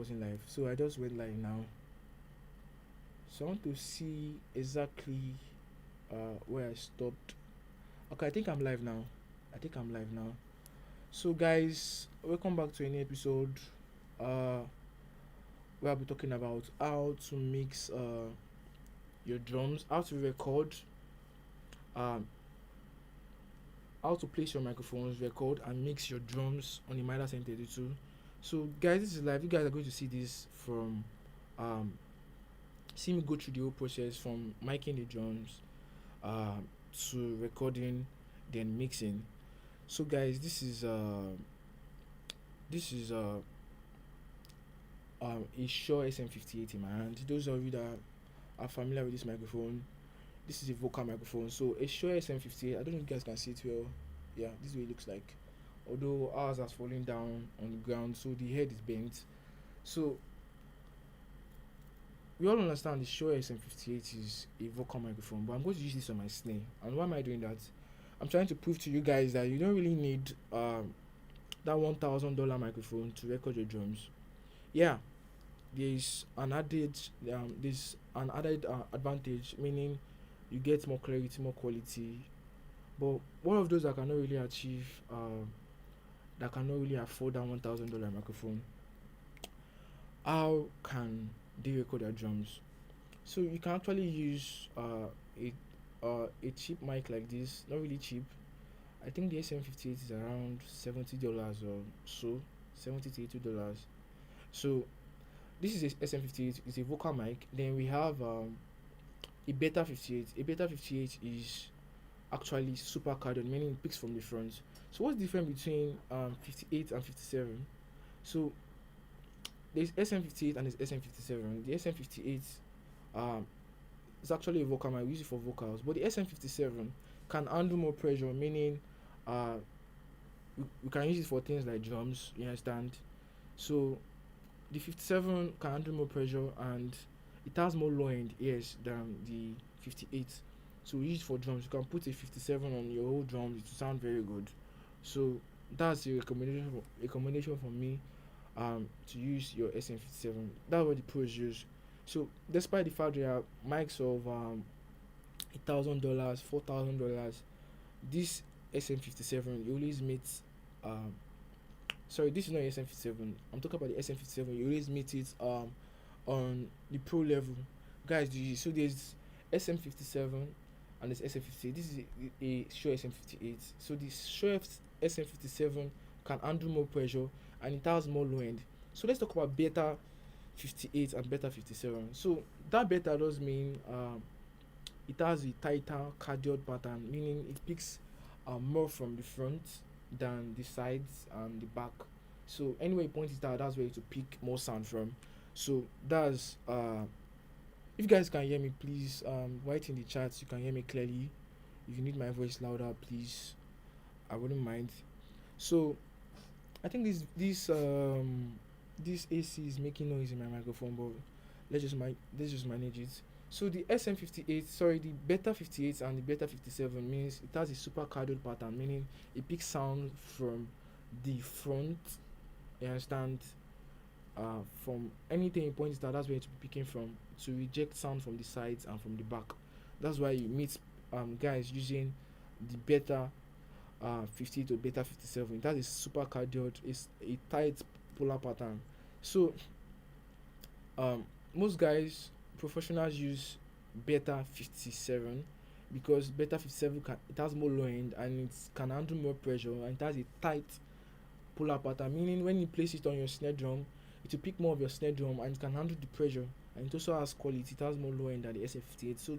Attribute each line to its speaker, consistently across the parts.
Speaker 1: wasn't live, so I just went live now. So I want to see exactly where I stopped. Okay, I think I'm live now. I think I'm live now. So guys, welcome back to any episode. Uh, where I'll be talking about how to mix your drums, how to record, um, how to place your microphones, record and mix your drums on the Midas M32. So guys, this is live. You guys are going to see this from um see me go through the whole process from miking the drums uh, to recording, then mixing. So guys, this is a Shure SM58 in my hand. Those of you that are familiar with this microphone, this is a vocal microphone. So a Shure SM58. I don't know if you guys can see it well. Yeah, this is what it looks like. Although ours has fallen down on the ground, so the head is bent. So we all understand the Shure SM58 is a vocal microphone, but I'm going to use this on my snare. And why am I doing that? I'm trying to prove to you guys that you don't really need that $1,000 microphone to record your drums. Yeah, there's an added advantage, meaning you get more clarity, more quality. But one of those that cannot really achieve, that cannot really afford that $1,000 microphone, how can they record their drums? So you can actually use a cheap mic like this, not really cheap. I think the SM58 is around $70 or so, $70 to $80. So this is a SM58. It's a vocal mic. Then we have a Beta 58. A Beta 58 is actually super cardioid, meaning it picks from the front. So what's the difference between 58 and 57? So there's SM58 and there's SM57. The SM58 um, is actually a vocal mic. We use it for vocals, but the SM57 can handle more pressure, meaning uh, we can use it for things like drums. You understand? So the 57 can handle more pressure and it has more low end ears than the 58. So we use it for drums. You can put a 57 on your whole drums, it will sound very good. So that's a recommendation from me to use your SM57. That's what the pros use. So despite the fact there are mics of $1,000, $4,000, this SM57 you always meet um sorry, this is not SM57. I'm talking about the SM57. You always meet it on the pro level. Guys, do you so there's SM57 and there's SM58. This is a Shure SM58. So this Shure SM57 can handle more pressure and it has more low end. So let's talk about Beta 58 and Beta 57. So that Beta does mean it has a tighter cardioid pattern, meaning it picks more from the front than the sides and the back. So anyway, you point it out, that's where to pick more sound from. So that's if you guys can hear me, please write in the chat you can hear me clearly. If you need my voice louder, please, I wouldn't mind. So I think this AC is making noise in my microphone, but let's just manage it. So the SM58, sorry, the Beta 58 and the Beta 57 means it has a super cardioid pattern, meaning it picks sound from the front. You understand? From anything you point it out, that's where it's picking from to reject sound from the sides and from the back. That's why you meet guys using the Beta 50 to Beta 57. That is super cardioid. It's a tight polar pattern. So most guys, professionals use Beta 57 because Beta 57 it has more low end and it can handle more pressure and it has a tight polar pattern, meaning when you place it on your snare drum, it will pick more of your snare drum and it can handle the pressure, and it also has quality. It has more low end than the SM58. So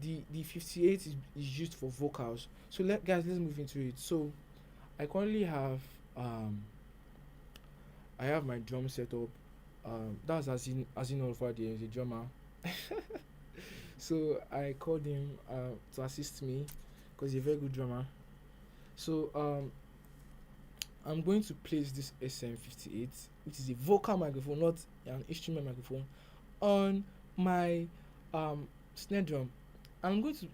Speaker 1: the 58 is used for vocals. So let's move into it. So I currently have I have my drum set up. That's as in over there is a drummer. So I called him to assist me because he's a very good drummer. So I'm going to place this SM58, which is a vocal microphone, not an instrument microphone, on my snare drum. I'm going to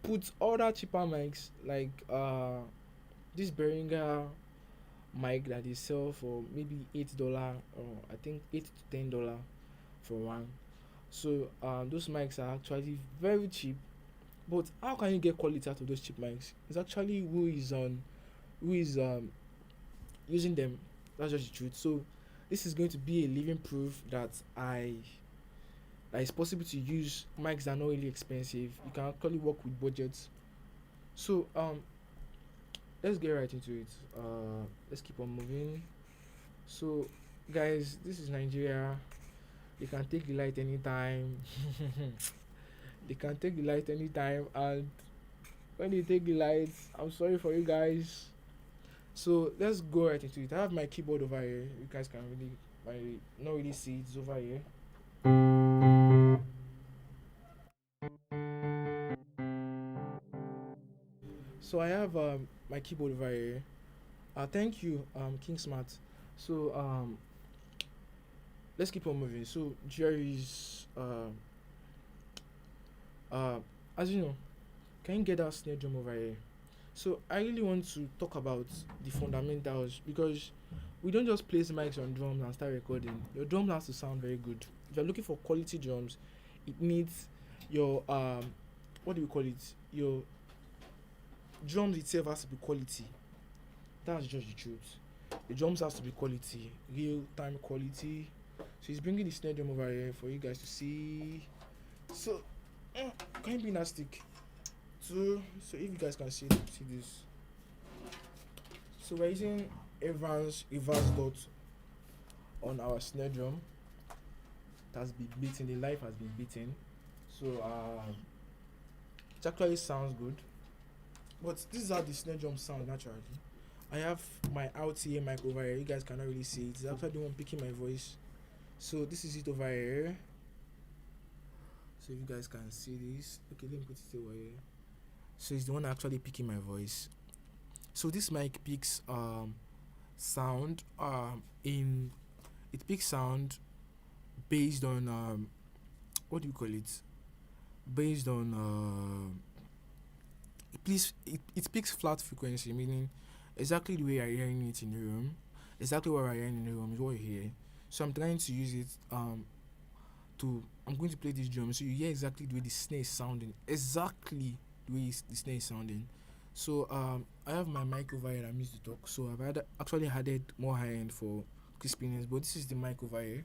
Speaker 1: put other cheaper mics like this Behringer mic that they sell for maybe $8, or I think $8 to $10 for one. So those mics are actually very cheap. But how can you get quality out of those cheap mics? It's actually who is using them. That's just the truth. So this is going to be a living proof that it's possible to use mics that are not really expensive. You can actually work with budgets. So let's get right into it. Let's keep on moving. So guys, this is Nigeria. They can take the light anytime. They can take the light anytime, and when they take the light, I'm sorry for you guys. So let's go right into it. I have my keyboard over here. You guys can really, not really see it. It's over here. So I have my keyboard over here. Thank you, King Smart. So let's keep on moving. So Jerry's uh, as you know, can you get that snare drum over here? So I really want to talk about the fundamentals, because we don't just place mics on drums and start recording. Your drum has to sound very good. If you're looking for quality drums, it needs your what do we call it? Your drums itself has to be quality. That's just the truth. The drums has to be quality, real time quality. So he's bringing the snare drum over here for you guys to see. So can you be nasty? So if you guys can see this. So we're using Evans reverse dot on our snare drum. It has been beaten, the life has been beaten. So it actually sounds good. But this is how the snare drum sounds naturally. I have my RTA mic over here. You guys cannot really see it. It's actually the one picking my voice. So this is it over here. So if you guys can see this, okay, let me put it over here. So it's the one actually picking my voice. So this mic picks sound in it picks sound based on what do you call it? Based on it picks flat frequency, meaning exactly the way you're hearing it in the room. Exactly what we're hearing in the room is what you hear. So I'm trying to use it I'm going to play this drum so you hear exactly the way the snare is sounding. Exactly the way the snare is sounding. So I have my mic over here. I'm used to talk. So actually added more high end for crispiness, but this is the mic over here.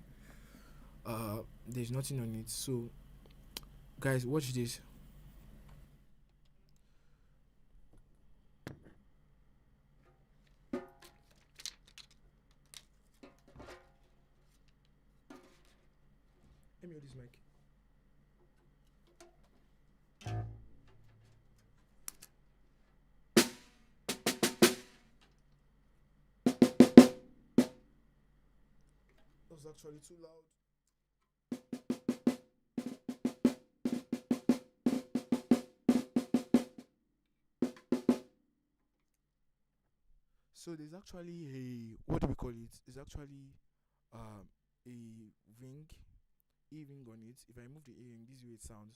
Speaker 1: There's nothing on it. So guys, watch this. Let me hold this mic. That was actually too loud. So there's actually a what do we call it? It's actually a ring, e-ring on it. If I move the e-ring, this is way it sounds.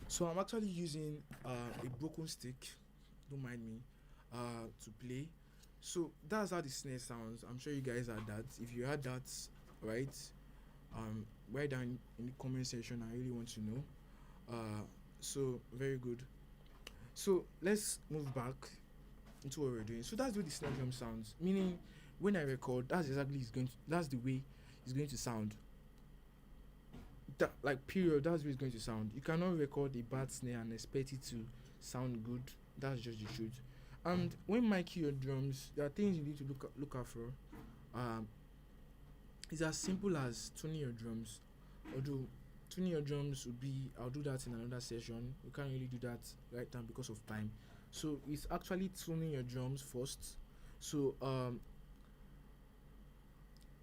Speaker 1: So I'm actually using a broken stick. Don't mind me. To play. So that's how the snare sounds. I'm sure you guys had that. If you had that, right? Write down in the comment section. I really want to know. So very good. So let's move back into what we're doing. So that's the way the snare drum sounds. Meaning, when I record, that's the way it's going to sound. That, like, period. That's the way it's going to sound. You cannot record a bad snare and expect it to sound good. That's just the truth. And when miking your drums, there are things you need to look out for. Um, it's as simple as tuning your drums. Although tuning your drums would be, I'll do that in another session. We can't really do that right now because of time. So it's actually tuning your drums first. So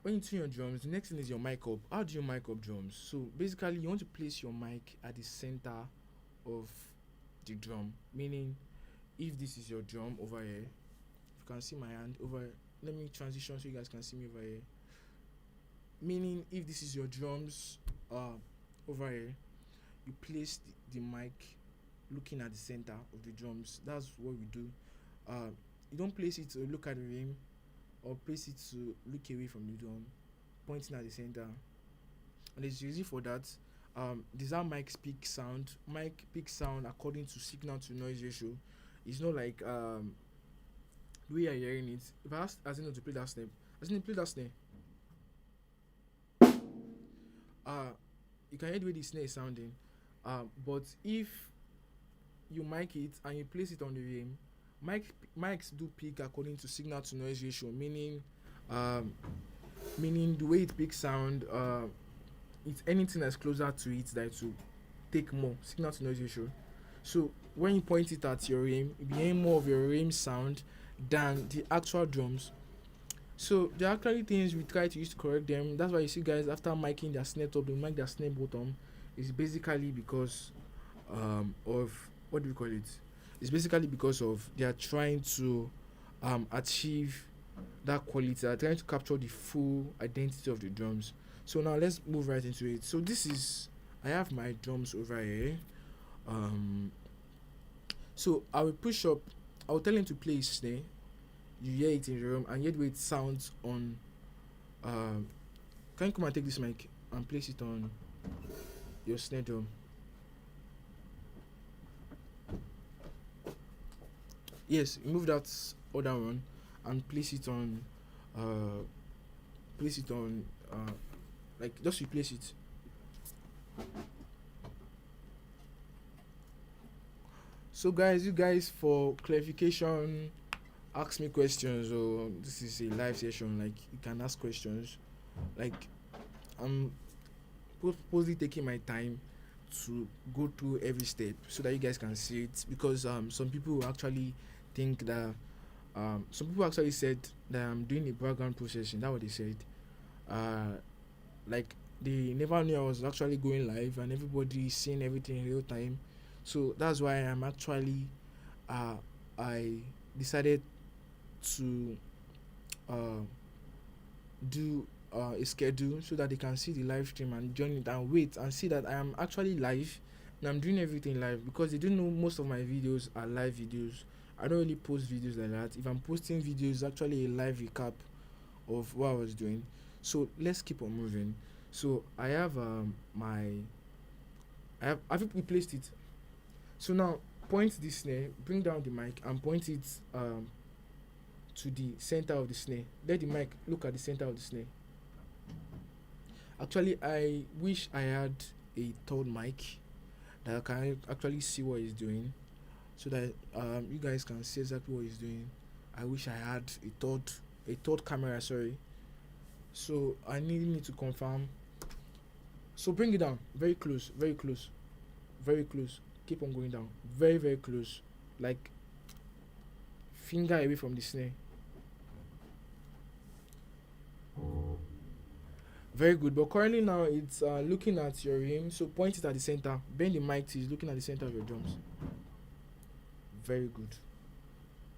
Speaker 1: when you tune your drums, the next thing is your mic up. How do you mic up drums? So basically, you want to place your mic at the center of the drum. Meaning, if this is your drum over here, you you can see my hand over, let me transition so you guys can see me over here. Meaning, if this is your drums over here, you place the mic looking at the center of the drums. That's what we do. You don't place it to look at the rim or place it to look away from the drum, pointing at the center. And there's a reason for that. These are mic peak sound. Mic peak sound according to signal to noise ratio. It's not like the way you're hearing it. If I ask Asino to play that snare, Asino play that snare. You can hear the way the snare is sounding. But if you mic it and you place it on the rim, mics do peak according to signal to noise ratio, meaning the way it picks sound, it's anything that's closer to it that will take more signal to noise ratio. So when you point it at your rim, you'll be hearing more of your rim sound than the actual drums. So there are actually things we try to use to correct them. That's why you see guys after miking their snare top, they mic their snare bottom. It's basically because of, what do we call it? It's basically because of they are trying to achieve that quality. They are trying to capture the full identity of the drums. So now let's move right into it. So I have my drums over here. So I will tell him to play his snare. You hear it in the room and hear the way it sounds on. Can you come and take this mic and place it on your snare drum? Yes, remove that other one and place it on. Like just replace it. So guys, you guys, for clarification, ask me questions, or this is a live session, like you can ask questions. Like I'm purposely taking my time to go through every step so that you guys can see it, because some people actually think that some people actually said that I'm doing a background processing. That's what they said. Like they never knew I was actually going live and everybody seeing everything in real time. So that's why I'm actually I decided to do a schedule so that they can see the live stream and join it and wait and see that I am actually live and I'm doing everything live, because they don't know most of my videos are live videos. I don't really post videos like that. If I'm posting videos, it's actually a live recap of what I was doing. So let's keep on moving. So I have I've replaced it. So now point this snare, bring down the mic and point it to the center of the snare. Let the mic look at the center of the snare. Actually, I wish I had a third mic that I can actually see what he's doing, so that you guys can see exactly what he's doing. I wish I had a third camera, sorry. So I need to confirm. So bring it down, very close, very close, very close. Keep on going down, very very close, like finger away from the snare. Very good. But currently now it's looking at your rim. So point it at the center. Bend the mic till it's looking at the center of your drums. Very good.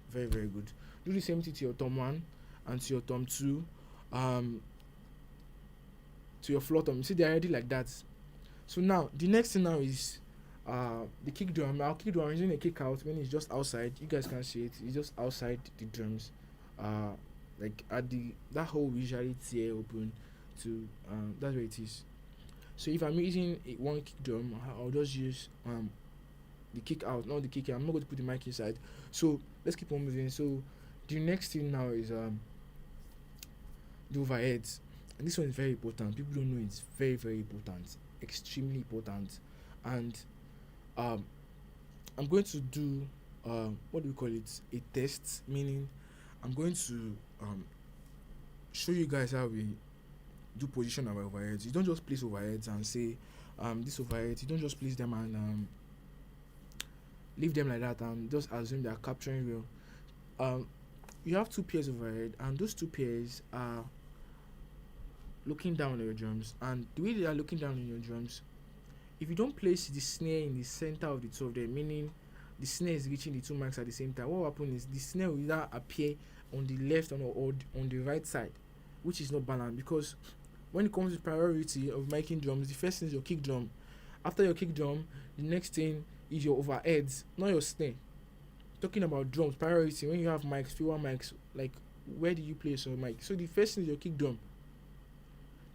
Speaker 1: Very very good. Do the same thing to your thumb 1 and to your thumb 2. To your floor thumb. You see they're already like that. So now the next thing now is the kick drum. Our kick drum is using a kick out when it's just outside. You guys can see it. It's just outside the drums. Like at that hole we usually tear open to that's where it is. So if I'm using one kick drum, I'll just use the kick out, not the kick in. I'm not going to put the mic inside. So let's keep on moving. So the next thing now is the overheads, and this one is very important. People don't know it's very very important, extremely important. And I'm going to do what do we call it, a test, meaning I'm going to show you guys how we do position our overheads. You don't just place overheads and say this overhead. You don't just place them and leave them like that and just assume they are capturing real. You have 2 pairs of overhead, and those 2 pairs are looking down on your drums. And the way they are looking down on your drums, if you don't place the snare in the center of the 2 of them, meaning the snare is reaching the 2 mics at the same time, what will happen is the snare will either appear on the left or on the right side, which is not balanced. Because when it comes to priority of making drums, the first thing is your kick drum. After your kick drum, the next thing is your overheads, not your snare. Talking about drums, priority, when you have mics, fewer mics, like where do you place your mic? So the first thing is your kick drum.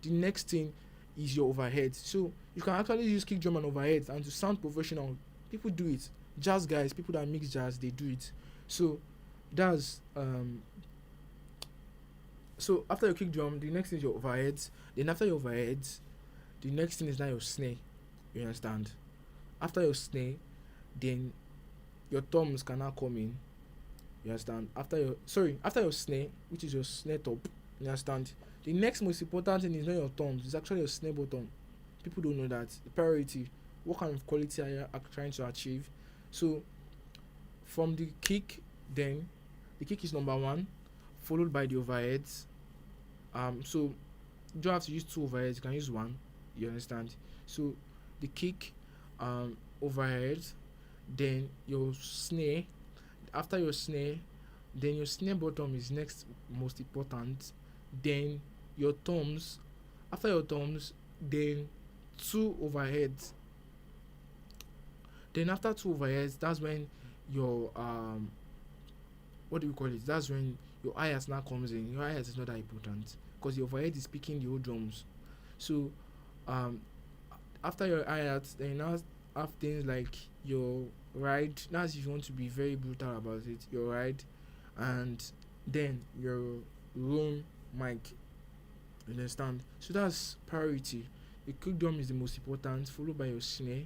Speaker 1: The next thing is your overheads. So you can actually use kick drum and overheads, and to sound professional, people do it. Jazz guys, people that mix jazz, they do it. So that's so after your kick drum, the next thing is your overheads. Then after your overheads, the next thing is now your snare. You understand? After your snare, then your toms can now come in. You understand? After your snare, which is your snare top, you understand? The next most important thing is not your toms, it's actually your snare bottom. People don't know that. The priority, what kind of quality are you trying to achieve? So from the kick, then the kick is number one, followed by the overheads. So you don't have to use two overheads, you can use one. You understand? So the kick, overheads, then your snare. After your snare, then your snare bottom is next most important. Then your toms. After your toms, then two overheads. Then after two overheads, that's when your what do we call it? That's when your hi-hat now comes in. Your hi-hat is not that important because your overhead is picking the whole drums. So um after your hi-hat, then you now have things like your ride. That's if you want to be very brutal about it. Your ride, and then your room mic. You understand? So that's priority. Your kick drum is the most important, followed by your snare.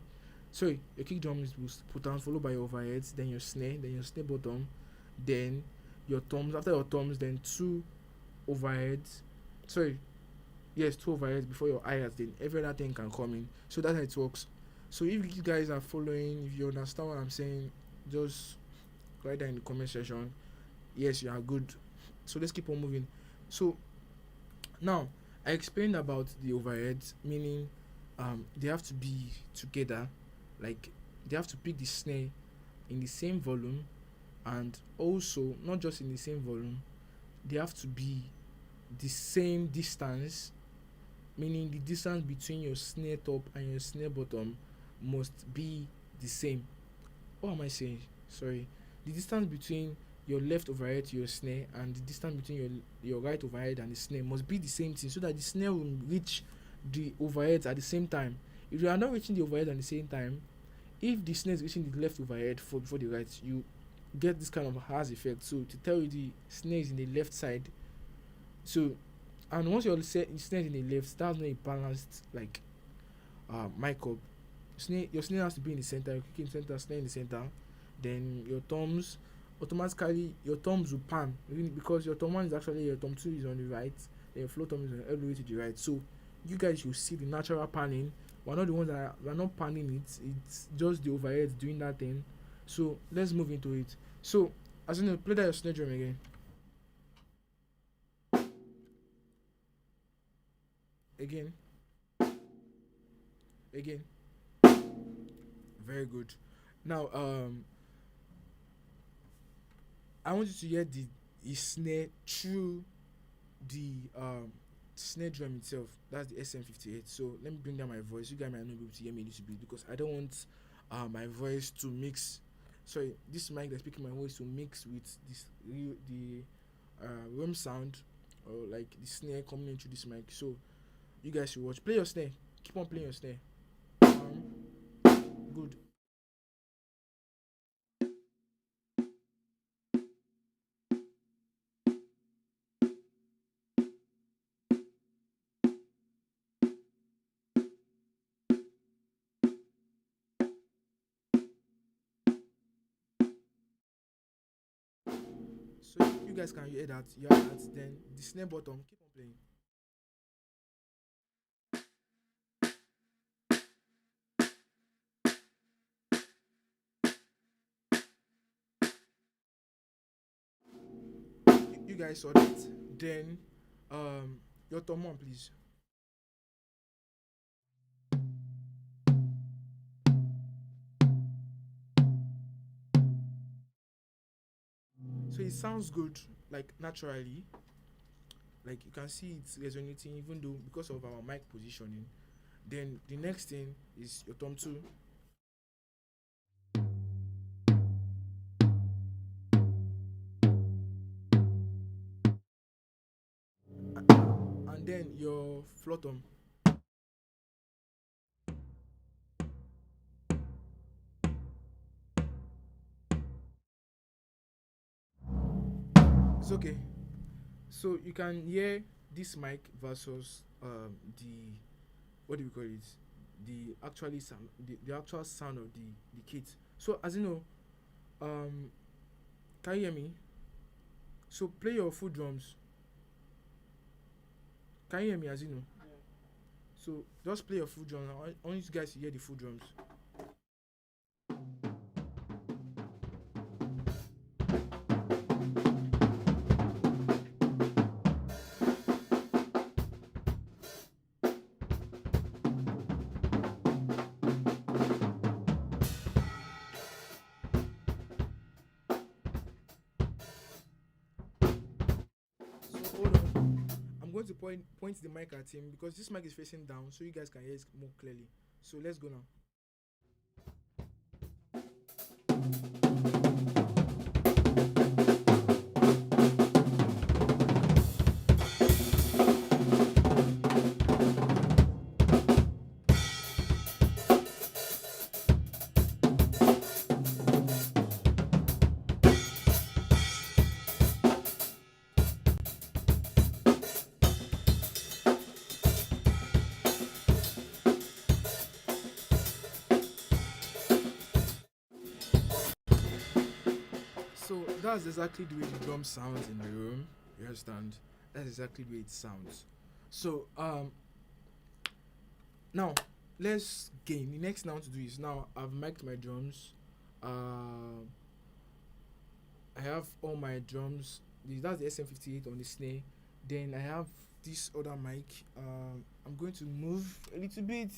Speaker 1: Sorry, your kick drum is most important, followed by your overheads, then your snare, then your snare bottom, then your toms. After your toms, then two overheads. Sorry, yes, two overheads before your hi-hat. Then every other thing can come in. So that's how it works. So if you guys are following, if you understand what I'm saying, just write that in the comment section. Yes, you are good. So let's keep on moving. So now I explained about the overheads, meaning they have to be together, like they have to pick the snare in the same volume, and also not just in the same volume, they have to be the same distance, meaning the distance between your snare top and your snare bottom must be the same. What am I saying? Sorry. The distance between your left overhead to your snare and the distance between your right overhead and the snare must be the same thing, so that the snare will reach the overheads at the same time. If you are not reaching the overhead at the same time, if the snare is reaching the left overhead before the right, you get this kind of harsh effect. So to tell you the snare is in the left side. So and once your snare is in the left, that's not a balanced like mic up. Your snare has to be in the center, your kick in the center, snare in the center. Then your thumbs, automatically your thumbs will pan, really, because your thumb one is actually, your thumb two is on the right, then your floor thumb is all the way to the right. So you guys should see the natural panning. We're not the ones we're not panning it, it's just the overhead doing that thing. So let's move into it. So as you know, play that your snare drum again. Again. Again. Very good. Now I want you to hear the snare through the snare drum itself. That's the SM58. So let me bring down my voice. You guys might not be able to hear me a little bit because I don't want my voice to mix. Sorry, this mic that's speaking my voice to mix with the room sound, or like the snare coming into this mic. So you guys should watch. Play your snare. Keep on playing your snare. Good. So you guys can hear that. You have that. Then the snare bottom. Keep on playing. You guys saw that. Then your thumb one, please. So it sounds good, like naturally. Like you can see it's resonating, even though because of our mic positioning. Then the next thing is your thumb two, and then your floor thumb. It's okay. So you can hear this mic versus the, what do we call it? The actually sound, the actual sound of the kit. So as you know, um, can you hear me? So play your full drums. Can you hear me? As you know. So just play your full drums. I want you guys to hear the full drums. So hold on. I'm going to point the mic at him because this mic is facing down, so you guys can hear it more clearly. So let's go now. So that's exactly the way the drum sounds in the room. You understand? That's exactly the way it sounds. So now let's gain. The next now to do is, now I've mic'd my drums. I have all my drums. That's the SM58 on the snare. Then I have this other mic. I'm going to move a little bit.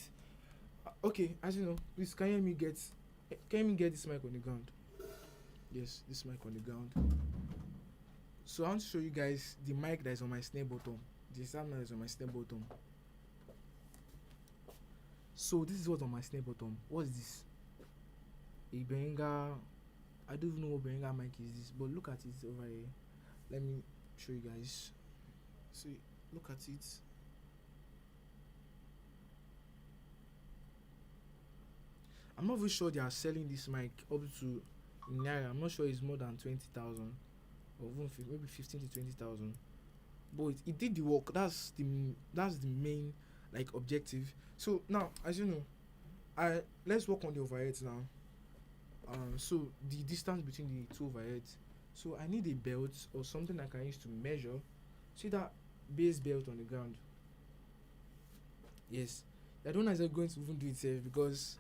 Speaker 1: Okay, as you know, please can you get this mic on the ground? Yes, this mic on the ground. So I want to show you guys the mic that is on my snare bottom. The sound that is on my snare bottom. So this is what's on my snare bottom. What is this? A Behringer. I don't even know what Behringer mic is this, but look at it over here. Let me show you guys. See, look at it. I'm not even sure they are selling this mic up to Naira. I'm not sure it's more than 20,000 or even maybe 15 to 20,000. But it did the work. That's the main like objective. So now, as you know, let's work on the overheads now. So the distance between the two overheads. So I need a belt or something I can use to measure. See that base belt on the ground? Yes. I don't know if I'm going to even do it safe, because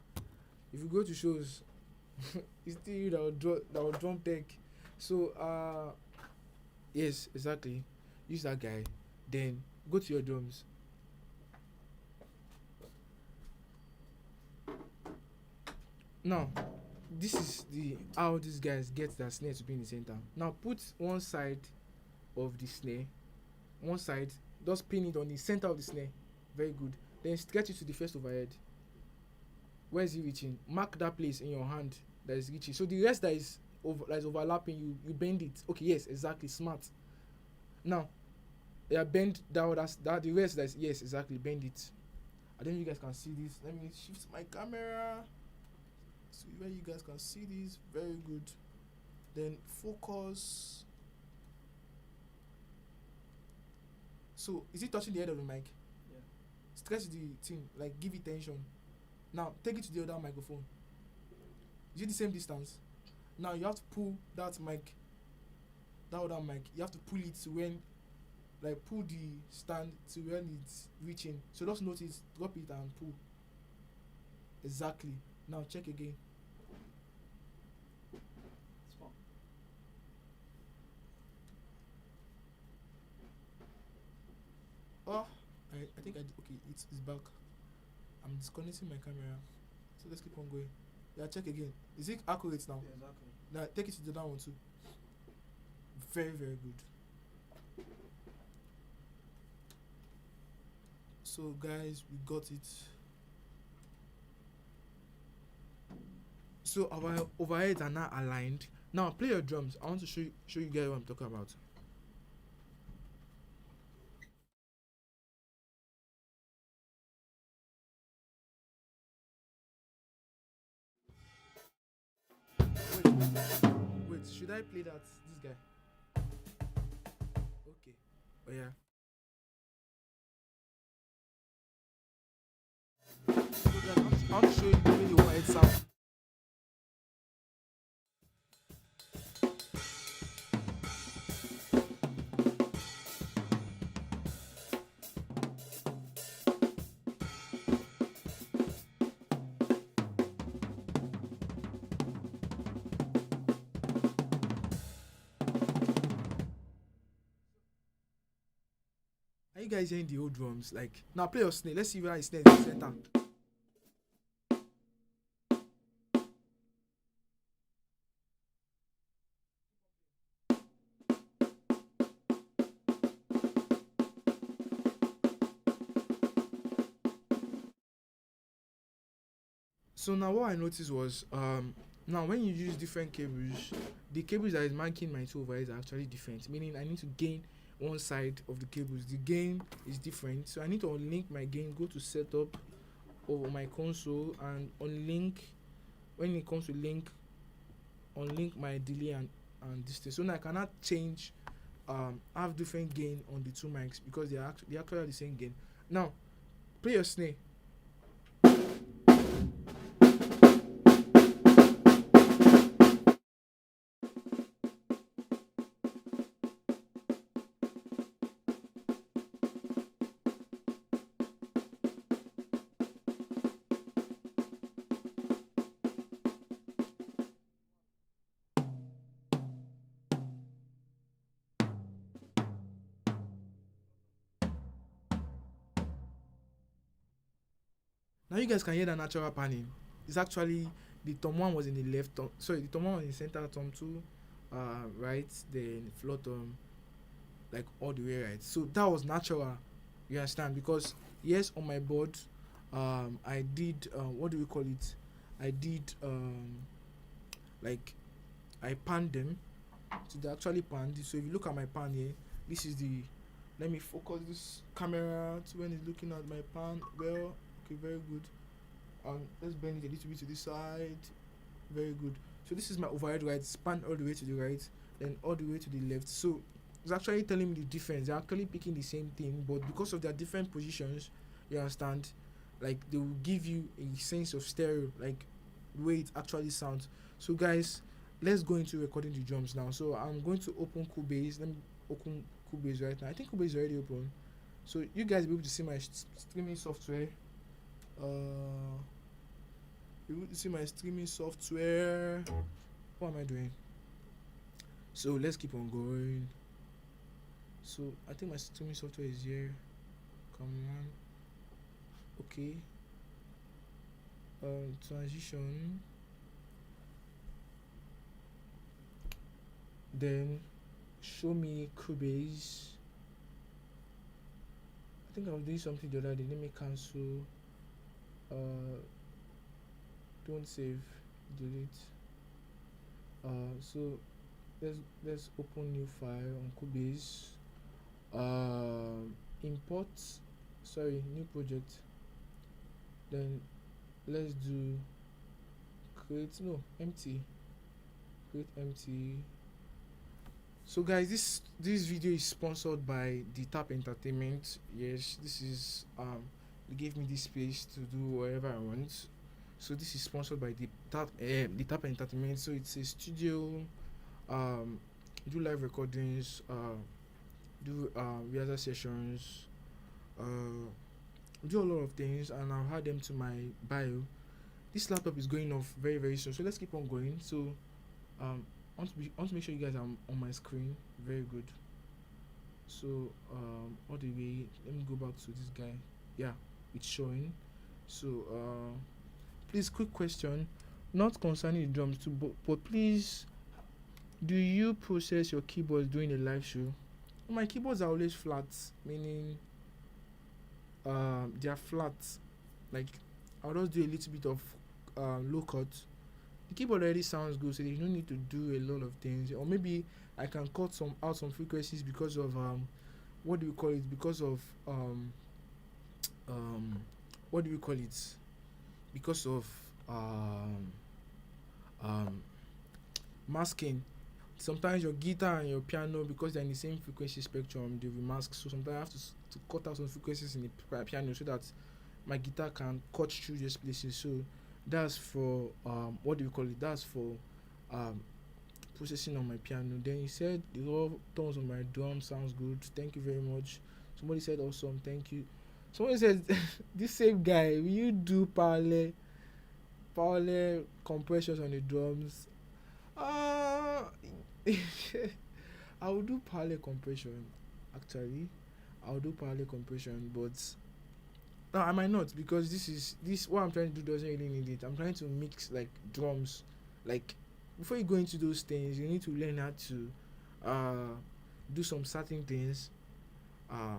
Speaker 1: if you go to shows, it's still you that will drum tech. So yes, exactly. Use that guy. Then go to your drums. Now, this is the how these guys get their snare to be in the center. Now put one side of the snare, one side, just pin it on the center of the snare. Very good. Then stretch it to the first overhead. Where is it reaching? Mark that place in your hand that is reaching. So the rest that is overlapping, you bend it. Okay, yes, exactly, smart. Now, yeah, bend that the rest that is, yes, exactly, bend it. I don't know if you guys can see this. Let me shift my camera so where you guys can see this. Very good. Then focus. So is it touching the head of the mic?
Speaker 2: Yeah.
Speaker 1: Stretch the thing, like give it tension. Now take it to the other microphone. Is it the same distance? Now you have to pull that other mic. You have to pull it to when, like pull the stand to when it's reaching. So just notice, drop it and pull. Exactly. Now check again.
Speaker 2: Small.
Speaker 1: Oh, I think okay, it's back. I'm disconnecting my camera. So let's keep on going. Yeah, check again. Is it accurate now?
Speaker 2: Yeah, exactly.
Speaker 1: Now take it to the other one too. very very good. So guys, we got it. So our overheads are now aligned. Now play your drums. I want to show you guys what I'm talking about. Wait, should I play that this guy? Okay. Oh yeah. So guys, I want to show you the way the overhead sound. Are you guys hearing the old drums? Like now play your snare. Let's see where his snare is in the center. So now what I noticed was now when you use different cables, the cables that is marking my two overheads are actually different. Meaning I need to gain one side of the cables. The gain is different. So I need to unlink my gain, go to setup over my console and unlink when it comes to link, unlink my delay and distance. So now I cannot change have different gain on the two mics because they actually have the same gain. Now play your snare. Now you guys can hear the natural panning. It's actually the tom one was in the left tom, sorry, the tom one was in the center, tom two right, then floor tom like all the way right. So that was natural. You understand? Because yes, on my board, I did what do we call it? I did like I panned them. So they actually panned. So if you look at my pan here, this is the. Let me focus this camera to when it's looking at my pan. Well, okay, very good. Let's bend it a little bit to this side. Very good. So this is my overhead right. Span all the way to the right, then all the way to the left. So it's actually telling me the difference. They're actually picking the same thing, but because of their different positions, you understand, like they will give you a sense of stereo, like the way it actually sounds. So guys, let's go into recording the drums now. So I'm going to open Cubase. Let me open Cubase right now. I think Cubase is already open. So you guys will be able to see my streaming software. You will see my streaming software. What am I doing? So let's keep on going. So I think my streaming software is here. Come on. Okay. Transition. Then show me Cubase. I think I was doing something the other day. Let me cancel. Don't save, delete. So let's open new file on Cubase. Import, sorry, new project. Then let's do empty. Create empty. So guys, this video is sponsored by the Tap Entertainment. Yes, this is they gave me this space to do whatever I want. So this is sponsored by the Tap Entertainment. So it's a studio, do live recordings, do rehearsal sessions, do a lot of things, and I'll add them to my bio. This laptop is going off very very soon, so let's keep on going. So I want to make sure you guys are on my screen. Very good. So all the way, let me go back to this guy. Yeah, it's showing. So please, quick question, not concerning the drums too, but please Do you process your keyboard during a live show? My keyboards are always flat, meaning they are flat. Like I'll just do a little bit of low cut. The keyboard already sounds good, so there's no need to do a lot of things. Or maybe I can cut some frequencies because of what do we call it? Because of um what do we call it? Because of um um masking. Sometimes your guitar and your piano, because they're in the same frequency spectrum, they will mask. So sometimes I have to cut out some frequencies in the piano so that my guitar can cut through these places. So that's for what do you call it? That's for um processing on my piano. Then he said the raw tones on my drum sounds good. Thank you very much. Somebody said awesome. Thank you. Somebody said this same guy. Will you do parallel compressions on the drums? Uh I will do parallel compression. Actually, I'll do parallel compression, but no, I might not, because this what I'm trying to do doesn't really need it. I'm trying to mix like drums. Like before you go into those things, you need to learn how to uh do some certain things, uh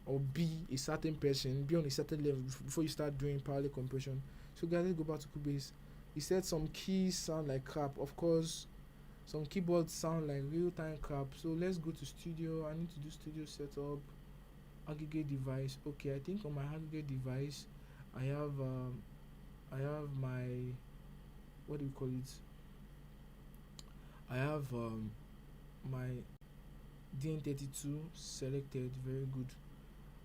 Speaker 1: or be a certain person, be on a certain level before you start doing parallel compression. So guys, let's go back to Cubase. He said some keys sound like crap. Of course, some keyboards sound like real time crap. So let's go to studio. I need to do studio setup, aggregate device. Okay, I think on my aggregate device, I have my, what do you call it? I have my DN32 selected. Very good.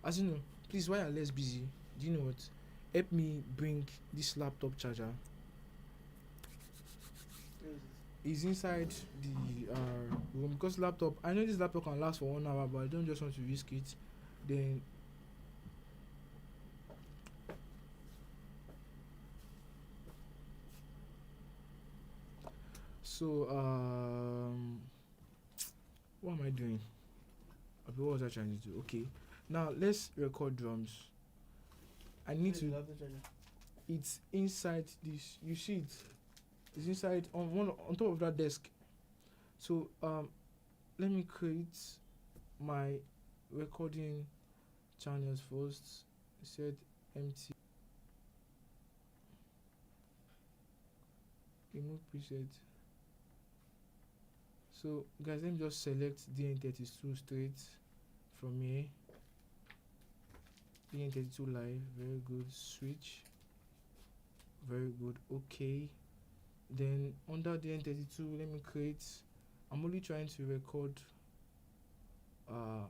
Speaker 1: As you know, please, while you're less busy, do you know what? Help me bring this laptop charger. Is inside the room, because laptop, I know this laptop can last for 1 hour, but I don't just want to risk it. Then so what am I doing? Okay, what was I trying to do? Okay, now let's record drums. I need to. It's inside this. You see it? It's inside on top of that desk. So let me create my recording channels first. I said empty. Remove preset. So guys, let me just select DN32 straight from here. DN32 live, very good. Switch, very good. Okay, then under DN32, let me create. I'm only trying to record. I'm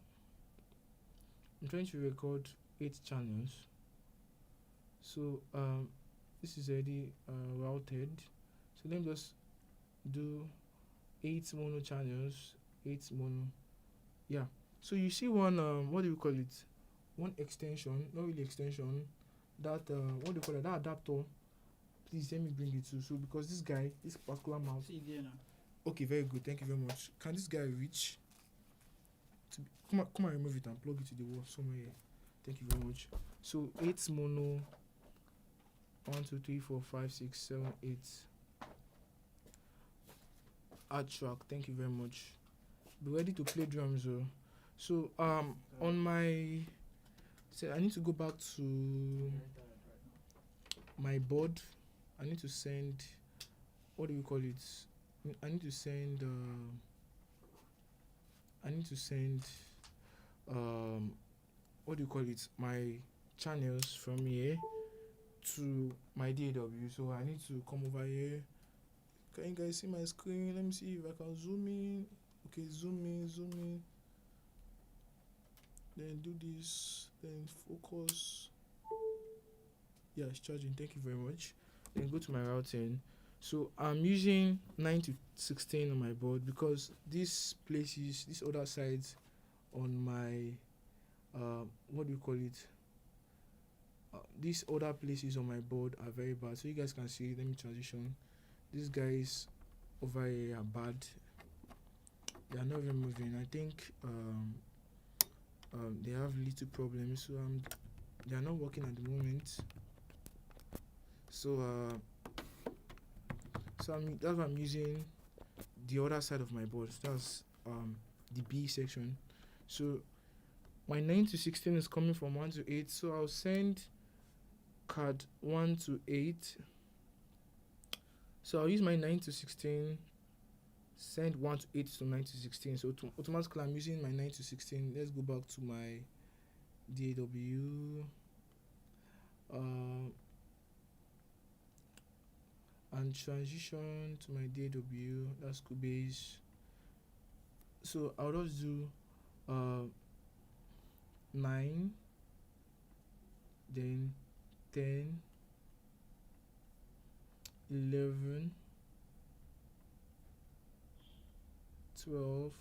Speaker 1: trying to record 8 channels. So this is already routed. So let me just do 8 mono channels. 8 mono. Yeah. So you see one what do you call it? One extension, not really extension. That what do you call it? That adapter. Please let me bring it to. So because this guy, this particular mouse.
Speaker 2: See there now.
Speaker 1: Okay, very good. Thank you very much. Can this guy reach? Come and remove it and plug it to the wall somewhere here. Thank you very much. So 8 mono. 1, 2, 3, 4, 5, 6, 7, 8. Add track. Thank you very much. Be ready to play drums. So on my, so I need to go back to my board. I need to send, what do we call it? I need to send what do you call it? My channels from here to my DAW. So I need to come over here. Can you guys see my screen? Let me see if I can zoom in. Okay, zoom in. Then do this. Then focus. Yeah, it's charging. Thank you very much. Then go to my routing. So I'm using 9 to 16 on my board because these other sides on my what do you call it? These other places on my board are very bad. So you guys can see. Let me transition. These guys over here are bad. They are not even moving. I think they have little problems. So they are not working at the moment. So that's why I'm using the other side of my board. That's the B section. So my 9 to 16 is coming from 1 to 8. So I'll send card 1 to 8. So I'll use my 9 to 16, send 1 to 8 to 9 to 16. So automatically I'm using my 9 to 16. Let's go back to my DAW. And transition to my DAW. That's Cubase. So I'll just do 9, then 10, 11, 12,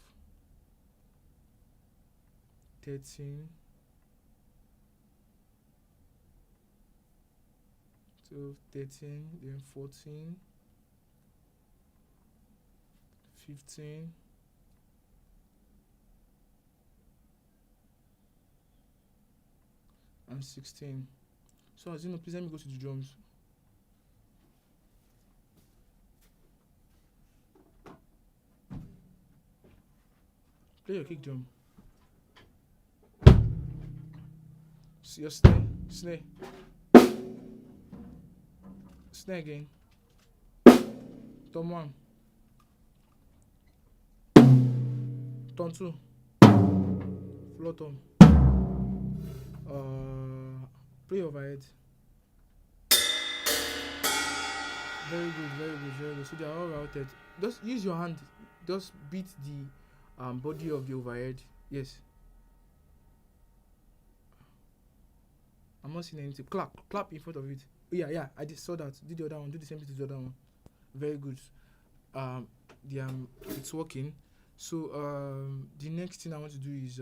Speaker 1: 13, 12, 13, then 14, 15, and 16. So as you know, please let me go to the drums. Play your kick drum. See your snare, snare. Snare again. Tom 1. Tom 2. Floor tom. Play overhead. Very good, very good, very good. So they are all routed. Just use your hand. Just beat the body of the overhead. Yes. I'm not seeing anything. Clap in front of it. Oh, yeah. I just saw that. Do the other one. Do the same thing to the other one. Very good. It's working. So the next thing I want to do is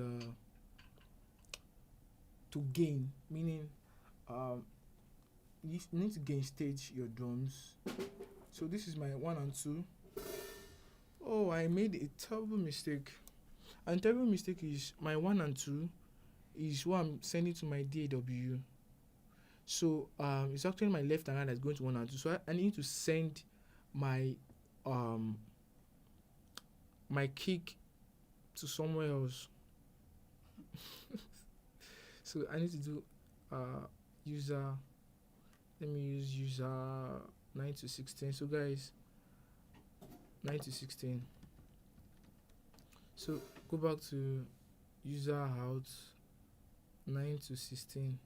Speaker 1: to gain, meaning you need to gain stage your drums. So this is my 1 and 2. Oh, I made a terrible mistake. And terrible mistake is my 1 and 2 is what I'm sending to my DAW. So it's actually my left and right that's going to 1 and 2. So I need to send my my kick to somewhere else. So I need to do user. Let me use user 9 to 16. So guys, 9 to 16. So go back to user out 9 to 16.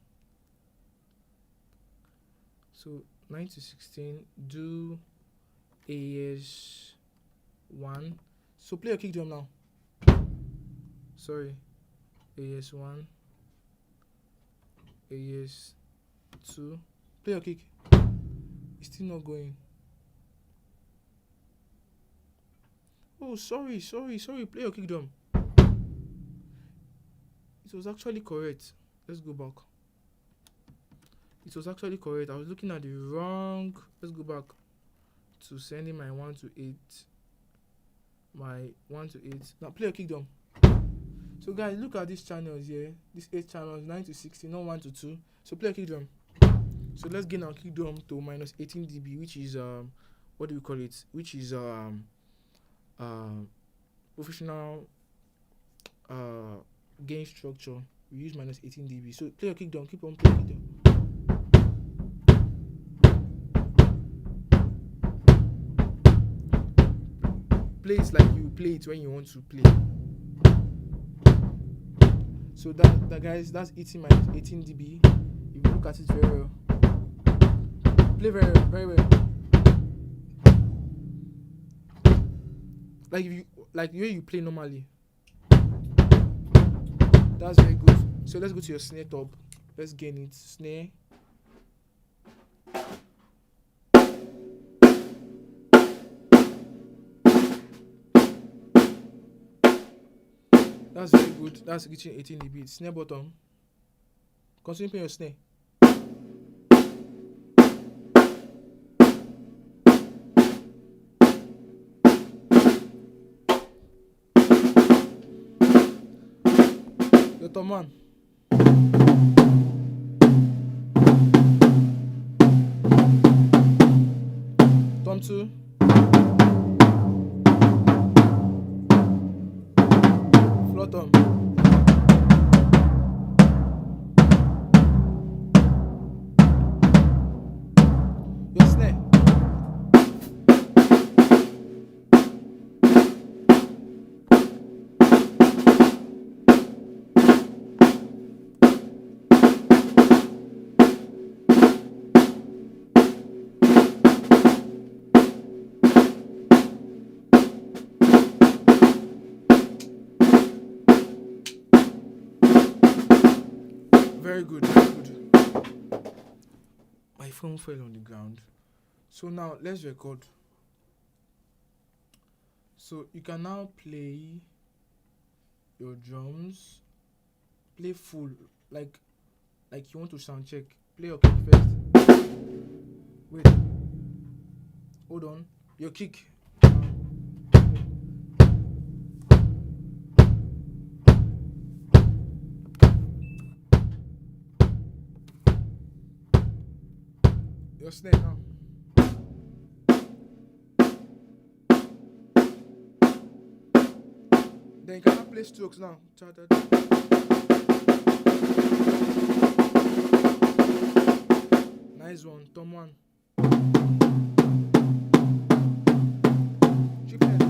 Speaker 1: So 9 to 16, do AS1. So play your kick drum now. Sorry, AS1, AS2. Play your kick. It's still not going. Oh, sorry. Play your kick drum. It was actually correct. Let's go back. It was actually correct. I was looking at the wrong. Let's go back to sending my 1 to 8. My 1 to 8. Now play your kick drum. So guys, look at these channels here. These 8 channels, 9 to 16, not 1 to 2. So play a kick drum. So let's gain our kick drum to minus 18 dB, which is what do we call it? Which is professional gain structure. We use minus 18 dB. So play your kick drum. Keep on playing kick drum. Play it like you play it when you want to play. So that guys, that's 18 minus 18 dB. If you look at it very well, play very well. Like if you like the way you play normally. That's very good. So let's go to your snare top. Let's gain it. Snare. That's very good. That's reaching 18 dB. Snare bottom. Continue playing your snare. Your tom 1. Tom 2. Very good, very good. My phone fell on the ground. So now let's record. So you can now play your drums. Play full, like you want to sound check. Play your kick first. Wait, hold on. Your kick. Your snare now. Then you cannot play strokes now. Nice one, Tom one. Triplet.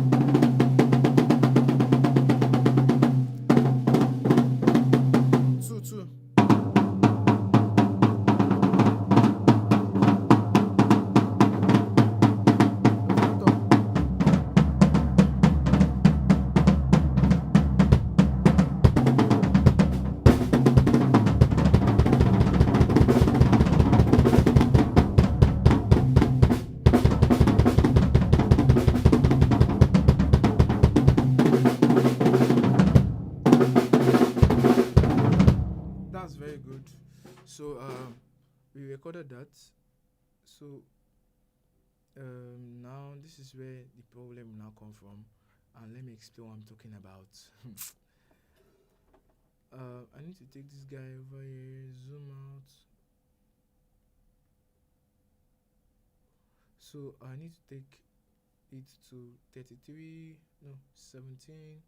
Speaker 1: Two. That's very good. So we recorded that. So now this is where the problem now come from, and let me explain what I'm talking about. I need to take this guy over here, zoom out. So I need to take it to 33, no, 17,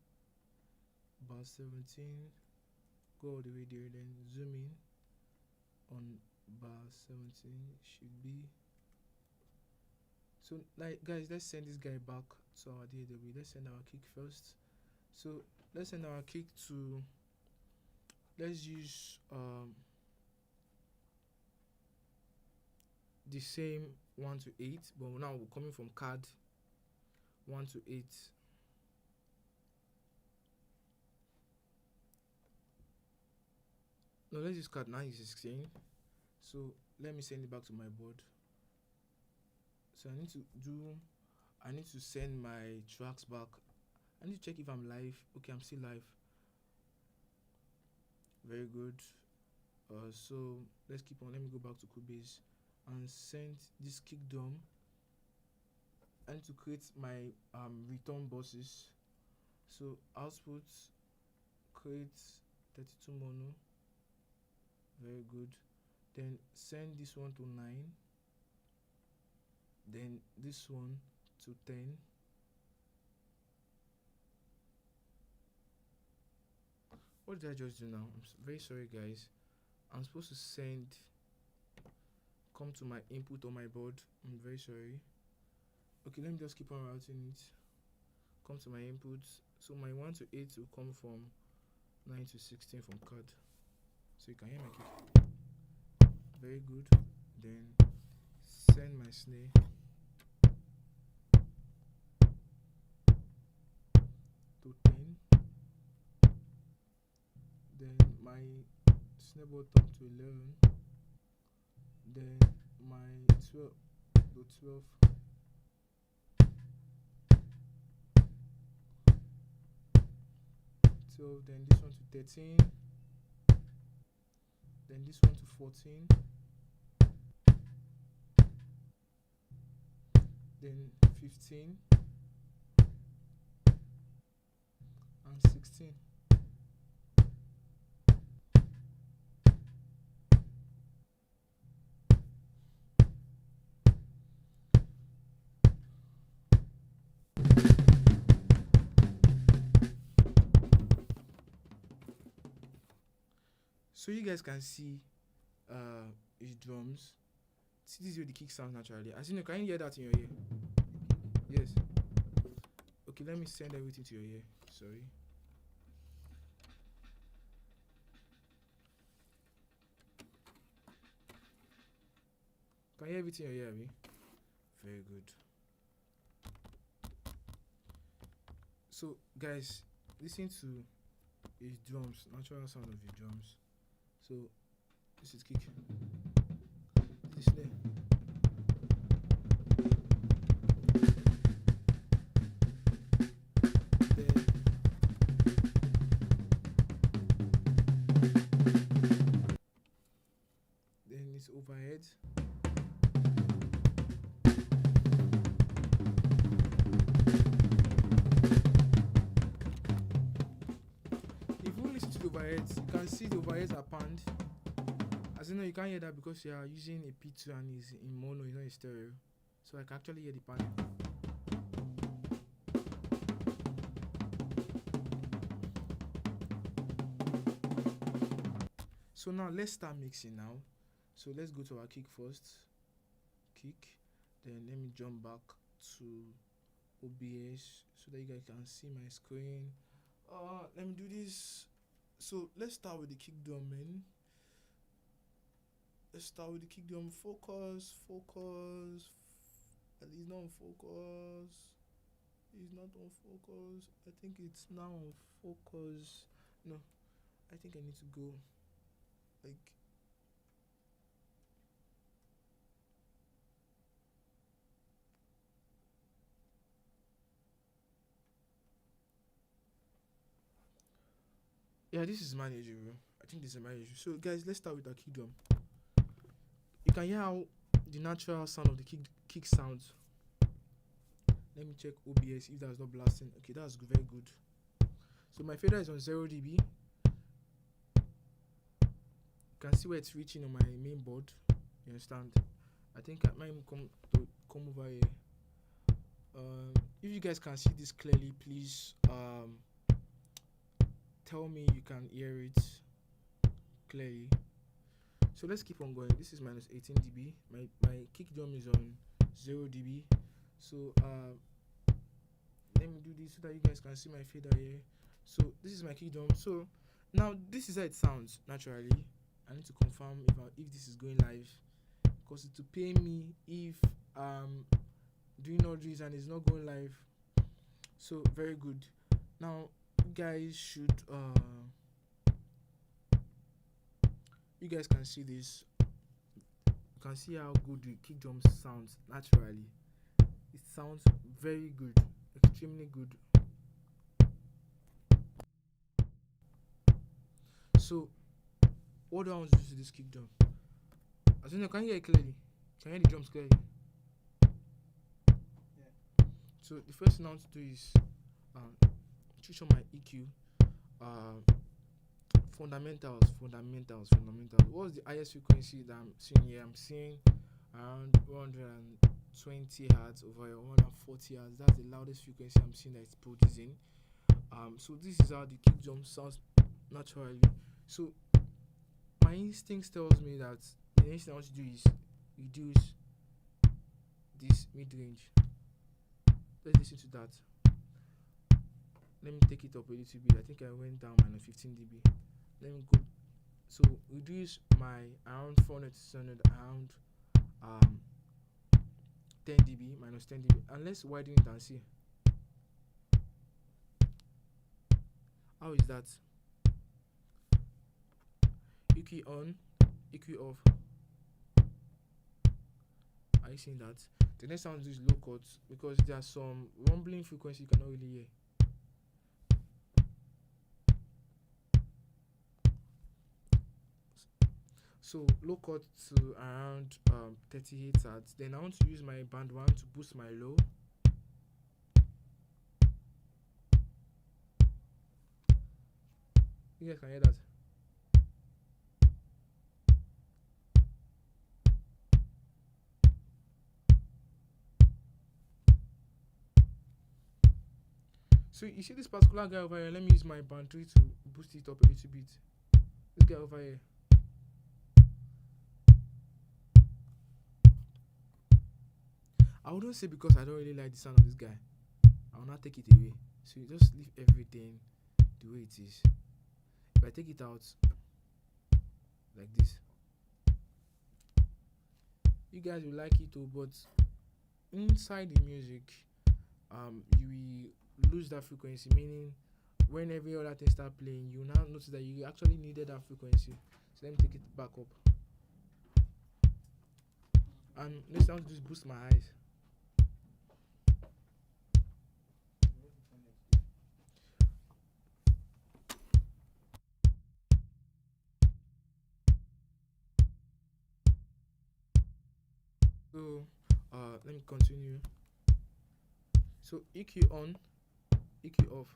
Speaker 1: bar 17, go all the way there, then zoom in on bar 17 should be. So like guys, let's send this guy back to our DAW. Let's send our kick first. So let's send our kick to, let's use the same 1 to 8, but now we're coming from card 1 to 8. No, let's use card 916. So let me send it back to my board. So I need to send my tracks back. I need to check if I'm live. Okay, I'm still live. Very good. So let's keep on. Let me go back to Cubase and send this kick drum. I need to create my return buses. So output, create 32 mono. Very good. Then send this one to 9. Then this one to 10. What did I just do now? I'm very sorry, guys. I'm supposed to come to my input on my board. I'm very sorry. Okay, let me just keep on routing it. Come to my input. So my 1 to 8 will come from 9 to 16 from card. So you can hear my kick. Very good. Then send my snare to 10. Then my snare bottom to 11. Then my 12 to 12. Then this one to 13. Then this one to 14. Then 15 and 16. So you guys can see his drums. See, this is where the kick sounds naturally. As you know, can you hear that in your ear? Yes. Okay, let me send everything to your ear. Sorry. Can you hear everything in your ear, Abby? Very good. So guys, listen to his drums, natural sound of his drums. So This is kick. This is snare. Then it's overhead. If you listen to the overheads, you can see the overheads are panned. As you know, you can't hear that because you are using a P2 and it's in mono, it's not in stereo. So I can actually hear the panning. So now let's start mixing now. So let's go to our kick first. Kick. Then let me jump back to OBS so that you guys can see my screen. Let me do this. So let's start with the kick drum, man. Let's start with the kick drum. Focus. At least not on focus. It's not on focus. I think it's now on focus. No, I think I need to go like yeah, this is manageable. I think this is manageable. So guys, let's start with our kick drum. You can hear how the natural sound of the kick sounds. Let me check OBS if that's not blasting. Okay, that's very good. So my fader is on 0 dB. You can see where it's reaching on my main board. You understand? I think I might come over here. If you guys can see this clearly, please tell me you can hear it clearly. So let's keep on going. This is minus 18 dB. My kick drum is on 0 dB. So let me do this so that you guys can see my fader here. So this is my kick drum. So now this is how it sounds naturally. I need to confirm if this is going live, because it will pay me if doing all this and it's not going live. So very good. Now you guys should you guys can see this. You can see how good the kick drum sounds naturally. It sounds very good, extremely good. So what do I want to do to this kick drum? As you know, can you hear it clearly? Can you hear the drums clearly? Yeah. So the first thing I want to do is switch on my EQ. Fundamentals. What's the highest frequency that I'm seeing here? I'm seeing around 120 hertz over here, 140 hertz. That's the loudest frequency I'm seeing that it's producing. So this is how the kick drum sounds naturally. So my instinct tells me that the next thing I want to do is reduce this mid-range. Let's listen to that. Let me take it up a little bit. I think I went down minus 15 dB. Let me go. So reduce my around 400 to 700 around 10 dB minus 10 dB, and let's widen it and see how is that. EQ on, EQ off. Are you seeing that? The next sound is low cut because there are some rumbling frequency you cannot really hear. So low cut to around 38 hertz. Then I want to use my band 1 to boost my low. You guys can hear that. So you see this particular guy over here, let me use my band 3 to boost it up a little bit. This guy over here. I wouldn't say because I don't really like the sound of this guy, I will not take it away. So you just leave everything the way it is. If I take it out like this, you guys will like it too, but inside the music, you will lose that frequency, meaning when every other thing start playing, you now notice that you actually needed that frequency. So let me take it back up. And next time I want to just boost my eyes. So let me continue. So EQ on, EQ off.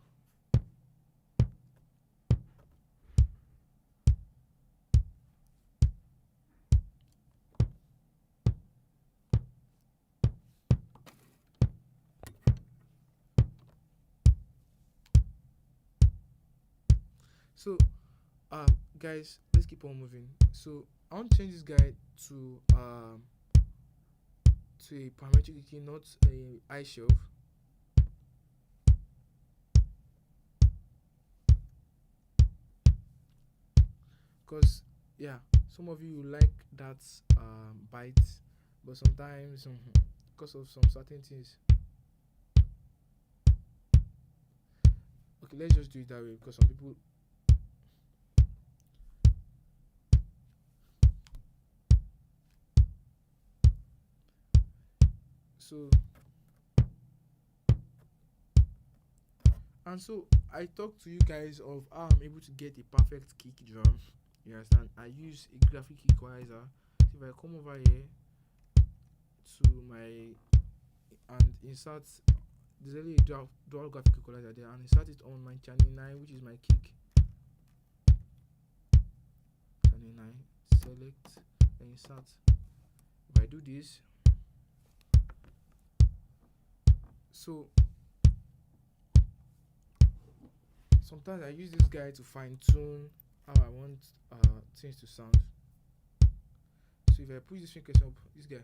Speaker 1: So guys, let's keep on moving. So I want to change this guy to a parametric key, not a high shelf. Because yeah, some of you like that bite, but sometimes because of some certain things. Okay, let's just do it that way because some people. So and so I talked to you guys of how I'm able to get a perfect kick drum. You understand? I use a graphic equalizer. So if I come over here to my and insert, there's only a dual graphic equalizer there, and insert it on my channel 9, which is my kick. Channel 9, select and insert. If I do this, so sometimes I use this guy to fine tune how I want things to sound. So if I push this frequency up, this guy,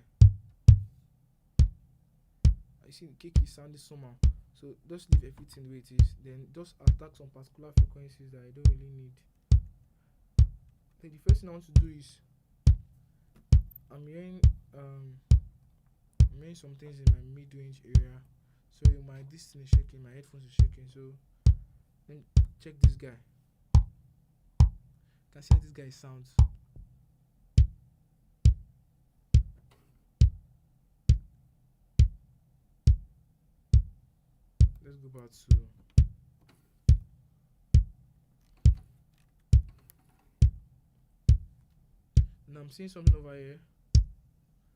Speaker 1: I see the kick is sounding somehow. So just leave everything the way it is. Then just attack some particular frequencies that I don't really need. Then the first thing I want to do is I'm hearing some things in my mid range area. So my this thing is shaking, my headphones are shaking. So then check this guy. You can see how this guy sounds. Let's go back to now. I'm seeing something over here.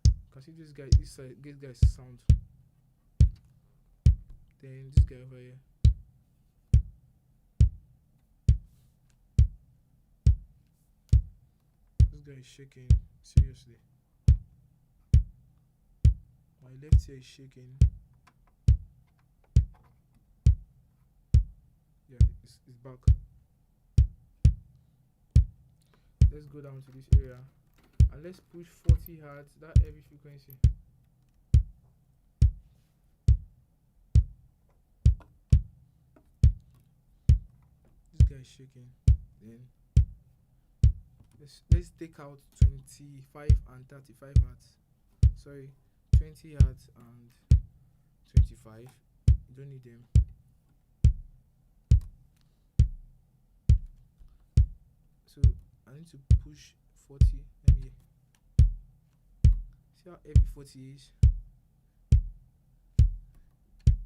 Speaker 1: You can see this guy, this guy's sound. Then this guy over here. This guy is shaking seriously. My left ear is shaking. Yeah, it's back. Let's go down to this area and let's push 40 hertz, that heavy frequency. This guy is shaking. Then let's take out 25 and 35 hertz. Sorry, 20 hertz and 25. You don't need them. So I need to push 40. Let me see how heavy 40 is.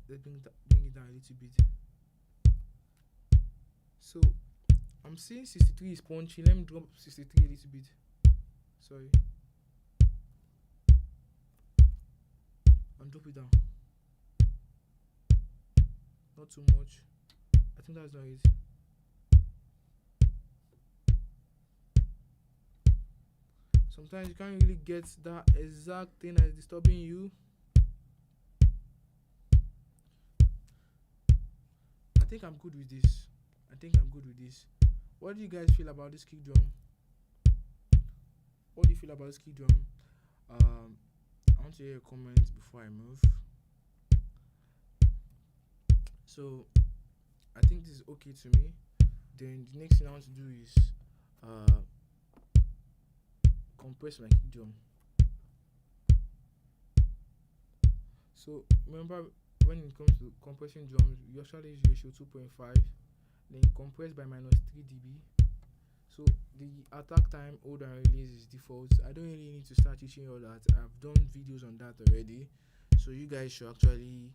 Speaker 1: Let's bring it down a little bit. So I'm seeing 63 is punchy. Let me drop 63 a little bit. Sorry. And drop it down. Not too much. I think that's not it. Sometimes you can't really get that exact thing that is disturbing you. I think I'm good with this. What do you guys feel about this kick drum? What do you feel about this kick drum? I want to hear your comments before I move. So I think this is okay to me. Then the next thing I want to do is compress my kick drum. So remember, when it comes to compressing drums, you actually use ratio 2.5, then compress by -3 dB. So the attack time, hold and release is default. I don't really need to start teaching you all that. I've done videos on that already. So you guys should actually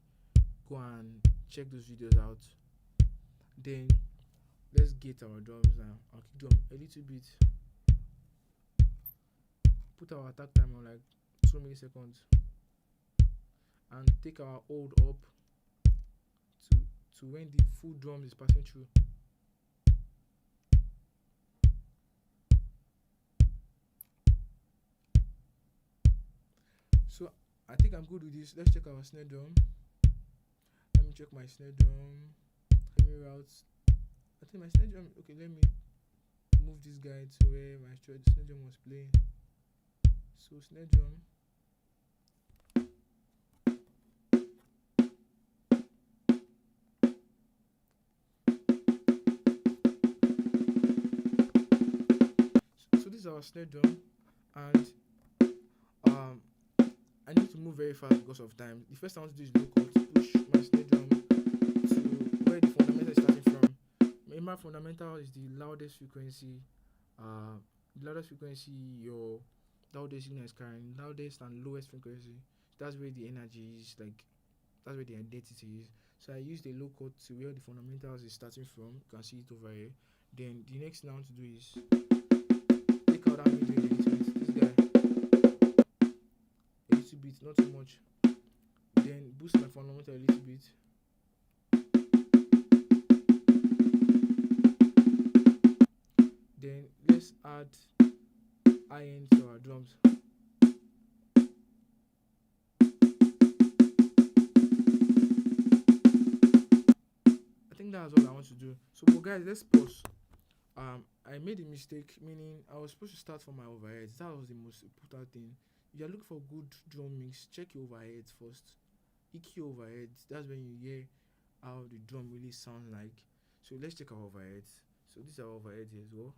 Speaker 1: go and check those videos out. Then let's get our drums now. I'll kick drum a little bit. Put our attack time on like 2 milliseconds. And take our hold up to when the full drum is passing through. So I think I'm good with this. Let's check our snare drum. Let me check my snare drum. Let me route. I think my snare drum. Okay, let me move this guy to where my snare drum was playing. So snare drum. So this is our snare drum, and I need to move very fast because of time. The first thing I want to do is low cut, push my snare drum to where the fundamental is starting from. Remember, fundamental is the loudest frequency. The loudest frequency your loudest signal is carrying, loudest and lowest frequency. That's where the energy is, like that's where the identity is. So I use the low cut to where the fundamentals is starting from. You can see it over here. Then the next thing I want to do is take out that mid range a little bit. This guy a little bit, not too much. Then boost my fundamental a little bit. Then let's add high end to our drums. I think that's all I want to do. So but guys, let's pause. I made a mistake, meaning I was supposed to start from my overheads. That was the most important thing. If you're looking for good drum mix, check your overheads first. EQ overheads, that's when you hear how the drum really sounds like. So let's check our overheads. So this is our overhead here as well.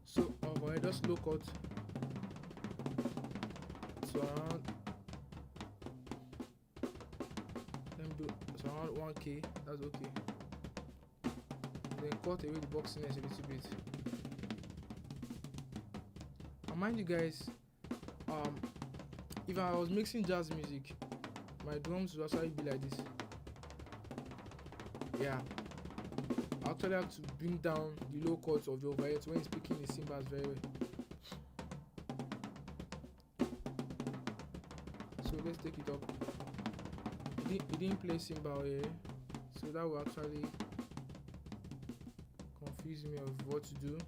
Speaker 1: So our overhead, just low cut. So around, let me do so around 1K, that's okay. Then cut away the boxiness a little bit. And mind you guys, if I was mixing jazz music, my drums would actually be like this. Yeah, I actually have to bring down the low cuts of the overheads when it's picking the cymbals very well. So let's take it up. It didn't play cymbal here, so that will actually confuse me of what to do.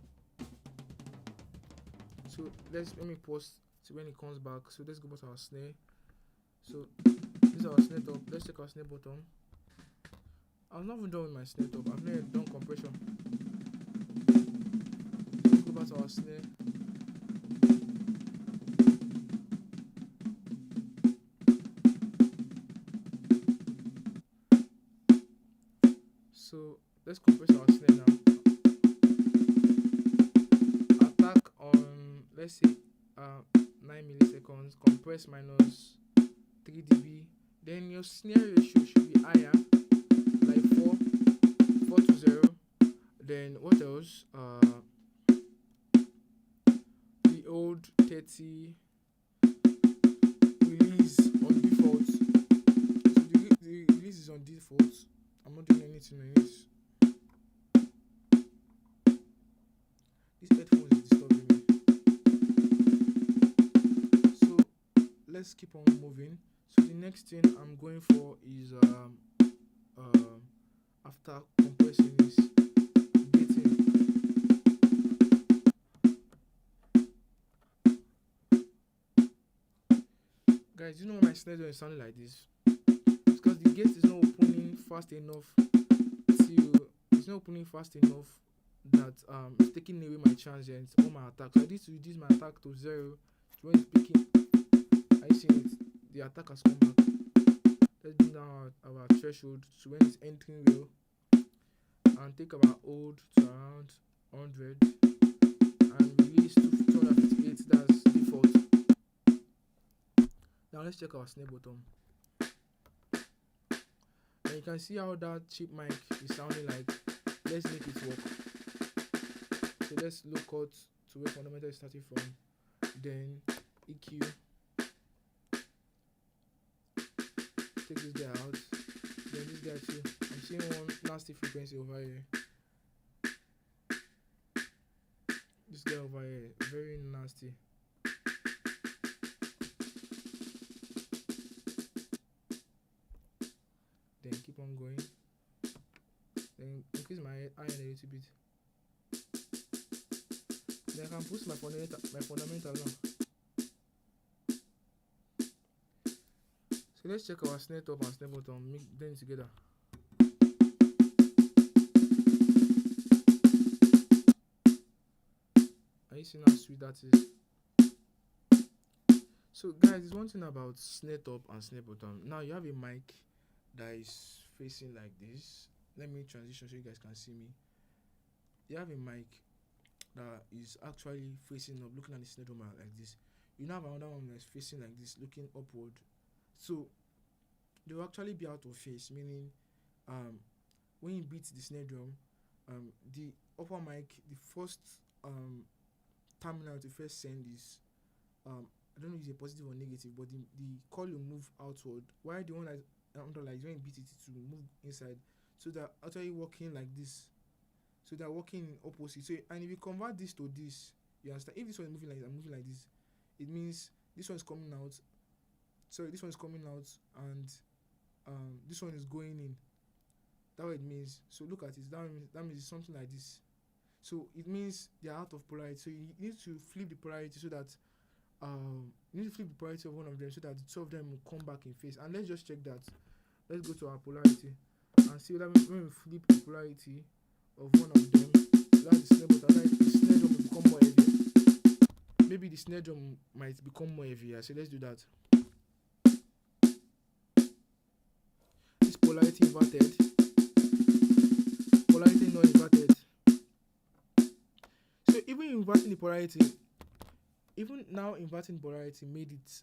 Speaker 1: So let me pause to when it comes back. So let's go back to our snare. So this is our snare top. Let's check our snare bottom. I was not even done with my snare top. I've never done compression. Let's go back to our snare. So let's compress our snare now. Attack on, let's say 9 milliseconds. Compress minus 3 dB. Then your snare ratio should be higher, like 4 to 0. Then what else? The old 30 release on default. So the release is on default. I'm not doing anything on this. This headphone is disturbing me. So let's keep on moving. So the next thing I'm going for is after compressing is gating. Guys, you know my snare drum is sounding like this? It's because the gate is not opening fast enough that it's taking away my transient on my attack. So I need to reduce my attack to 0. So when it's picking, I see it. The attack has come back. Let's bring down our threshold to when it's entering real, and take our hold to around 100 and release to 258. That's default. Now let's check our snare bottom. Then and you can see how that cheap mic is sounding like. Let's make it work. So let's look out to where fundamental is starting from, then EQ, take this guy out, then this guy too. I'm seeing one nasty frequency over here. This guy over here, very nasty. Then keep on going. Then increase my iron a little bit. Then I can boost my fundamental now. So let's check our snare top and snare bottom, make them together. Are you seeing how sweet that is? So guys, there's one thing about snare top and snare bottom. Now you have a mic that is facing like this. Let me transition so you guys can see me. You have a mic that is actually facing up, looking at the snare drum like this. You now have another one that's facing like this, looking upward. So they will actually be out of phase, meaning when you beat the snare drum, the upper mic, the first terminal to first send is I don't know if it's a positive or negative, but the coil will move outward, while the one that under, like when you beat it to move inside. So they're actually working like this. So they're working in opposite. So and if you convert this to this, you understand? If this one is moving like this, I'm moving like this, it means this one is coming out. Sorry, this one is coming out, and this one is going in. That's what it means. So look at it. That means it's something like this. So it means they are out of polarity. So you need to flip the polarity so that you need to flip the polarity of one of them so that the two of them will come back in phase. And let's just check that. Let's go to our polarity and see that when we flip the polarity of one of them, that's the snare button, the snare drum will become more heavy. Maybe the snare drum might become more heavier. So let's do that. This polarity inverted. Polarity not inverted. So even inverting the polarity, even now inverting polarity made it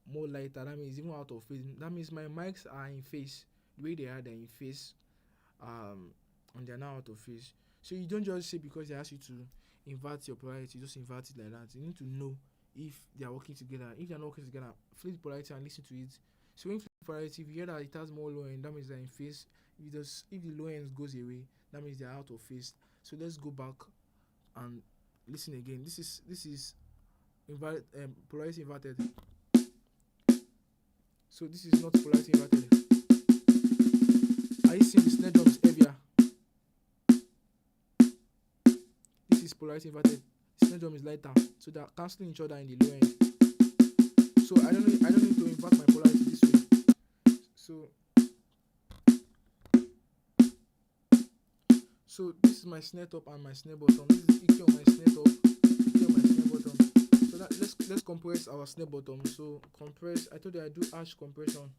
Speaker 1: more lighter. That means even out of phase. That means my mics are in phase. The way they are, they're in phase. And they're now out of phase. So you don't just say because they ask you to invert your polarity, just invert it like that. You need to know if they are working together. If they are not working together, flip the polarity and listen to it. So when you flip the polarity, if you hear that it has more low end, that means they're in phase. If the low end goes away, that means they're out of phase. So let's go back and listen again. This is polarity inverted. So this is not polarity inverted. Are you seeing the snare drum is heavier? This is polarity inverted. The snare drum is lighter. So they are cancelling each other in the low end. So I don't need to invert my polarity this way. So this is my snare top and my snare bottom. This is EQ on my snare top, EQ on my snare bottom. So let's compress our snare bottom. So compress. I told you I do harsh compression,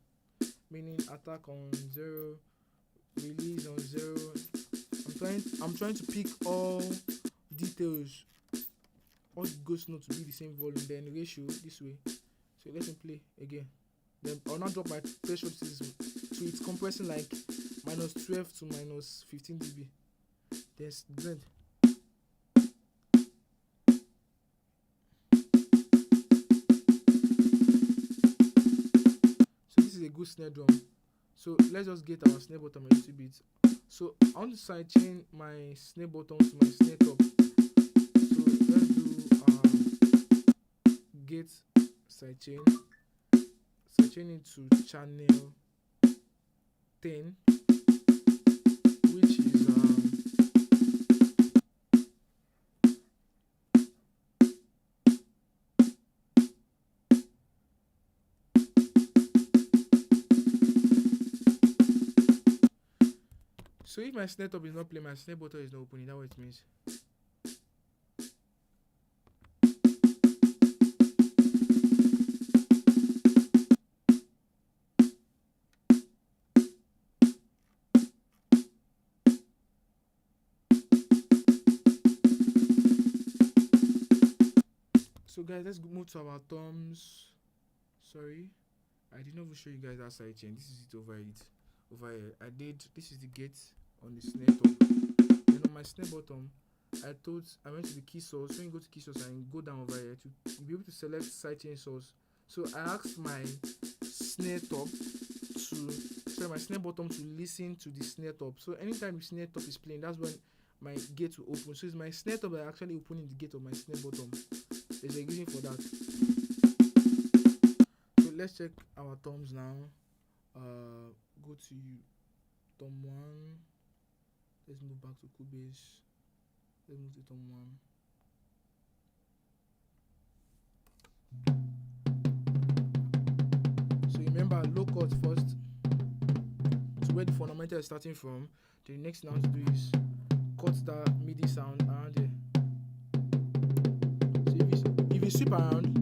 Speaker 1: meaning attack on 0, release on 0. I'm trying to pick all details, all the ghost notes to be the same volume. Then ratio this way. So let me play again. Then I'll now drop my threshold system. So it's compressing like -12 to -15 dB. There's blend. So this is a good snare drum. So let's just get our snare bottom a little bit. So I want to side chain my snare bottom to my snare top. So let's do get side chain into channel 10, which is so if my snare top is not playing, my snare bottom is not opening. That's what it means. So guys, let's move to our toms. Sorry, I did not even show you guys that side chain. This is it over it. Over here. I did this is the gate on the snare top. Then on my snare bottom, I went to the key source. When you go to key source and go down over here to be able to select sidechain source. So I asked my snare top my snare bottom to listen to the snare top. So anytime the snare top is playing, that's when my gate will open. So it's my snare top that actually opening the gate of my snare bottom. There's a reason for that. So let's check our toms now. Go to tom 1. Let's move back to Cubase. Let's move to tom 1. So remember, low cut first. So where the fundamental is starting from, the next thing I want to do is cut that MIDI sound around there. So if you sweep around,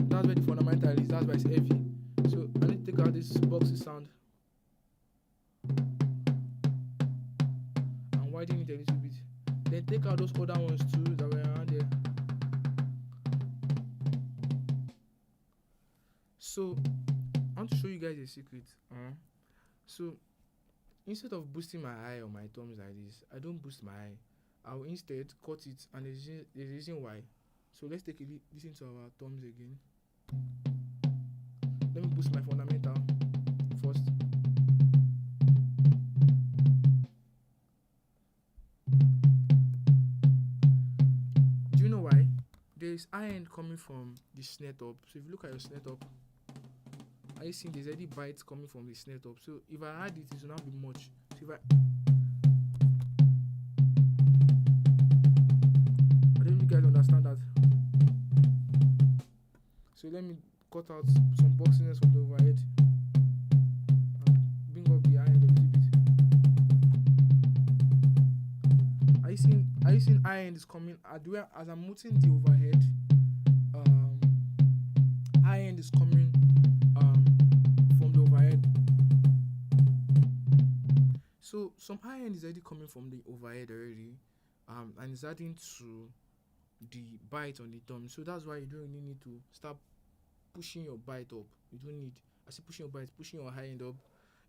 Speaker 1: that's where the fundamental is. That's why it's heavy. So I need to take out this boxy sound and widen it a little bit. Then take out those other ones too that were around there. So I want to show you guys a secret. So instead of boosting my eye on my toms like this, I don't boost my eye. I will instead cut it, and there's a reason why. So let's take a listen to our toms again. Let me boost my fundamental first. Do you know why? There is high end coming from the snare top. So if you look at your snare top, are you seeing there's already bites coming from the snare top? So if I add it, it will not be much. So if I don't know if you guys understand that. So let me cut out some boxiness from the overhead and bring up the high end a little bit. Are you seeing high end is coming as I'm muting the overhead? High end is coming from the overhead. So some high end is already coming from the overhead already, and it's adding to the bite on the tom. So that's why you don't really need to start pushing your bite up. You don't need, I say pushing your bite, pushing your high end up.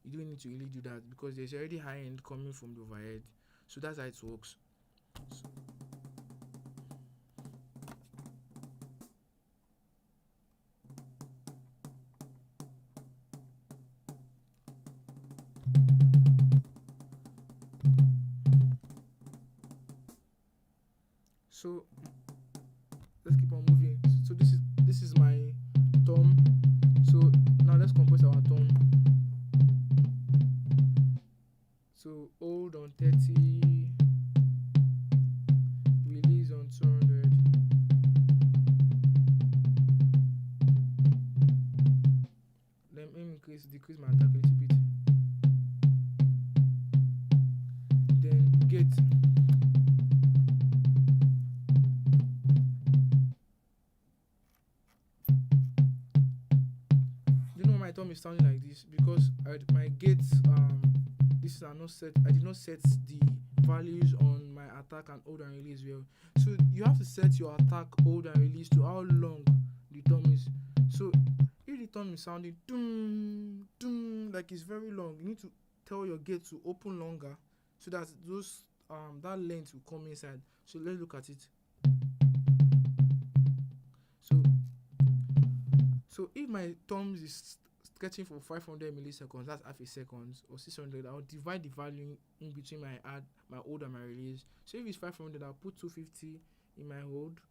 Speaker 1: You don't need to really do that because there's already high end coming from the overhead. So that's how it works. So let's keep on moving. So this is my tom. So now let's compose our tom. So hold on 30, release on 200. Let me decrease my attack a little bit. Then gate. My tom is sounding like this because my gates this are not set. I did not set the values on my attack and hold and release well. So you have to set your attack, hold and release to how long the tom is. So if the tom is sounding doom doom like it's very long, you need to tell your gate to open longer so that those that length will come inside. So let's look at it. So if my tom is sketching for 500 milliseconds, that's half a second, or 600, I'll divide the value in between my hold and my release. So if it's 500, I'll put 250 in my hold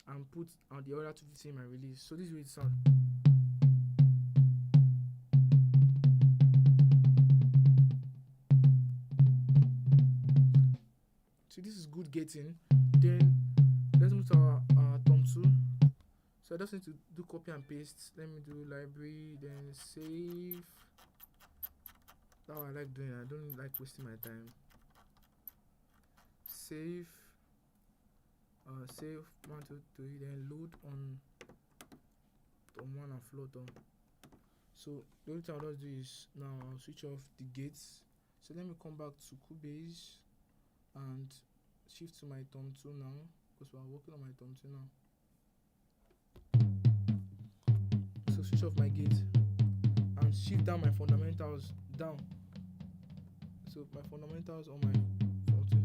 Speaker 1: and put the other 250 in my release. So this is way it sounds. So this is good gating. Then let's move to our tom 2. So I just need to do copy and paste. Let me do library, then save. That's what I like doing. I don't like wasting my time. Save. Save 1, 2, 3. Then load on tom 1 and float on. So the only thing I'll just do is now I'll switch off the gates. So let me come back to Cubase. and shift to my thumb 2 now, because we're working on my thumb 2 now. So switch off my gate and shift down my fundamentals down. So my fundamentals on my thumb 2,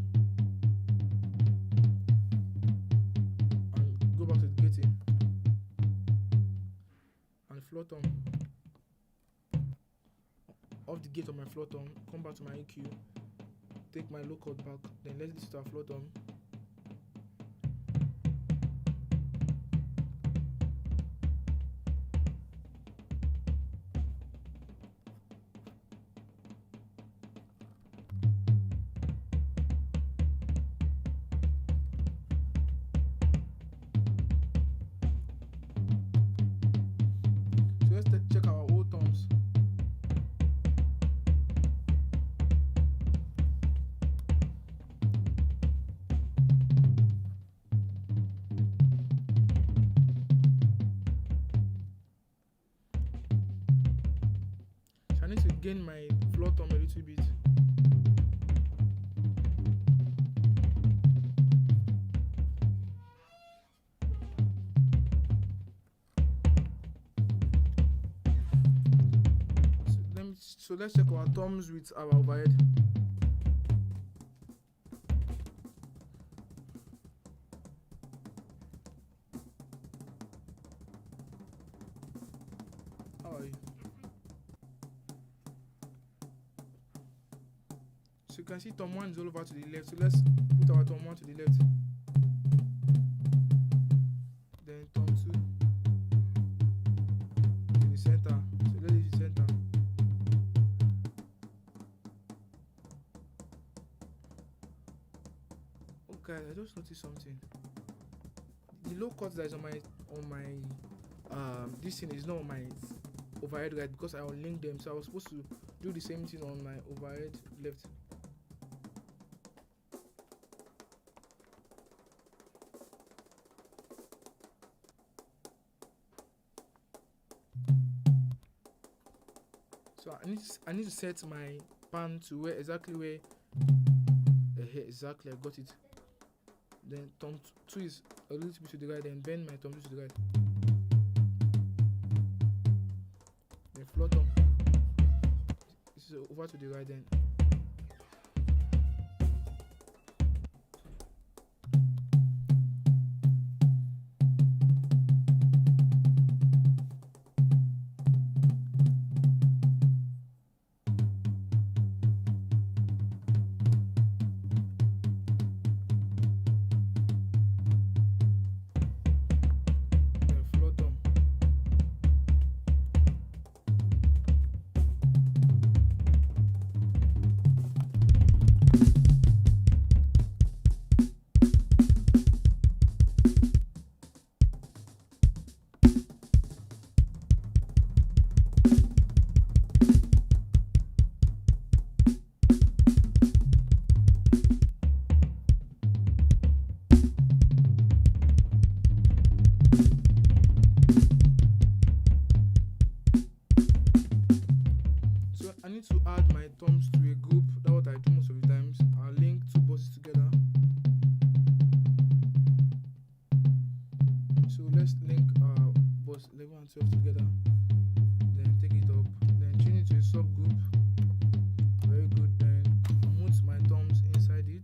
Speaker 1: and go back to the gating and floor thumb. Off the gate on my floor thumb, come back to my EQ, take my low cut back, then let's listen to our floor thumb. So let's check our old thumbs. I need to gain my floor thumb a little bit. So let's check our thumbs with our overhead. How are you? So you can see thumb 1 is all over to the left. So let's put our thumb 1 to the left. Then thumb 2 in the center. So let's use the center. Oh guys, I just noticed something. The low cut that is on my this thing is not on my overhead right, because I unlinked them. So I was supposed to do the same thing on my overhead left. So I need to set my pan to where exactly I got it. Then thumb 2 is a little bit to the right, then bend my thumb 2 to the right. Then floor thumb. This is over to the right then. I need to add my thumbs to a group. That's what I do most of the times. I'll link 2 buses together. So let's link bus 11 and 12 together. Then take it up. Then change it to a subgroup. Very good. Then move my thumbs inside it.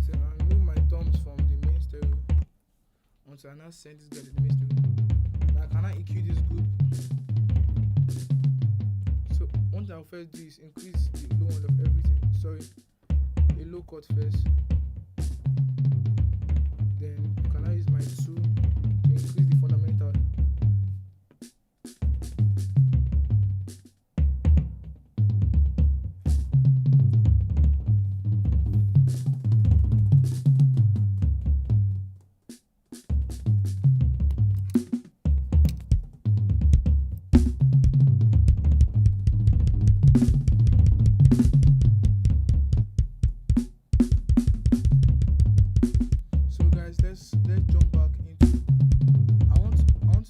Speaker 1: So I'll move my thumbs from the main stereo until I now send this guy to the main stereo. Now can I EQ this group? What I'll first do is increase the low end of everything. Sorry, a low cut first. Then can I use my 2 to increase the fundamental.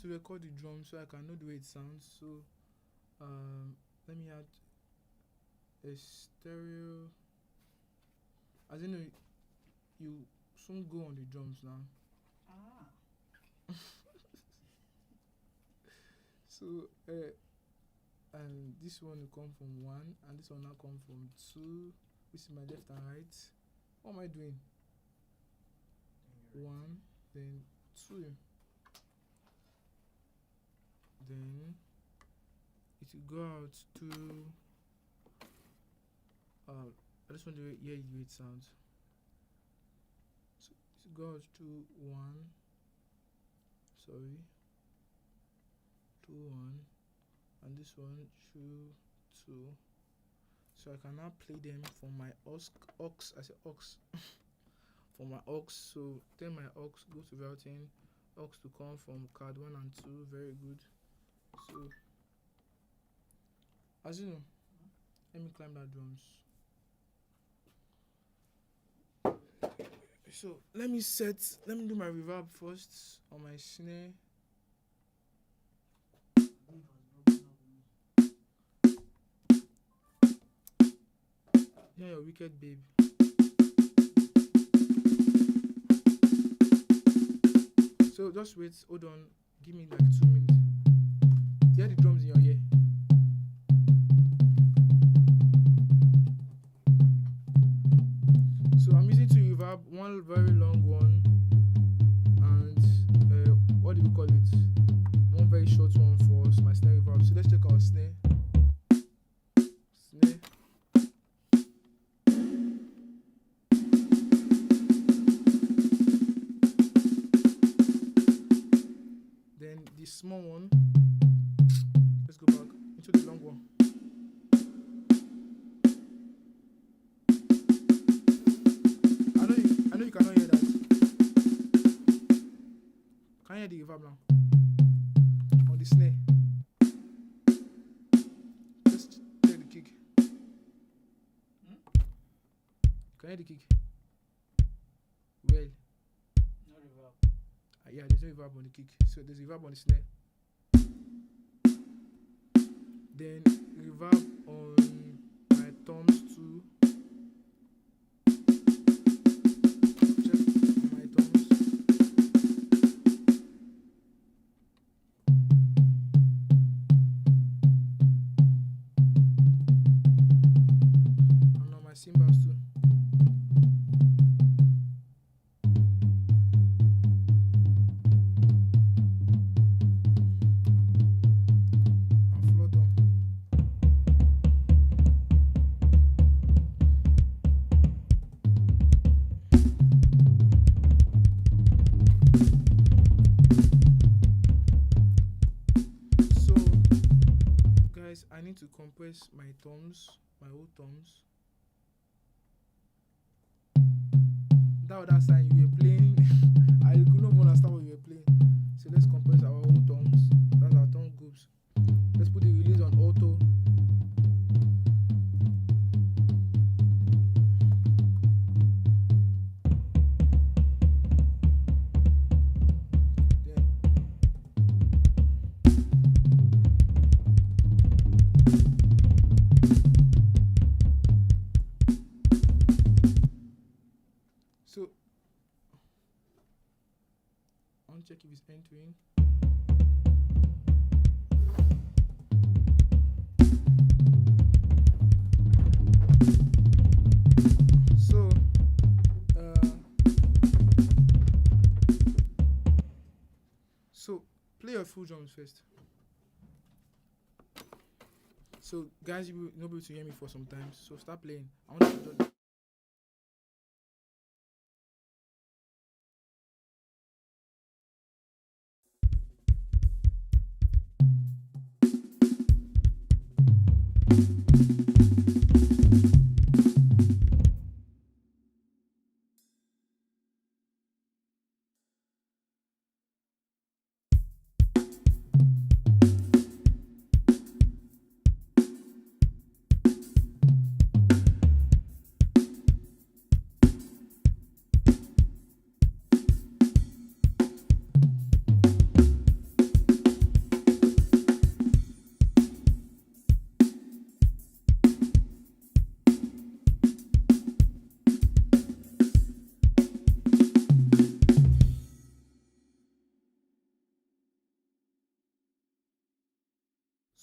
Speaker 1: Record the drum so I can know the way it sounds. So let me add a stereo As you know, you soon go on the drums now. So, and this one will come from 1, and this one now come from 2, which is my left and right. What am I doing? 1, then 2, then it will go out to. I just want to hear the way it sounds. So it will go out to 1. Sorry. 2, 1, and this one 2, 2. So I can now play them from my aux. I say aux. From my aux. So then my aux go to routing. Aux to come from card 1 and 2. Very good. So as you know, let me climb that drums. So let me do my reverb first on my snare. Yeah, your wicked babe. So just wait, hold on, give me like 2 minutes. Hear the drums in your ear. So I'm using 2 reverb, one very long one, and what do we call it? One very short one for my snare reverb. So let's check our snare. Snare. Then the small one. Let's go back into the long one. I know you cannot hear that. Can you hear the reverb now? On the snare. Let's check the kick. Can you hear the kick? Well.
Speaker 2: No reverb.
Speaker 1: Yeah, there's no reverb on the kick. So there's reverb on the snare. Then reverb on my toms too. Check on my toms. And on my cymbals too. I need to compress my toms, my old toms. That other side you were playing, I could not understand what you were playing. So let's compress our old toms. That's our tom groups. Let's put the release on auto. So uncheck if it's entering. So play your full drums first. So guys, you will not be able to hear me for some time. So start playing. I want you to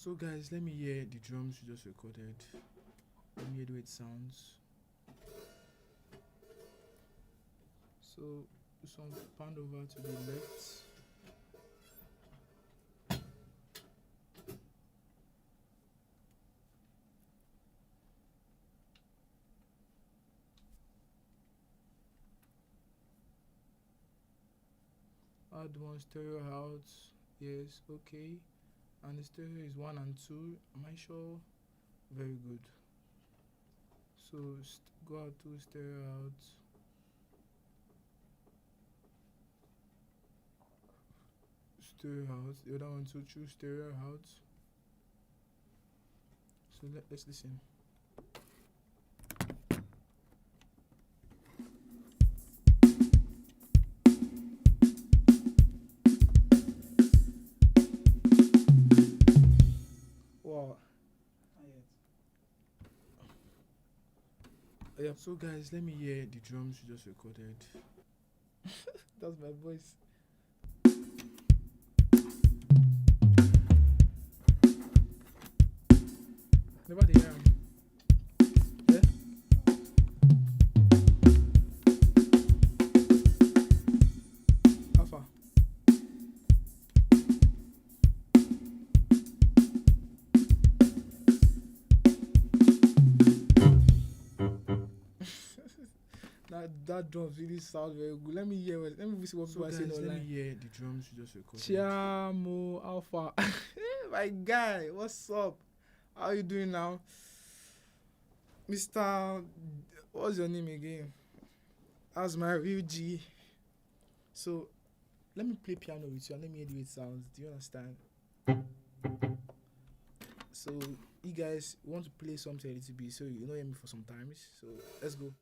Speaker 1: So guys, let me hear the drums you just recorded. Let me hear the way it sounds. So some pan over to the left. Add one stereo out. Yes, okay. And the stereo is 1 and 2. Am I sure? Very good. So go out to stereo out. Stereo out. The other one too. Choose stereo out. So let's listen. Wow. Yeah. So guys, let me hear the drums you just recorded. That's my voice. Never the hear. Yeah. How far? That drums really sound very good. Let me hear what. Let me see what people are saying online. Let me hear the drums you just recorded. Chiamo Alpha. My guy, what's up? How you doing now? Mr. What's your name again? That's my real G. So let me play piano with you and let me hear the way it sounds. Do you understand? So you guys want to play something a little bit, so you know hear me for some time. So let's go.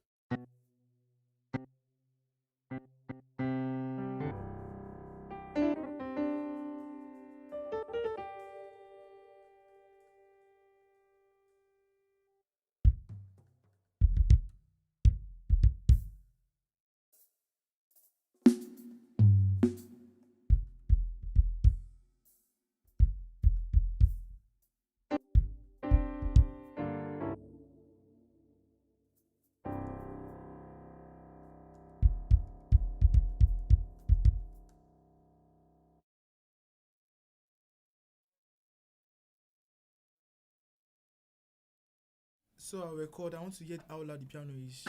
Speaker 1: So I'll record. I want to hear how loud the piano is.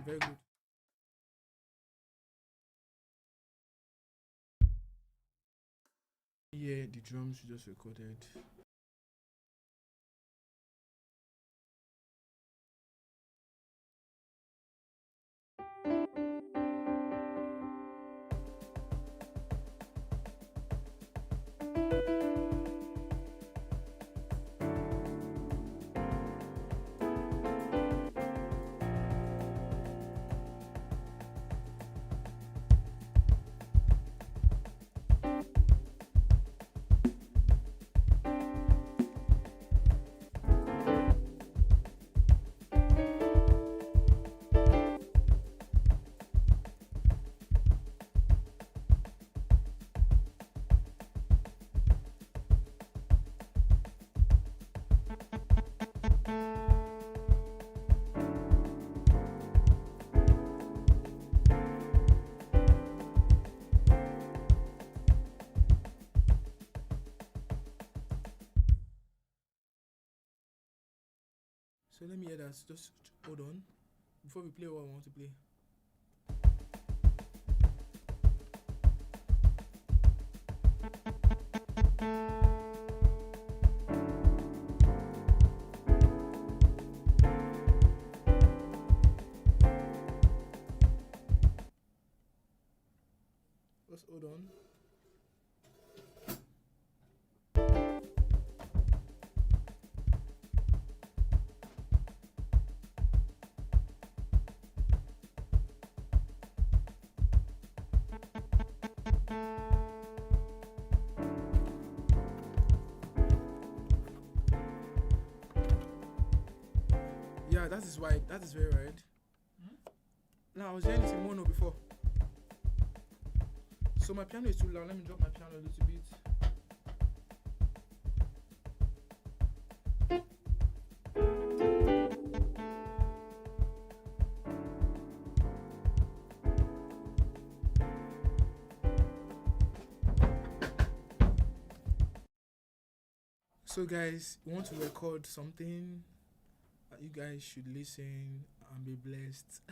Speaker 1: Very good. Yeah, the drums you just recorded. So let me hear that. Just hold on. Before we play what I want to play. Just hold on. Yeah, that is wide. That is very wide. Now I was hearing it in mono before. So my piano is too loud. Let me drop my piano a little bit. So, guys, we want to record something. You guys should listen and be blessed.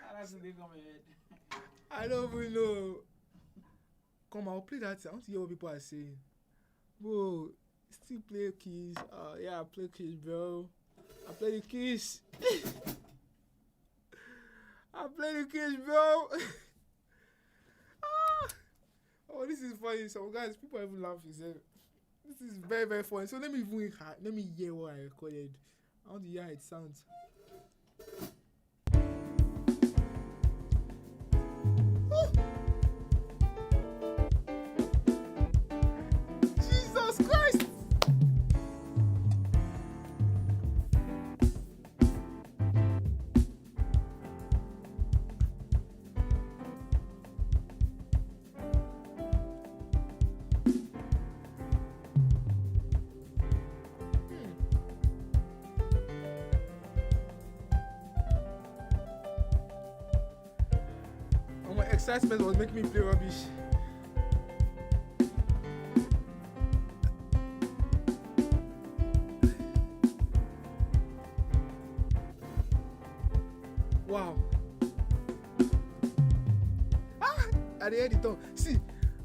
Speaker 2: How does it come ahead?
Speaker 1: I don't even know. Come, I'll play that. I want to hear what people are saying. Whoa, still play keys. Yeah, I play keys, bro. I play the keys. I play the keys, bro. Oh, this is funny. So, guys, people are even laughing. So, this is very, very funny. So, let me hear what I recorded. I want to hear how it sounds. Jesus Christ! My excitement was making me play rubbish. Wow. I hear the tone. See,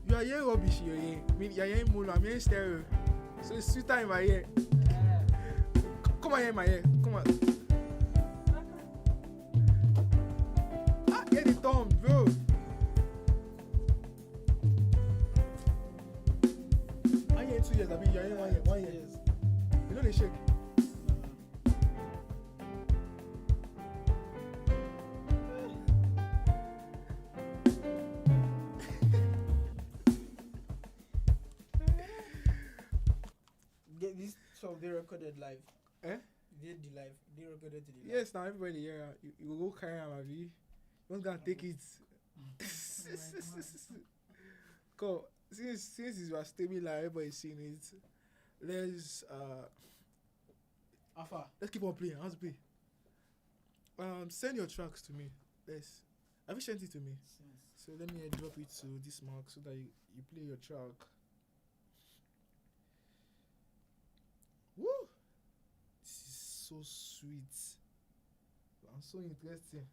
Speaker 1: you are hearing rubbish in your ear. I mean, you are hearing mono. I'm hearing stereo. So it's sweeter in my ear. Come on here in my ear. Come on. Hear the tone, bro. I hear 2 years. I mean, you are hearing 1 year. 1 year. You know they shake.
Speaker 2: This song they recorded live.
Speaker 1: Eh?
Speaker 2: They did the live. They recorded to the live.
Speaker 1: Yes, now everybody here, you will go carry my V. You gonna take it. Cool. Since you are stable, like everybody's seeing it, let's
Speaker 2: Alpha.
Speaker 1: let's keep on playing. How's play? Send your tracks to me. Have you sent it to me? So let me drop it to this mark so that you play your track. Woo! This is so sweet. I'm so interesting.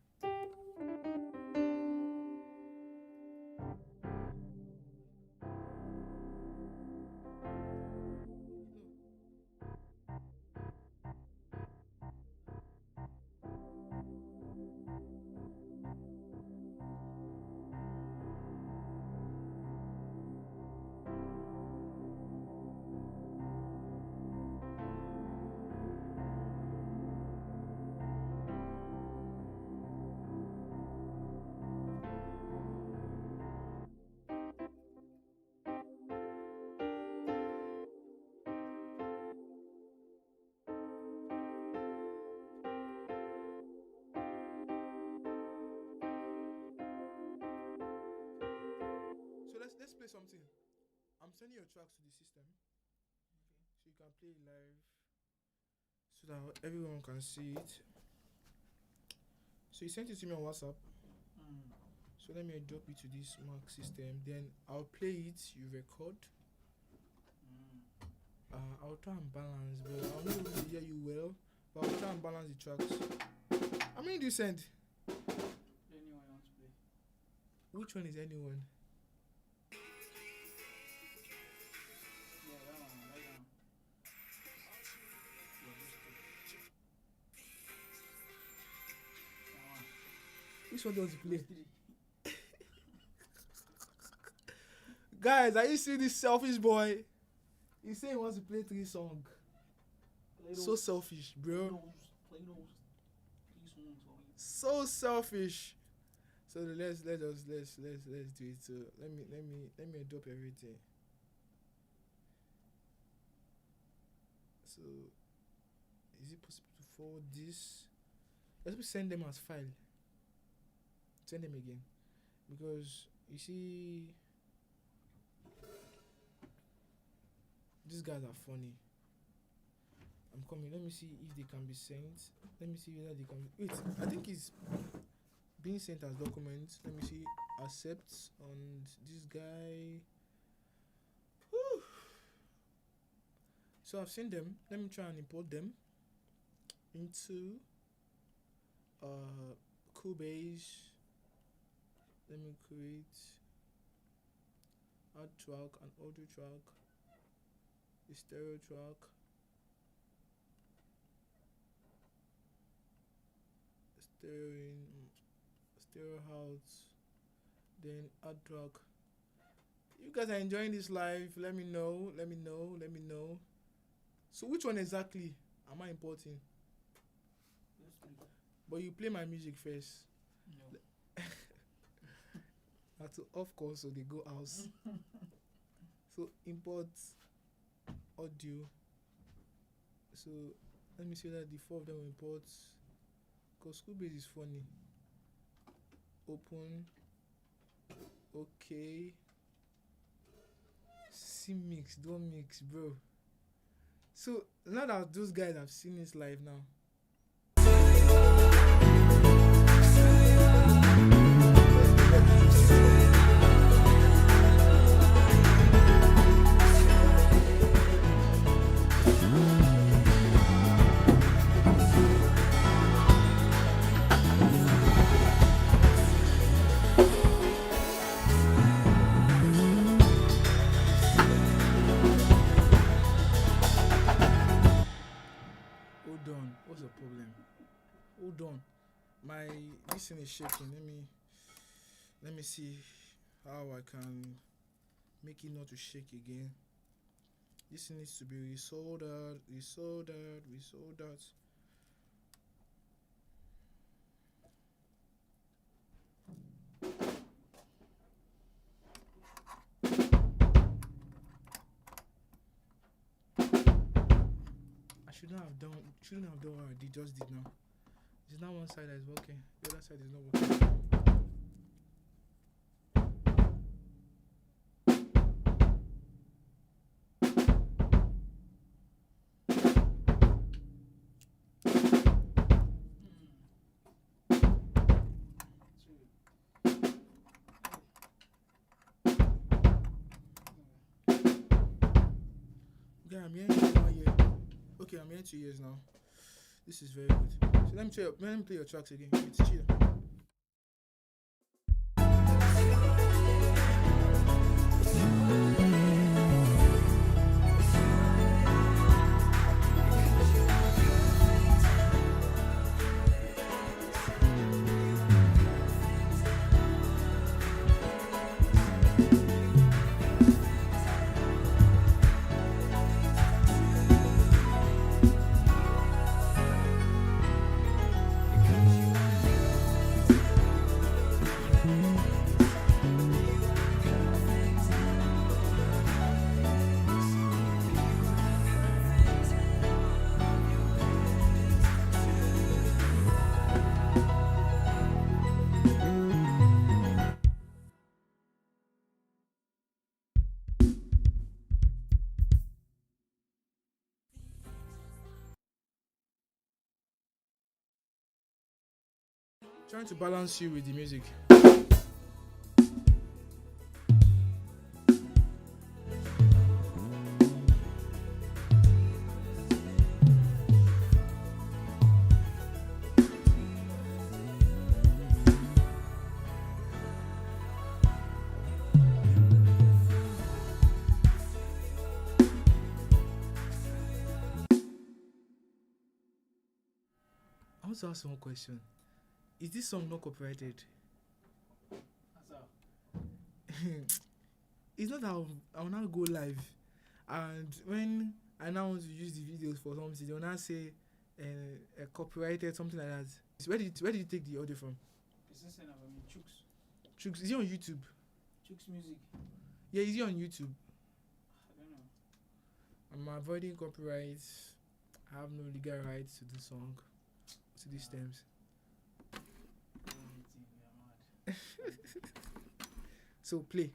Speaker 1: So let's play something. I'm sending your tracks to the system, so you can play it live, so that everyone can see it. So you sent it to me on WhatsApp. So let me drop it to this Mac system. Then I'll play it. You record. I'll try and balance, but I'll not really hear you well. But I'll try and balance the tracks. How many do you send?
Speaker 2: Anyone wants to play?
Speaker 1: Which one is anyone?
Speaker 2: Yeah, that one, right now. That one.
Speaker 1: Which one do you want to play?
Speaker 2: Those three.
Speaker 1: Guys, are you seeing this selfish boy? He said he wants to play 3 songs. So selfish, bro.
Speaker 2: Play those 3 songs for me.
Speaker 1: So selfish. So let's do it. So let me drop everything. So is it possible to forward this? Let's send them as file. Send them again, because you see, these guys are funny. I'm coming. Let me see if they can be sent. Let me see whether they can. Wait, I think it's being sent as documents. Let me see. Accept on this guy. Whew. So I've seen them. Let me try and import them into Cubase. Let me create a track, an audio track, a stereo track, stereo in, stereo out, then add track. You guys are enjoying this live? Let me know. So which one exactly am I importing? But you play my music first.
Speaker 2: No.
Speaker 1: To of course, so they go house. So import audio. So let me see that the 4 of them will import, because Cubase is funny. Open. Okay. See mix, don't mix, bro. So now that those guys have seen this live now,
Speaker 2: What's the problem? Hold on. My this thing is shaking. Let me see how I can make it not to shake again. This needs to be resoldered, resoldered, resoldered. I shouldn't have done what I just did now. It's now one side that is working, the other side is not working. Yeah, I'm hearing it 1 year. Okay, I'm hearing 2 years now. This is very good. So let me play your tracks again. It's chill. Trying to balance you with the music. I want to ask one question. Is this song not copyrighted? It's not that I'll now go live, and when I now want to use the videos for something, they'll now say copyrighted, something like that. So where did you take the audio from?
Speaker 1: It's not saying about me. Chooks.
Speaker 2: Chooks, is it on YouTube?
Speaker 1: Chooks music.
Speaker 2: Yeah, is it on YouTube?
Speaker 1: I don't know.
Speaker 2: I'm avoiding copyright. I have no legal rights to the song, to these stems. So play.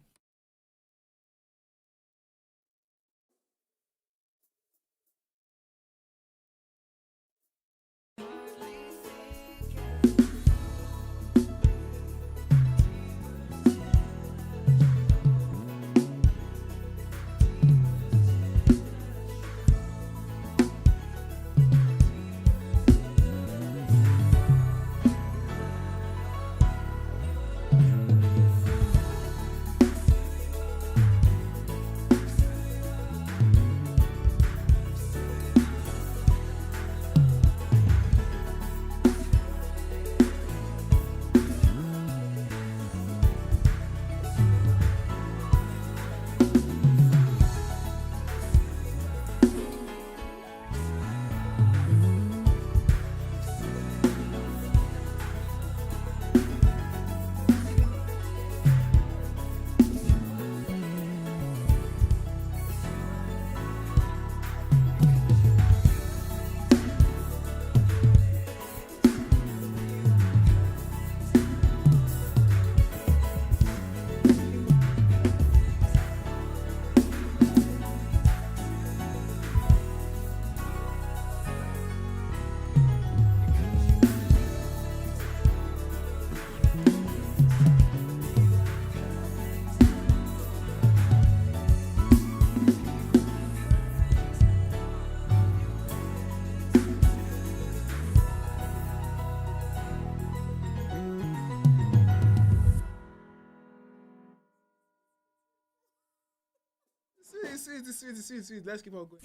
Speaker 2: Sweet. Let's keep on going.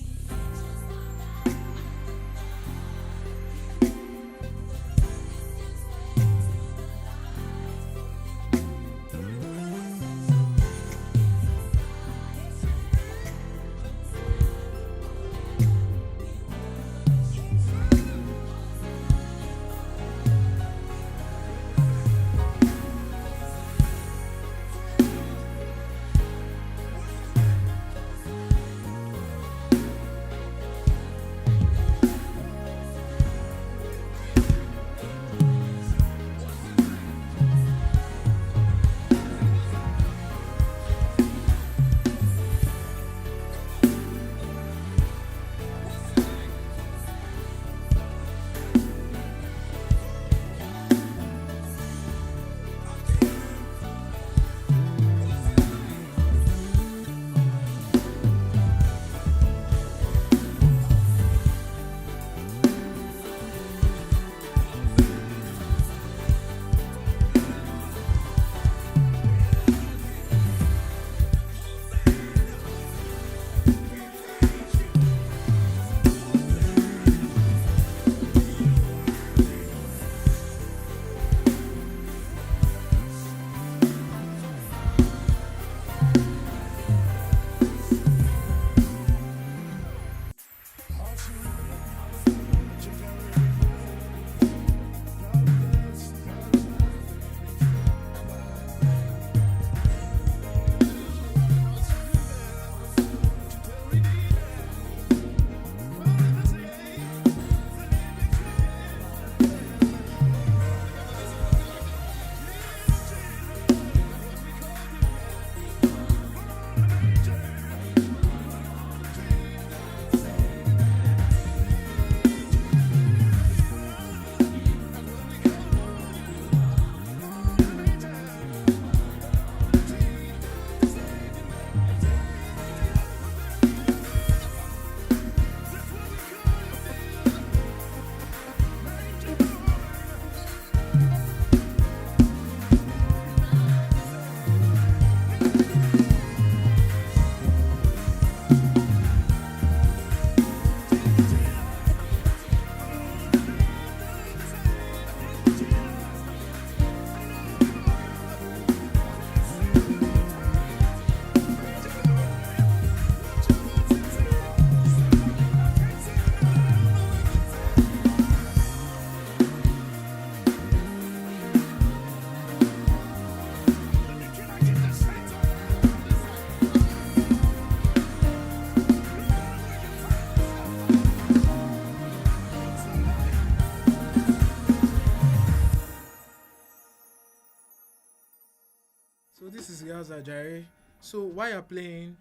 Speaker 2: is Gaza Jare. So while you're playing,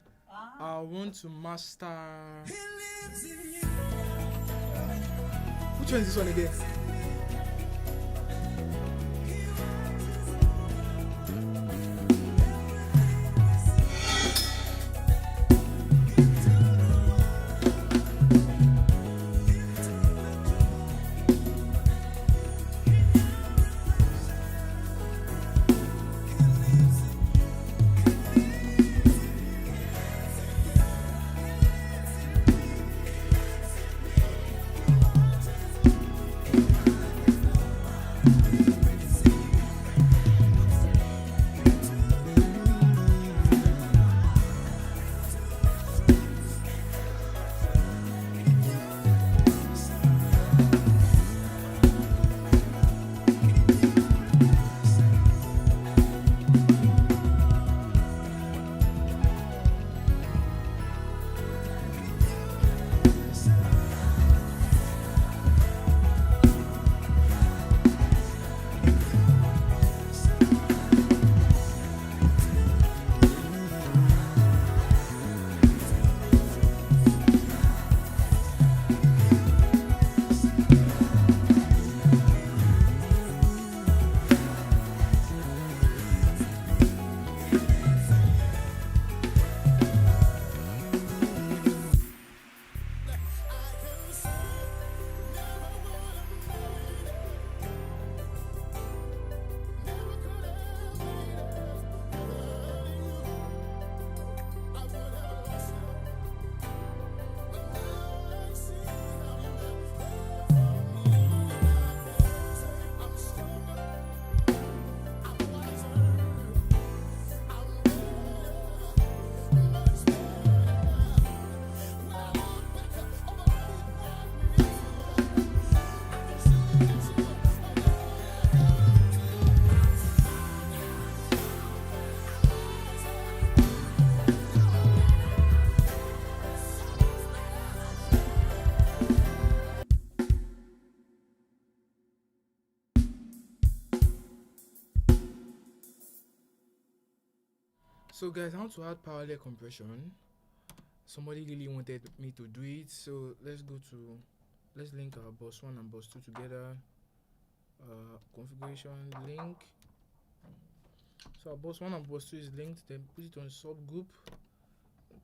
Speaker 2: I want to master. Which one is this one again? So guys, I want to add parallel compression. Somebody really wanted me to do it, so let's link our boss 1 and boss 2 together. Configuration link. So our boss 1 and boss 2 is linked, then put it on subgroup,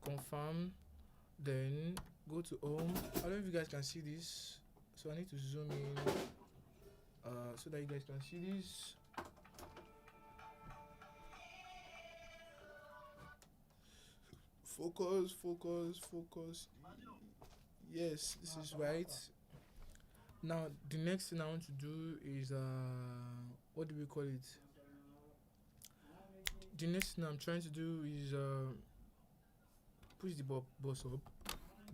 Speaker 2: confirm, then go to home. I don't know if you guys can see this, so I need to zoom in so that you guys can see this. Focus. Yes, this is right. Now the next thing I want to do is what do we call it? The next thing I'm trying to do is push the boss up,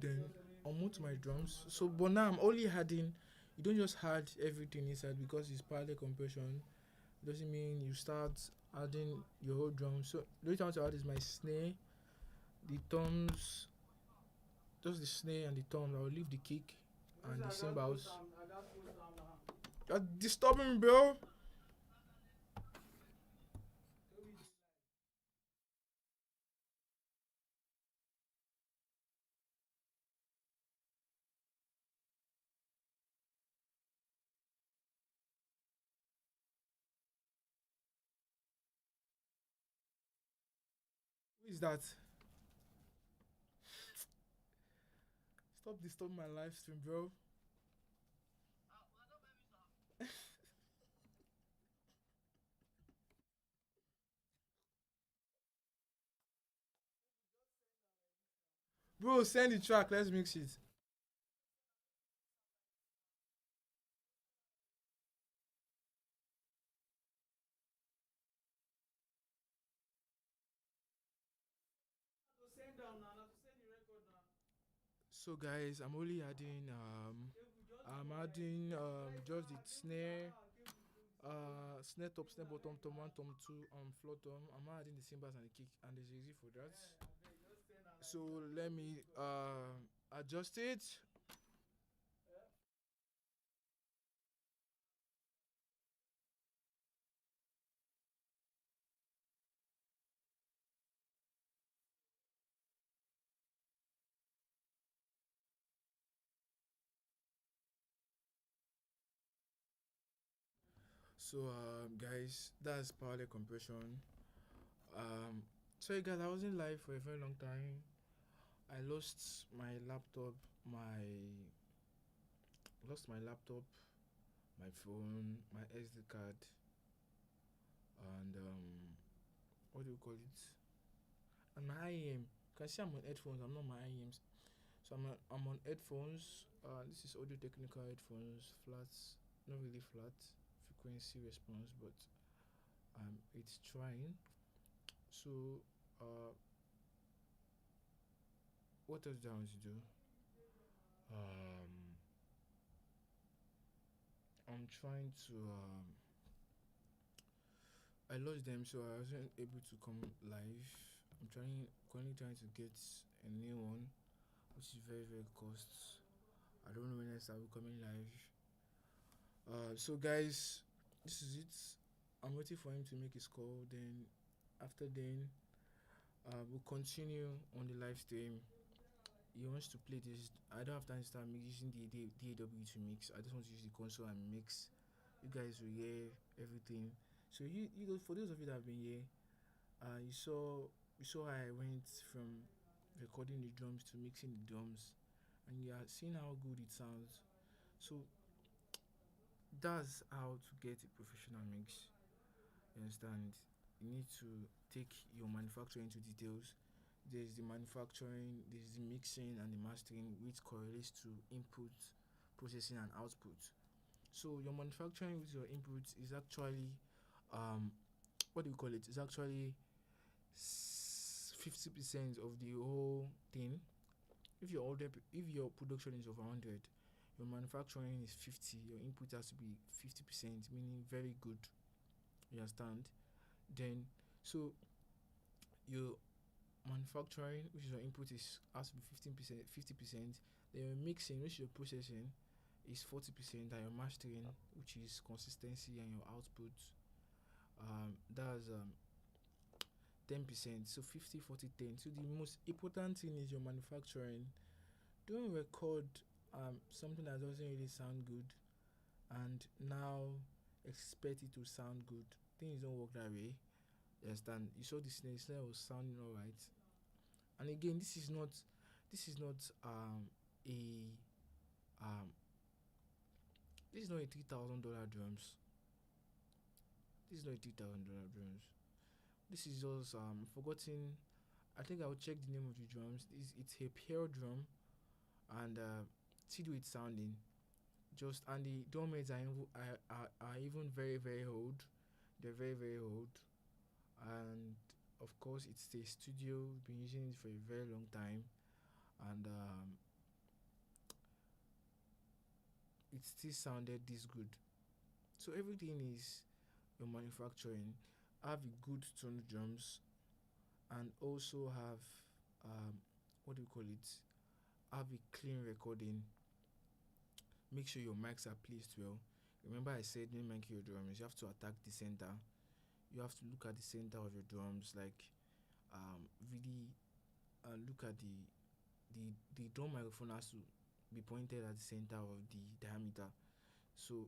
Speaker 2: then unmute my drums. So but now I'm only adding, you don't just add everything inside because it's parallel compression. Doesn't mean you start adding your whole drum. So the only thing I want to add is my snare, the toms, just the snare and the toms. I'll leave the kick and the cymbals. You're disturbing me, bro. Who is that? Stop disturbing my live stream, bro. Bro, send the track. Let's mix it. So guys, I'm adding just the snare, snare top, snare bottom, tom 1, tom 2, floor tom. I'm adding the cymbals and the kick, and there's easy for that. So let me adjust it.
Speaker 1: So guys, that's parallel compression. Um, sorry guys, I wasn't live for a very long time. I lost my laptop, my phone, my SD card, and what do you call it? And my IEM. You can see I'm on headphones. I'm not my IEMs. So I'm on headphones. This is Audio Technica headphones. Flats, not really flat. Frequency response, but it's trying. So what else do I want to do? Um, I'm trying to. I lost them, so I wasn't able to come live. Currently trying to get a new one, which is very very cost. I don't know when else I will coming live. So guys, this is it. I'm waiting for him to make his call. Then, after then, we'll continue on the live stream. He wants to play this. I don't have time to start using the DAW to mix. I just want to use the console and mix. You guys will hear everything. So for those of you that have been here, you saw how I went from recording the drums to mixing the drums, and you are seeing how good it sounds. So that's how to get a professional mix. You understand? You need to take your manufacturing into details. There's the manufacturing, there's the mixing and the mastering, which correlates to input, processing, and output. So your manufacturing with your input is actually, what do you call it? It's actually 50% of the whole thing. If your production is over 100, your manufacturing is 50. Your input has to be 50%, meaning very good. You understand? Then, so your manufacturing, which is your input, is has to be 15%, 50%. Then your mixing, which is your processing, is 40%. And your mastering, which is consistency and your output, that's 10%. So 50, 40, 10. So the most important thing is your manufacturing. Don't record something that doesn't really sound good and now expect it to sound good. Things don't work that way. You understand? You saw the snare was sounding alright. And again, this is not a um this is not a $3,000 drums. This is not a $3,000 drums. This is just forgotten. I think I'll check the name of the drums. It's a pure drum, and see the way it's sounding. Just and the drum heads are even very very old. They're very very old, and of course it's a studio. We've been using it for a very long time, and it still sounded this good. So everything is your manufacturing. Have a good tone drums, and also have what do you call it? Have a clean recording. Make sure your mics are placed well. Remember I said when making your drums, you have to attack the center. You have to look at the center of your drums, like really look at the drum microphone has to be pointed at the center of the diameter. So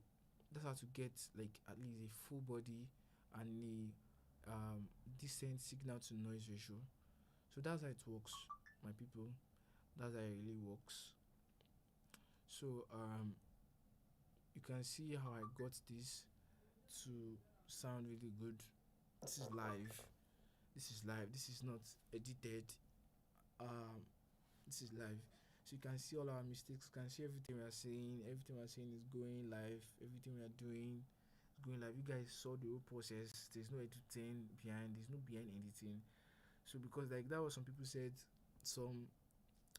Speaker 1: that's how to get like at least a full body and a decent signal to noise ratio. So that's how it works, my people. That's how it really works. So you can see how I got this to sound really good. This is live. This is live. This is not edited. Um, this is live. So you can see all our mistakes. You can see everything we are saying. Everything we are saying is going live. Everything we are doing is going live. You guys saw the whole process. There's no editing behind. There's no behind editing. So because like that, was some people said some.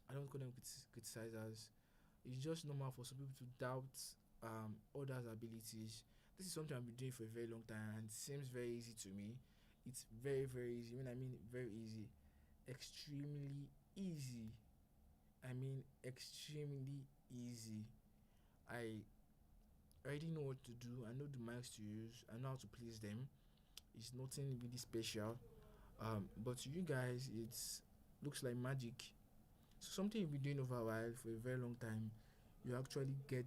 Speaker 1: I don't call them criticizers. It's just normal for some people to doubt others' abilities. This is something I've been doing for a very long time and it seems very easy to me. It's very very easy. When I mean very easy, extremely easy. I mean extremely easy. I already know what to do. I know the mics to use. I know how to place them. It's nothing really special. But to you guys, it's looks like magic. So something you've been doing over a while for a very long time, you actually get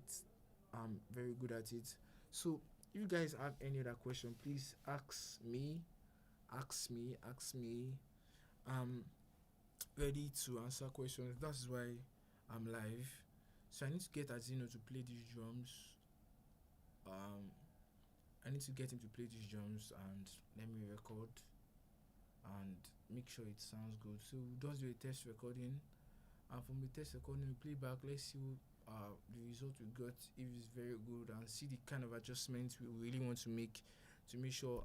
Speaker 1: very good at it. So If you guys have any other question, please ask me. Ask me. I'm ready to answer questions. That's why I'm live. So I need to get Azino to play these drums. I need to get him to play these drums and let me record and make sure it sounds good. So we'll just do a test recording, and from the test recording we play back. Let's see the result we got, if it's very good, and see the kind of adjustments we really want to make sure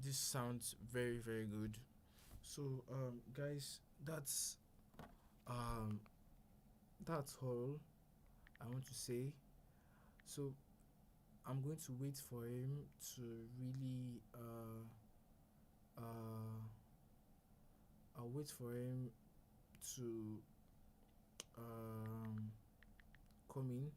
Speaker 1: this sounds very very good. So guys, um that's all I want to say. So I'm going to wait for him to really I'll wait for him to come in.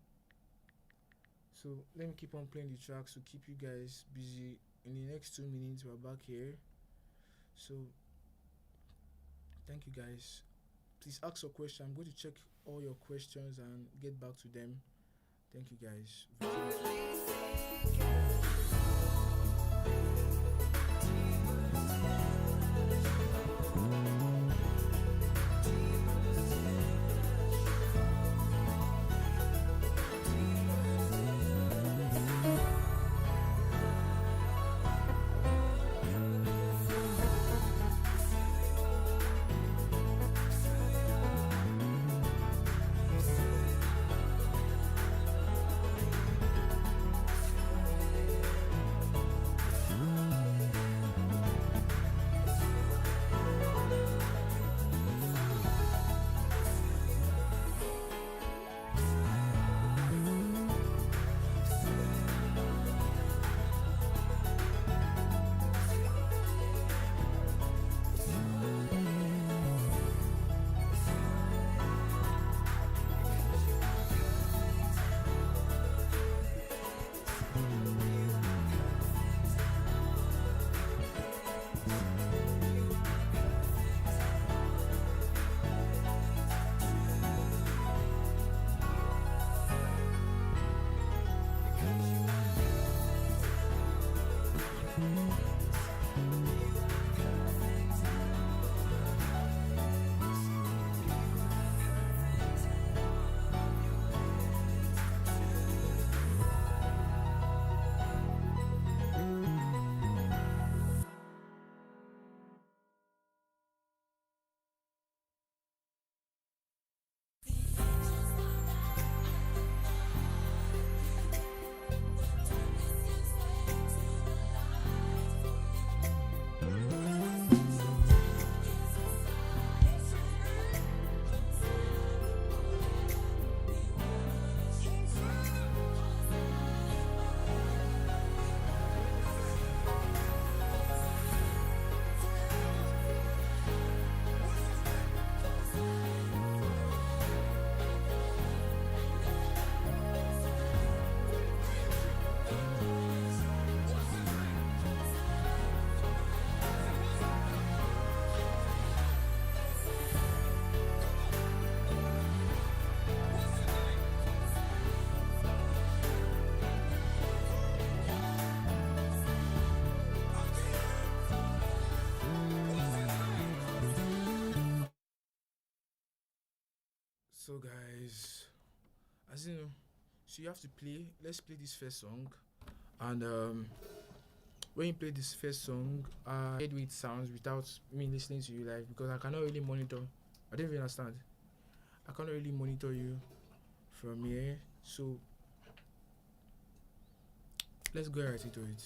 Speaker 1: So let me keep on playing the tracks to keep you guys busy. In the next 2 minutes we're back here. So thank you guys. Please ask your question. I'm going to check all your questions and get back to them. Thank you guys. So guys, as you know, so you have to play. Let's play this first song, and when you play this first song, head with sounds without me listening to you live, because I cannot really monitor. I don't even understand. I cannot really monitor you from here. So let's go right into it.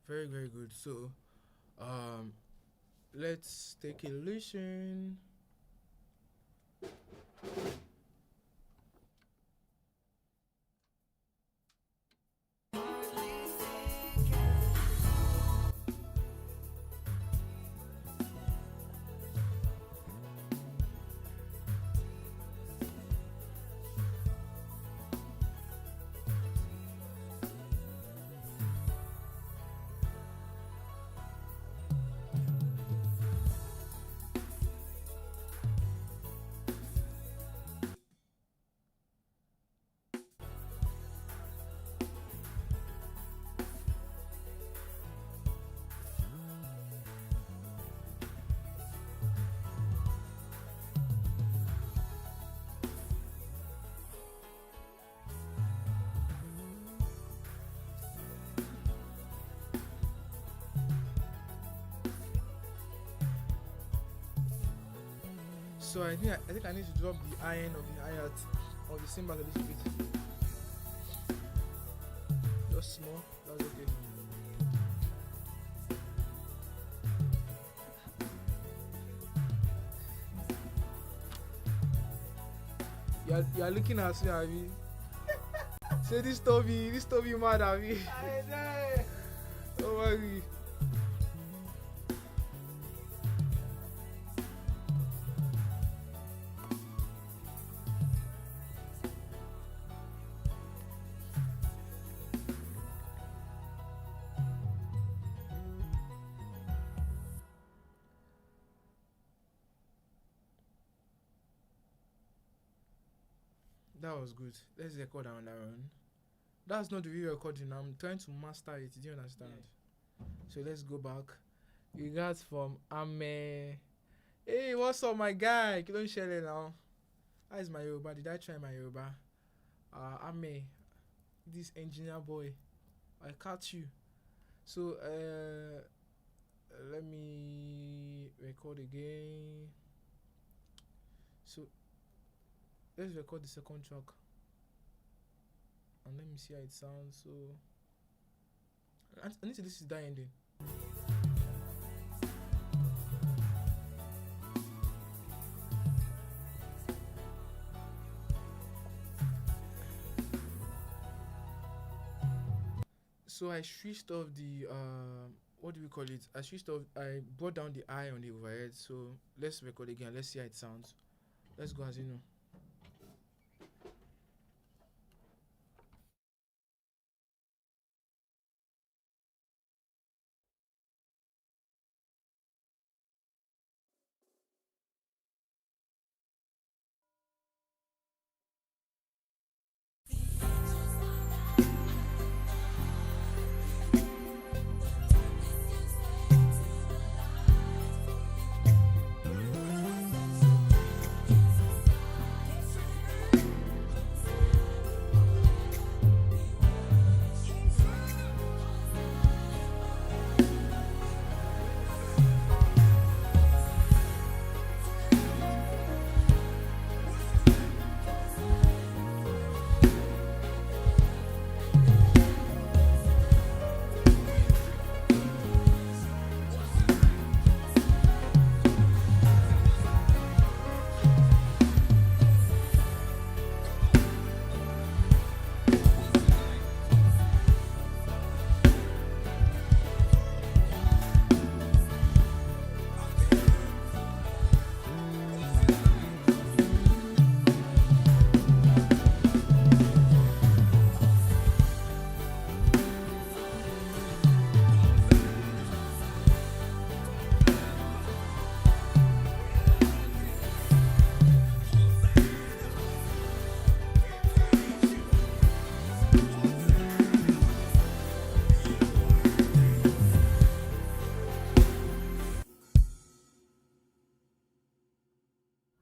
Speaker 2: Very, very good. So, um, let's take a listen. So I think I need to drop the iron of the hi-hat of the cymbal a little bit. Just small. That's okay. You're looking at me, Abby. Say this Toby mad, Abby. Don't worry. That was good. Let's record on that one. That's not the real recording. I'm trying to master it. Do you understand? Yeah. So let's go back. You got from Ame. Hey, what's up, my guy? Don't share it now. How is my Yoruba? Did I try my Yoruba? Ame, this engineer boy, I catch you. So let me record again. So let's record the second track and let me see how it sounds. So I need to listen to that ending. So I switched off the what do we call it? I brought down the eye on the overhead. So let's record again. Let's see how it sounds. Let's go as you know.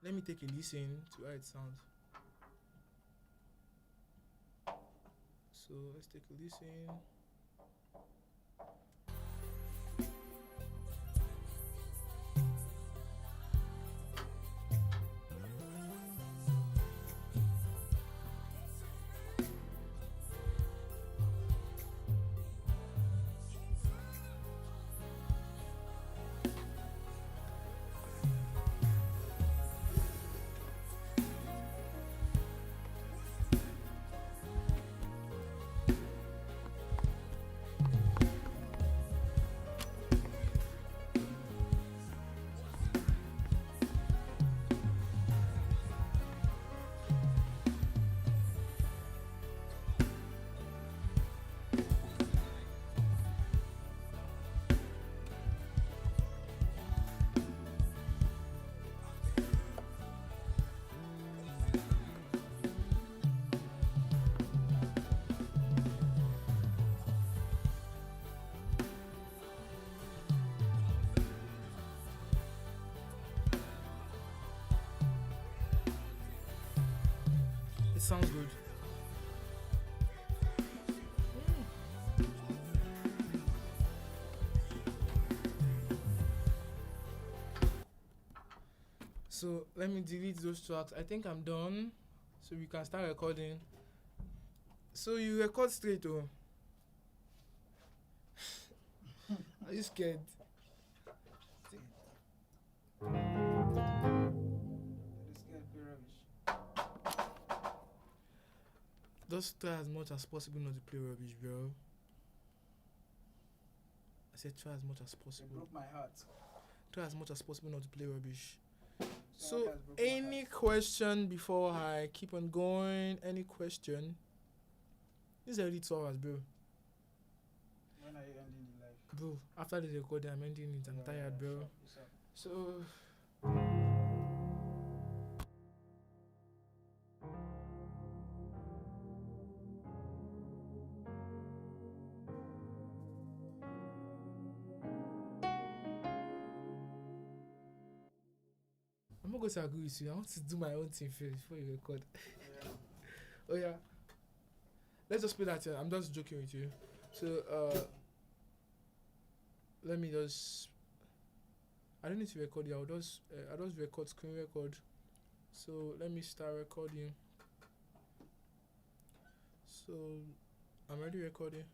Speaker 2: Let me take a listen to how it sounds. So let's take a listen. sounds good. So let me delete those tracks. I think I'm done. So we can start recording. So you record straight, oh? Are you scared? Just try as much as possible not to play rubbish, bro. I said try as much as possible.
Speaker 3: It broke my heart.
Speaker 2: Try as much as possible not to play rubbish. So any question before I keep on going? Any question? This is already 2 hours, bro.
Speaker 3: When are you ending the live?
Speaker 2: Bro, after the recording, I'm ending it. I'm tired, bro. So I'm not going to agree with you. I want to do my own thing first before you record. Oh yeah. Let's just play that. I'm just joking with you. So let me just. I don't need to record it. I'll just record screen record. So let me start recording. So I'm already recording.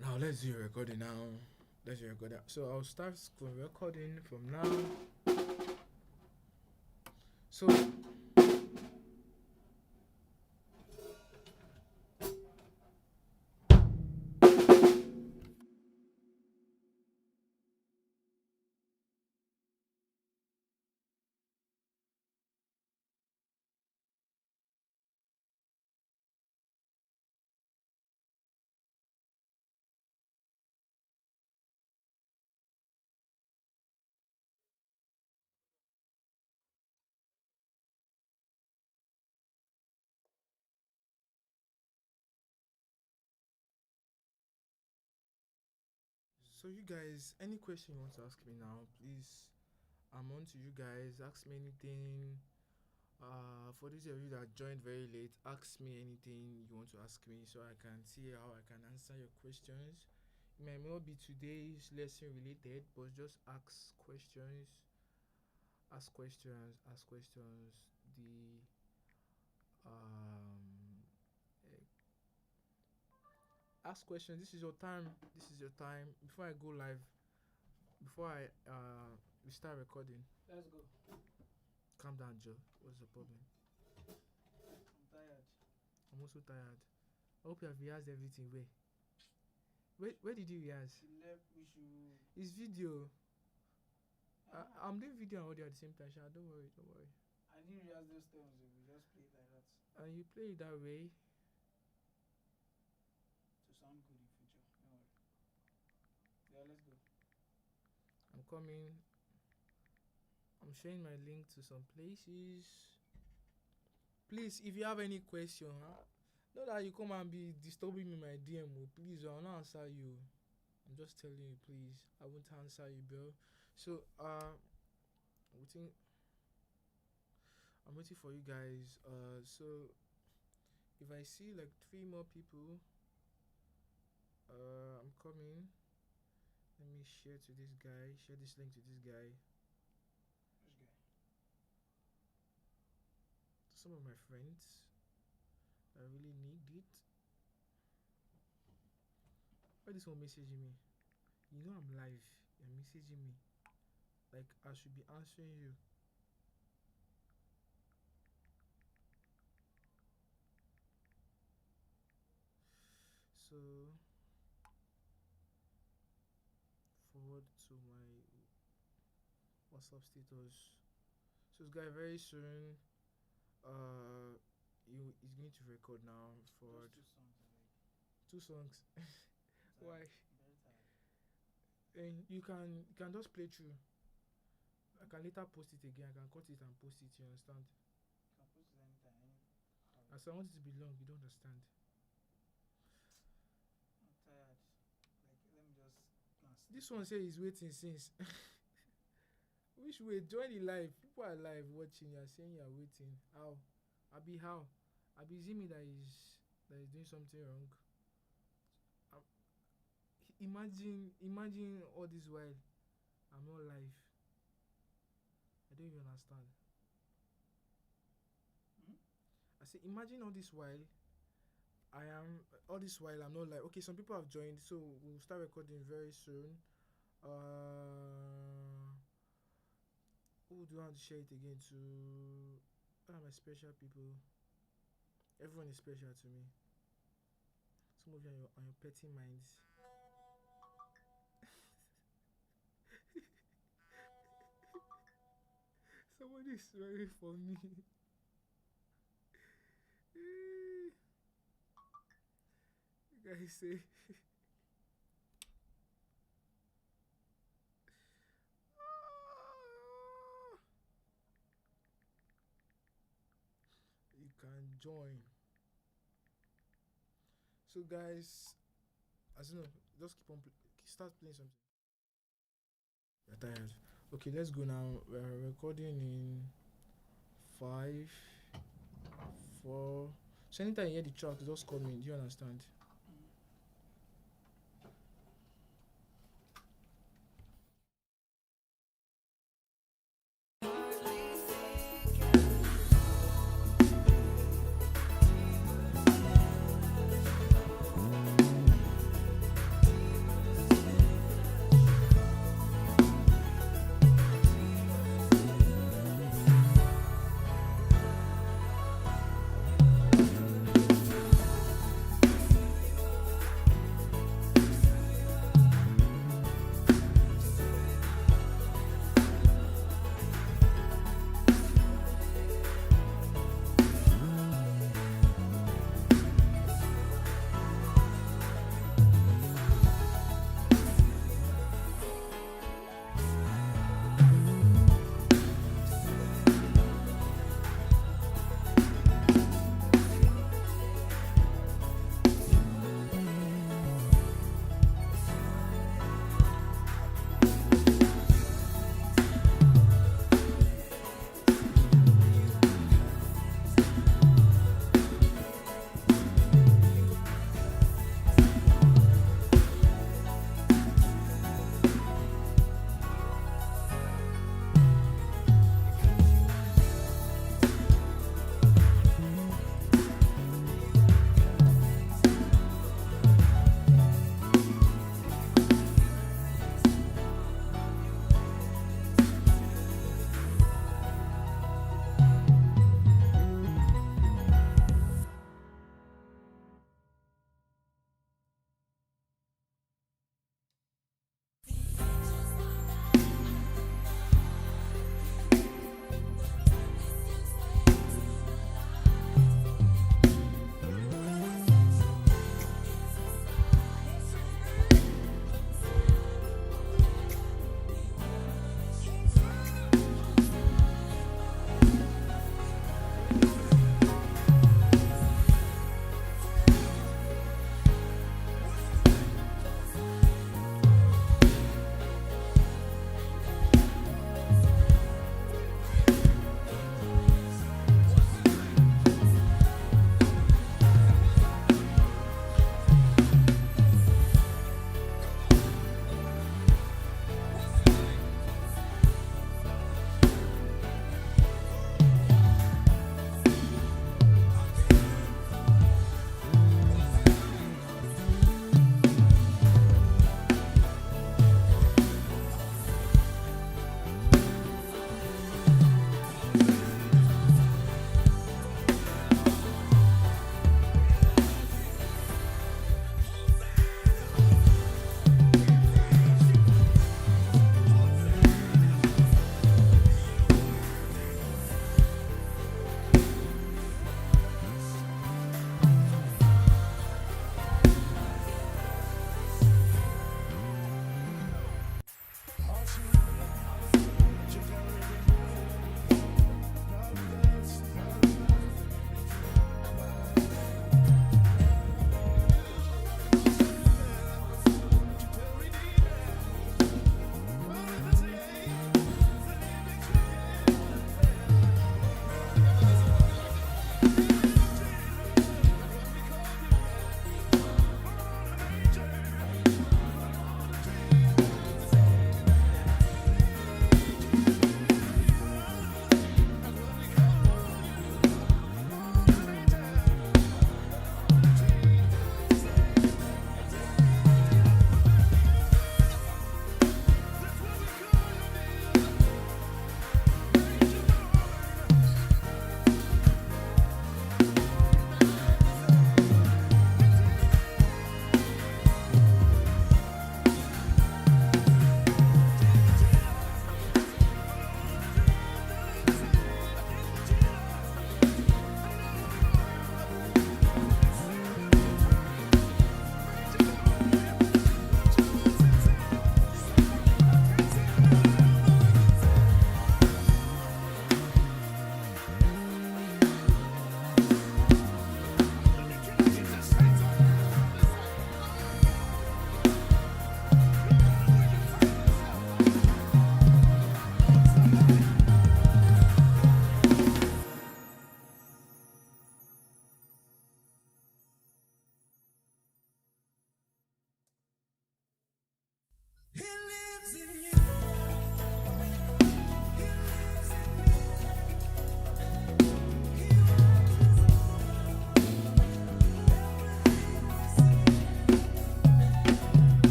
Speaker 2: Now let's do a recording now. Let's do a recording. So I'll start recording from now. So
Speaker 1: So you guys, any question you want to ask me now, please. I'm on to you guys. Ask me anything. For those of you that joined very late, ask me anything you want to ask me so I can see how I can answer your questions. It might not be today's lesson related, but just ask questions. Ask questions. Ask questions. The um, eh, ask questions. This is your time. This is your time. Before I go live, before I we start recording.
Speaker 3: Let's go.
Speaker 1: Calm down, Joe. What's the problem?
Speaker 3: I'm tired.
Speaker 1: I'm also tired. I hope you have rehearsed everything. Where did you rehearse?
Speaker 3: We left. We should.
Speaker 1: It's video.
Speaker 3: Ah,
Speaker 1: I'm doing video and audio at the same time. Sha. Don't worry.
Speaker 3: I didn't realize those terms. We just played like that
Speaker 1: And you play it that way.
Speaker 3: to sound good in future. Don't worry. Yeah, let's go.
Speaker 1: I'm coming. I'm sharing my link to some places. Please, if you have any question, not that you come and be disturbing me in my DM. Please, I'll not answer you. I'm just telling you, please. I won't answer you, bro. So, I'm waiting for you guys. So if I see like 3 more people, I'm coming. Let me share to this guy. Share this link to this guy.
Speaker 3: Which guy?
Speaker 1: To some of my friends that really need it. Why this one messaging me? You know I'm live. You're messaging me. Like I should be answering you. So forward to my WhatsApp status. So this guy very soon he's going to record now for
Speaker 3: Just 2 songs. I like.
Speaker 1: 2 songs.
Speaker 3: I'm
Speaker 1: Why?
Speaker 3: tired. Very tired.
Speaker 1: And you can just play through. I can later post it again. I can cut it and post it, you understand?
Speaker 3: You can post it anytime.
Speaker 1: And so I want it to be long, you don't understand.
Speaker 3: I'm tired. Like, let me just go and sleep.
Speaker 1: This one say he's waiting since. Which way? Join the live. People are live watching. You're saying you're waiting. How? How? Zimi that is doing something wrong. Imagine all this while I'm not live. I don't even understand. I say imagine all this while I'm not live. Okay, some people have joined, so we'll start recording very soon. Who do I want to share it again to? My special people. Everyone is special to me. Some of you on your petty minds. Somebody is swearing for me. You guys say you can join. So guys, as you know, just keep on start playing something. You're tired. Okay, let's go now. We're recording in 5, 4. So anytime you hear the track, just call me. Do you understand?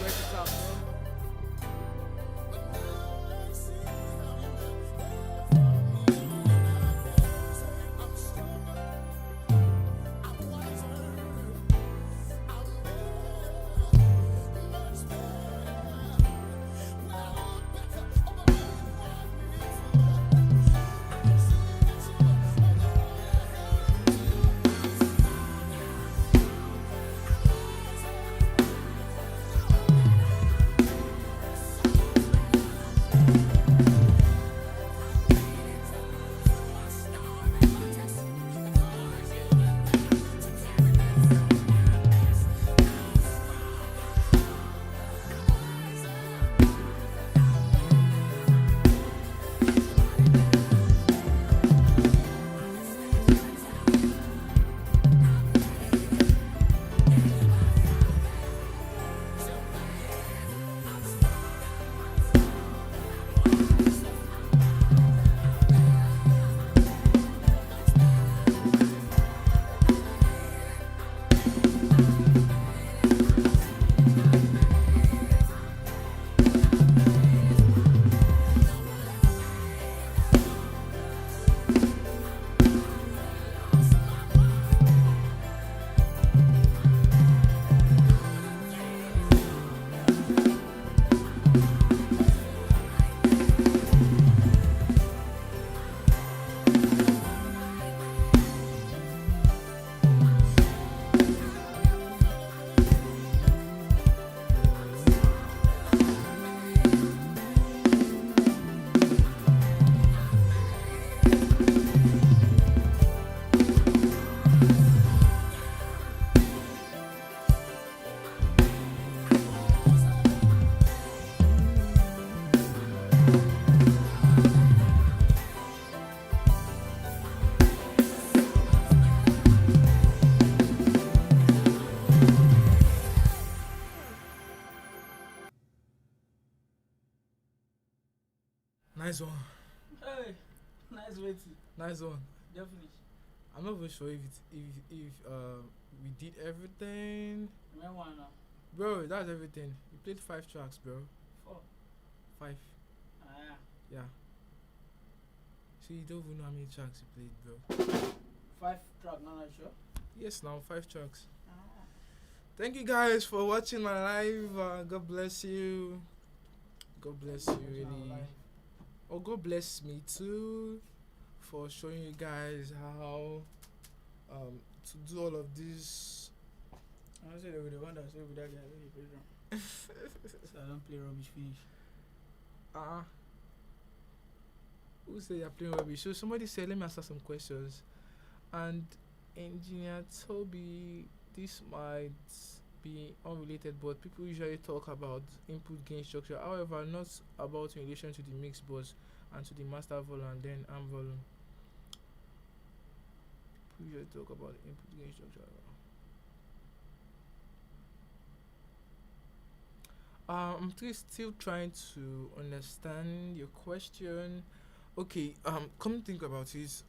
Speaker 1: Work it out, bro.
Speaker 2: Nice one.
Speaker 3: Hey, nice waiting.
Speaker 2: Nice one.
Speaker 3: Definitely.
Speaker 2: I'm not even sure if we did everything.
Speaker 3: Remember one now?
Speaker 2: Bro, that's everything. We played 5 tracks, bro.
Speaker 3: 4.
Speaker 2: 5.
Speaker 3: Ah,
Speaker 2: Yeah. So you don't even know how many tracks you played, bro.
Speaker 3: 5 track, not sure.
Speaker 2: Yes, now 5 tracks.
Speaker 3: Ah.
Speaker 2: Thank you guys for watching my live. God bless you. God bless you, really. Oh, God bless me too for showing you guys how to do all of this.
Speaker 3: I say they were the one that said with that guy when he play drum. So I don't play rubbish finish.
Speaker 2: Who said you're playing rubbish? So somebody said, let me answer some questions. And Engineer Toby, this might
Speaker 1: be unrelated, but people usually talk about input gain structure. However, not about in relation to the mix bus and to the master volume and then amp volume. People usually talk about input gain structure. Still trying to understand your question. Okay, come to think about it.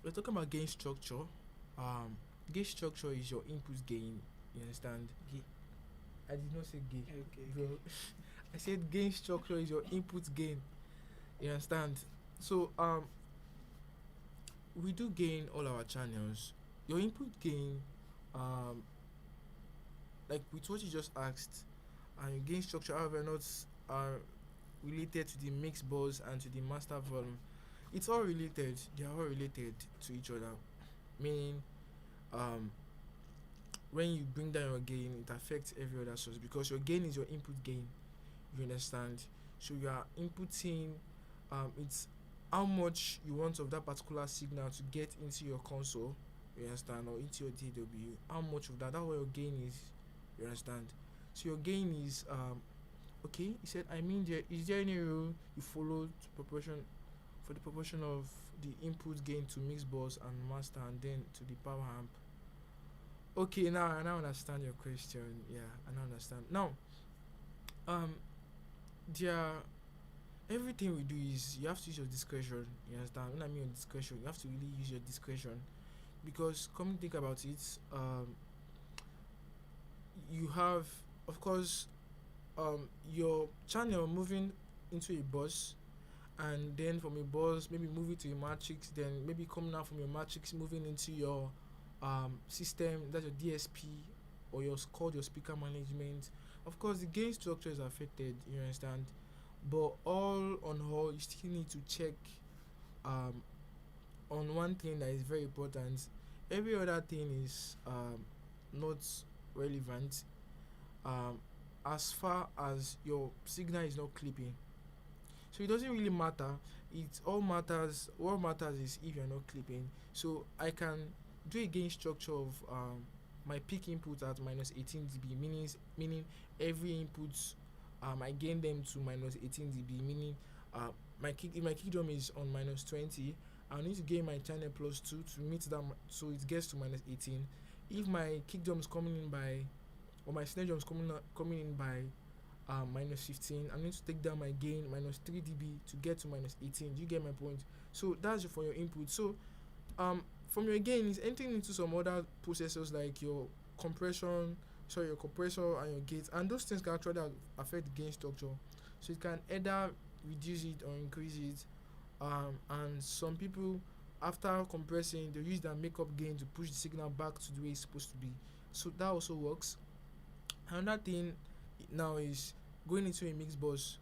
Speaker 1: We're talking about gain structure. Um, Gain structure is your input gain. You understand? I did not say gay,
Speaker 3: Okay.
Speaker 1: bro. I said gain structure is your input gain. You understand? So we do gain all our channels. Your input gain, um, like with what you just asked, and your gain structure, however, not are related to the mix bus and to the master volume. It's all related. They are all related to each other. Meaning, um, when you bring down your gain, it affects every other source because your gain is your input gain. You understand? So you are inputting. It's how much you want of that particular signal to get into your console. You understand? Or into your DW. How much of that? That's what your gain is. You understand? So your gain is okay. He said, I mean, is there any rule you follow to proportion for the proportion of the input gain to mix bus and master and then to the power amp? Okay, now I now understand your question. Yeah, I now understand. Now, um, there, everything we do is you have to use your discretion. You understand? When I mean your discretion, you have to really use your discretion because come to think about it, you have, of course, your channel moving into a bus and then from a bus maybe moving to a matrix, then maybe coming out from your matrix moving into your system, that's your DSP or your called your speaker management. Of course the gain structure is affected, you understand, but all on all you still need to check um on one thing that is very important. Every other thing is not relevant um as far as your signal is not clipping. So it doesn't really matter. It all matters. What matters is if you're not clipping. So I can do a gain structure of my peak input at minus 18 dB, meaning every input I gain them to minus 18 dB, meaning if my kick drum is on minus 20, I need to gain my channel plus 2 to meet that, so it gets to minus 18. If my kick drum is coming in by, or my snare drum is coming in by minus 15, I need to take down my gain minus 3 dB to get to minus 18. Do you get my point? So that's for your input. So from your gain is entering into some other processors like your your compressor and your gate, and those things can actually affect the gain structure. So it can either reduce it or increase it. And some people, after compressing, they use their makeup gain to push the signal back to the way it's supposed to be. So that also works. Another thing now is going into a mix bus.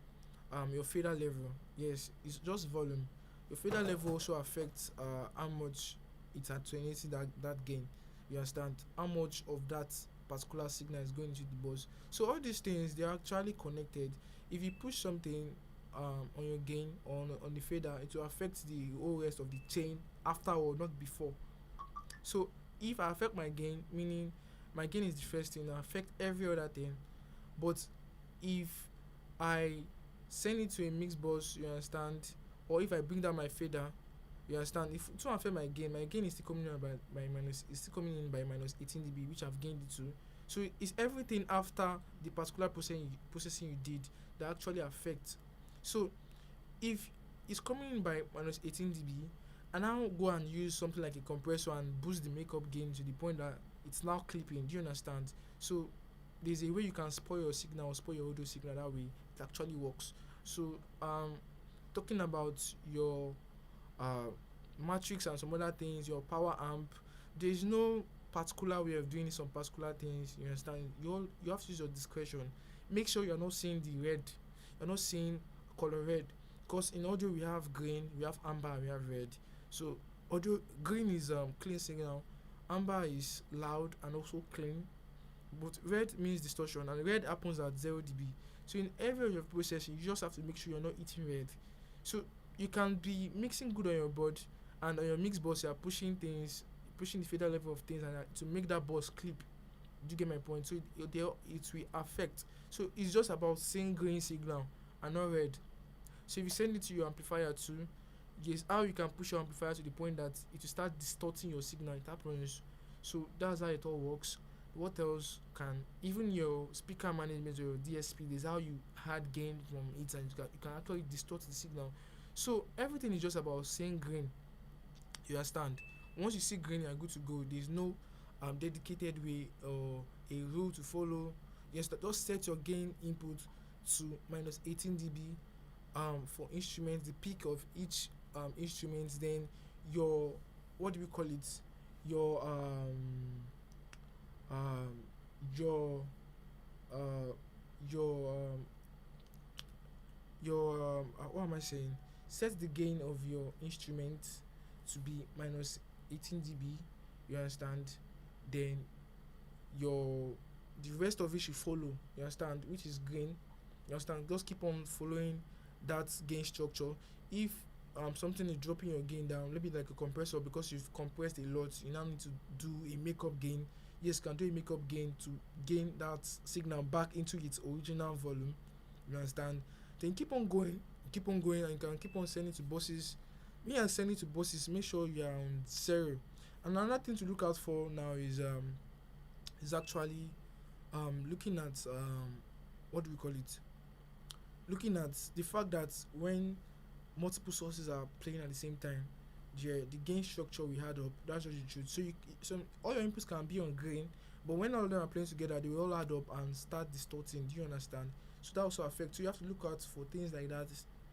Speaker 1: Your fader level, yes, it's just volume. Your fader level also affects how much it's attenuating that gain. You understand how much of that particular signal is going into the bus. So all these things, they are actually connected. If you push something on your gain on the fader, it will affect the whole rest of the chain afterward, not before. So if I affect my gain, meaning my gain is the first thing, I affect every other thing. But if I send it to a mix bus, you understand, or if I bring down my fader, you understand, if to affect my gain is still coming in by minus, it's still coming in by minus 18 dB, which I've gained it to. So it's everything after the particular processing you did that actually affects. So if it's coming in by minus 18 dB, and I'll go and use something like a compressor and boost the makeup gain to the point that it's now clipping. Do you understand? So there's a way you can spoil your signal or spoil your audio signal that way. It actually works. So talking about your matrix and some other things, your power amp, there's no particular way of doing some particular things. You understand? You have to use your discretion. Make sure you're not seeing the red. You're not seeing color red, because in audio we have green, we have amber, we have red. So audio green is clean signal, amber is loud and also clean, but red means distortion, and red happens at 0 dB. So in every of your processing, you just have to make sure you're not eating red. So you can be mixing good on your board, and on your mix bus you're pushing the fader level of things and to make that bus clip. Do you get my point? So it will affect. So it's just about seeing green signal and not red. So if you send it to your amplifier too, yes, how you can push your amplifier to the point that it will start distorting your signal. It happens. So that's how it all works. What else can even your speaker management or your DSP? There's how you add gain from it, and you can actually distort the signal. So everything is just about seeing green. You understand? Once you see green, you're good to go. There's no dedicated way or a rule to follow. Yes, just set your gain input to minus 18 dB for instruments, the peak of each instrument. Then your, what do we call it, your um your uh what am I saying, set the gain of your instrument to be minus 18 dB. You understand? Then your, the rest of it should follow. You understand? Which is green. You understand? Just keep on following that gain structure. If something is dropping your gain down, maybe like a compressor, because you've compressed a lot, you now need to do a makeup gain. Yes, you can do a makeup gain to gain that signal back into its original volume. You understand? Then keep on going, and you can keep on sending to bosses. Me and sending to bosses, make sure you are on stereo. And another thing to look out for now is actually looking at what do we call it? Looking at the fact that when multiple sources are playing at the same time, the gain structure we had up, that's what you choose. So all your inputs can be on green, but when all of them are playing together, they will all add up and start distorting. Do you understand? So that also affects. So you have to look out for things like that.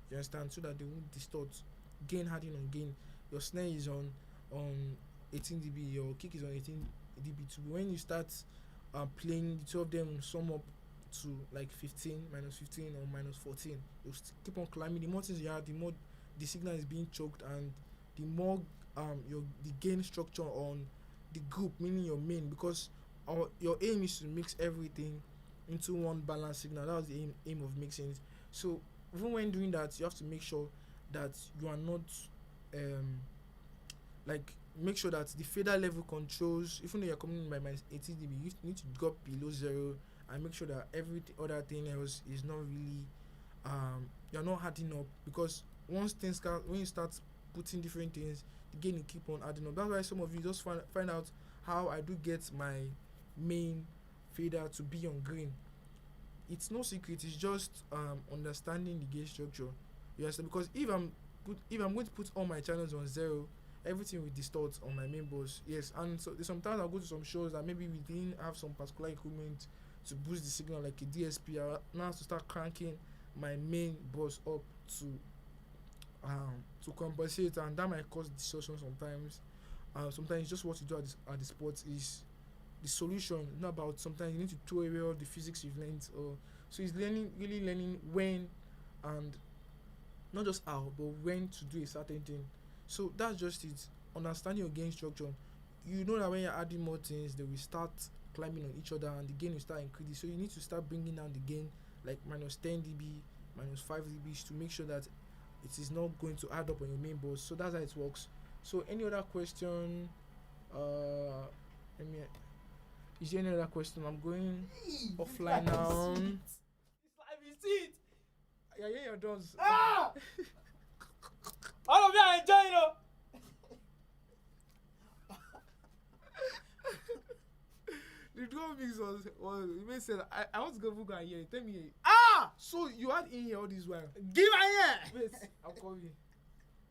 Speaker 1: You understand? So that they won't distort. Gain adding on gain. Your snare is on 18 dB. Your kick is on 18 dB too. When you start playing, the two of them sum up to like 15, minus 15 or minus 14. You keep on climbing. The more things you add, the more the signal is being choked, and the more the gain structure on the group, meaning your main, because your aim is to mix everything into one balanced signal. That was the aim of mixing it. So even when doing that, you have to make sure that you are not like, make sure that the fader level controls, even though you're coming in by minus 80 dB, you need to drop below 0 and make sure that every other thing else is not really you're not adding up, because once things start, when you start putting different things, the gain will keep on adding up. That's why some of you just find out how I do get my main fader to be on green. It's no secret, it's just understanding the gain structure. Yes, because if I'm going to put all my channels on 0, everything will distort on my main boss. Yes, and so sometimes I'll go to some shows that maybe we didn't have some particular equipment to boost the signal, like a DSP. I now have to start cranking my main boss up to compensate, and that might cause distortion sometimes. Sometimes just what you do at the spot is the solution. Not about, sometimes you need to throw away all the physics you've learned, or so it's really learning when, and not just how, but when to do a certain thing. So that's just it. Understanding your gain structure. You know that when you're adding more things, they will start climbing on each other and the gain will start increasing. So you need to start bringing down the gain, like minus 10 dB, minus 5 dB, to make sure that it is not going to add up on your main boss. So that's how it works. So any other question? Is there any other question? I'm going offline now.
Speaker 3: It's like you see it.
Speaker 1: Yeah, your drums.
Speaker 3: Ah! All of you are enjoying it.
Speaker 1: The drum mix was you may say I want to go book and hear it. Tell me.
Speaker 3: Ah!
Speaker 1: So you had in here all this while.
Speaker 3: Give her here.
Speaker 1: Wait, I'll call you.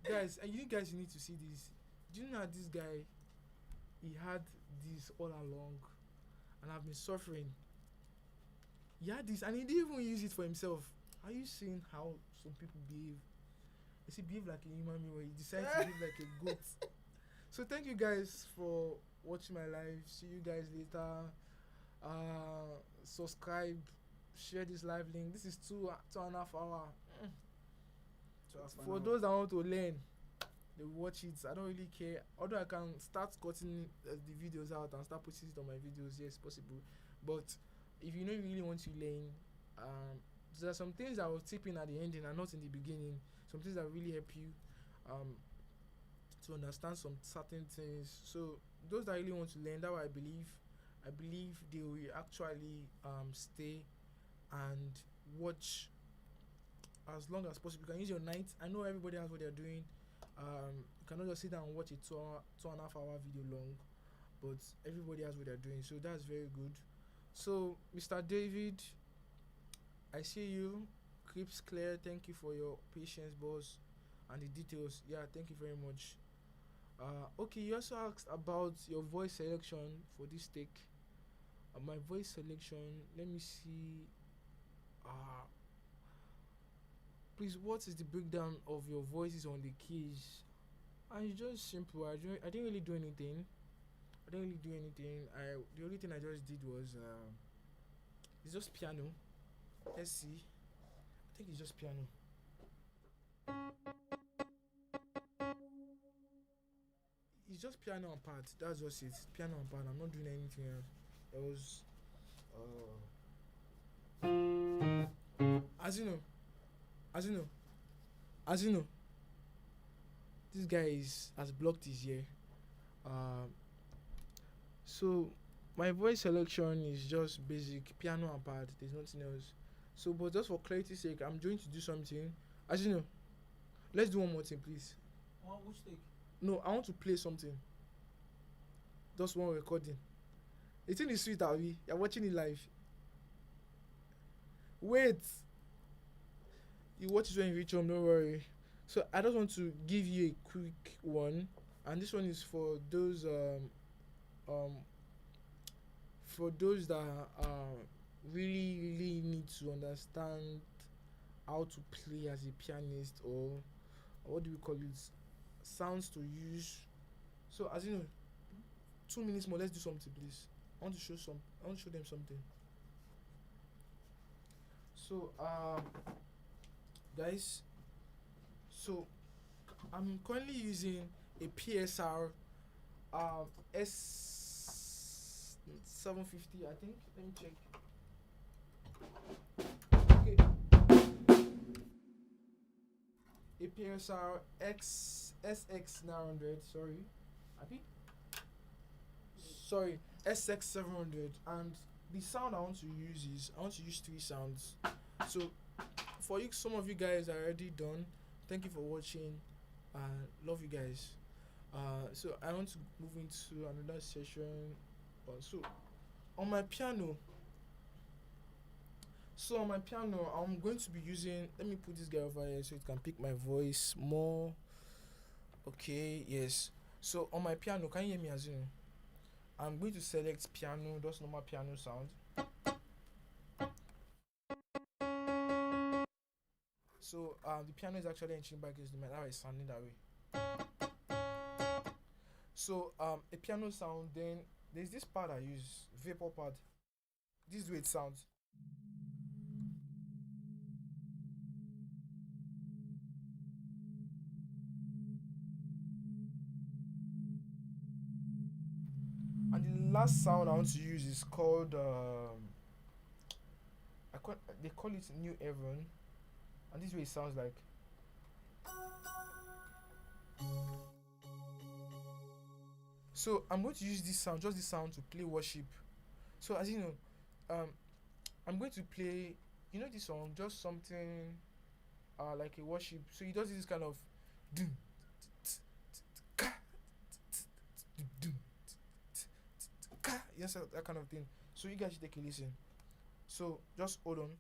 Speaker 1: Guys, and you guys need to see this. Do you know that this guy, he had this all along and I've been suffering. He had this and he didn't even use it for himself. Are you seeing how some people behave? He behave like a human being, where he decides to behave like a goat. So thank you guys for watching my live. See you guys later. Subscribe, share this live link. This is 2.5 hours. For those that want to learn, they watch it. I don't really care. Although I can start cutting the videos out and start putting it on my videos, yes, possible. But if you don't really want to learn, there are some things that will tip in at the ending and not in the beginning. Some things that really help you to understand some certain things. So those that really want to learn, that I believe
Speaker 2: I believe they will actually stay and watch as long as possible. You can use your night. I know everybody has what they're doing. You cannot just sit down and watch a 2.5 hour video long, but everybody has what they're doing, so that's very good. So, Mr. David, I see you. Clips clear. Thank you for your patience, boss, and the details. Yeah, thank you very much. Okay, you also asked about your voice selection for this take. My voice selection. Let me see. Uh, Please, what is the breakdown of your voices on the keys? And it's just simple. I didn't really do anything. I The only thing I just did was it's just piano. Let's see. I think it's just piano. It's just piano and pad. That's just it. Piano and pad. I'm not doing anything else. It was as you know, as you know, as you know, this guy has blocked his ear. Um, so my voice selection is just basic piano and pad. There's nothing else. So, but just for clarity's sake, I'm going to do something. As you know, let's do one more thing, please.
Speaker 3: Which take?
Speaker 2: No, I want to play something. Just one recording. The thing is sweet, Abi. You're watching it live. Wait. You watch it when you reach home, don't worry. So I just want to give you a quick one, and this one is for those that really need to understand how to play as a pianist, or what do we call it, sounds to use. So as you know, 2 minutes more. Let's do something, please. I want to show them something. So guys, so I'm currently using a PSR S750, I think. Let me check. Okay, a PSR SX900. Sorry, SX700. And the sound I want to use 3 sounds. So for you, some of you guys are already done. Thank you for watching. Love you guys. So I want to move into another session. So on my piano, I'm going to be using. Let me put this guy over here so it can pick my voice more. Okay, yes. So on my piano, can you hear me? As you know, I'm going to select piano, just normal piano sound. So the piano is actually entering back against the mic. That is sounding that way. So a piano sound. Then there's this pad I use, vapor pad. This is the way it sounds. And the last sound I want to use is called they call it New Heaven, and this way it sounds like. So I'm going to use this sound, just this sound, to play worship. So as you know, I'm going to play, this song, just something like a worship. So he does this kind of yes, that kind of thing. So you guys should take a listen. So just hold on.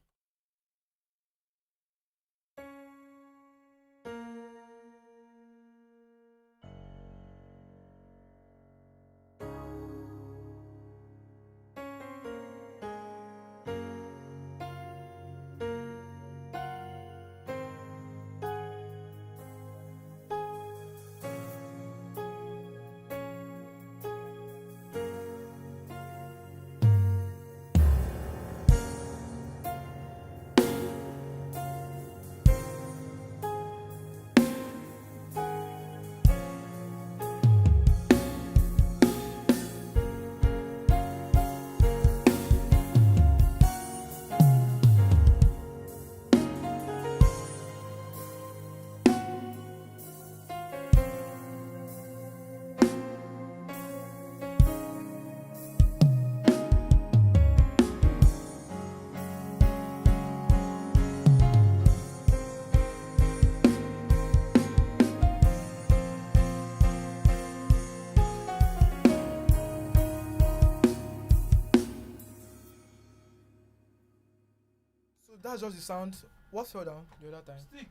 Speaker 1: that's just the sound. What fell down the other time?
Speaker 2: Stick.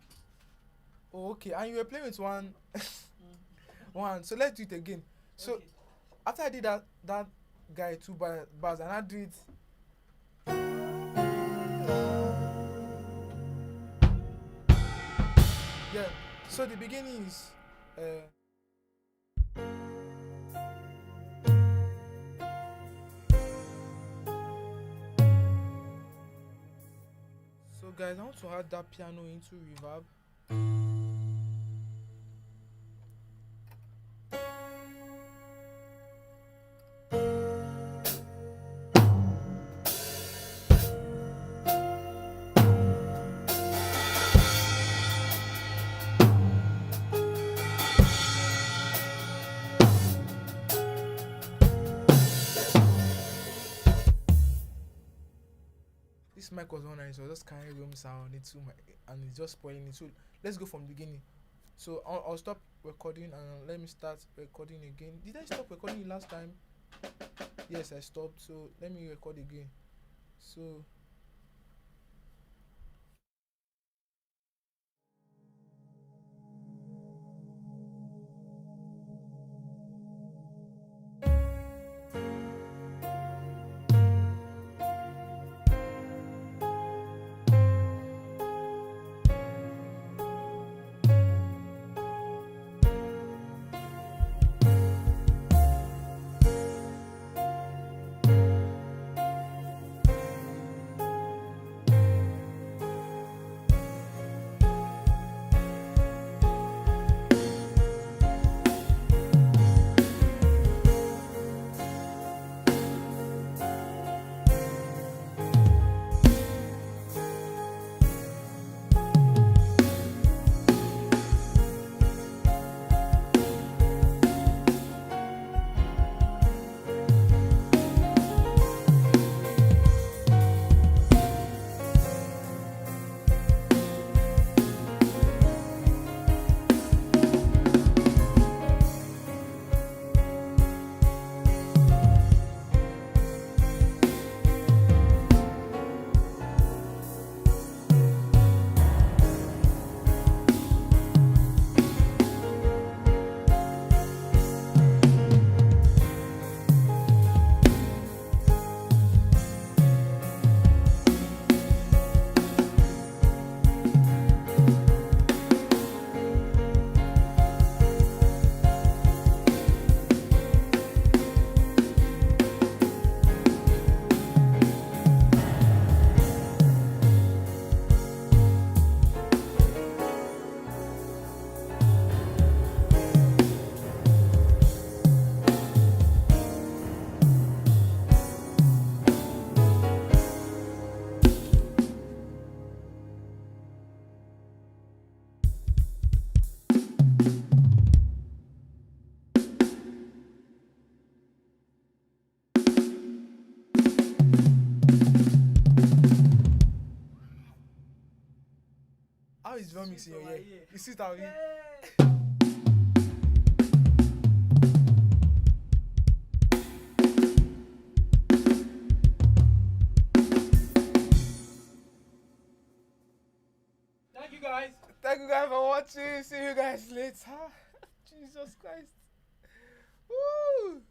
Speaker 1: Oh, okay. And you were playing with one,
Speaker 3: Mm.
Speaker 1: one. So let's do it again. So
Speaker 3: Okay.
Speaker 1: after I did that guy two bars, and I do it. Yeah. So the beginning is. So guys, I want to add that piano into reverb. This mic was on and so I was just carrying room sound into my and it's just spoiling it. So let's go from the beginning. So I'll stop recording and let me start recording again. Did I stop recording last time? Yes, I stopped. So let me record again. So how is drum mixing your ear? You see it out here?
Speaker 3: Thank you guys.
Speaker 1: Thank you guys for watching. See you guys later. Jesus Christ. Woo!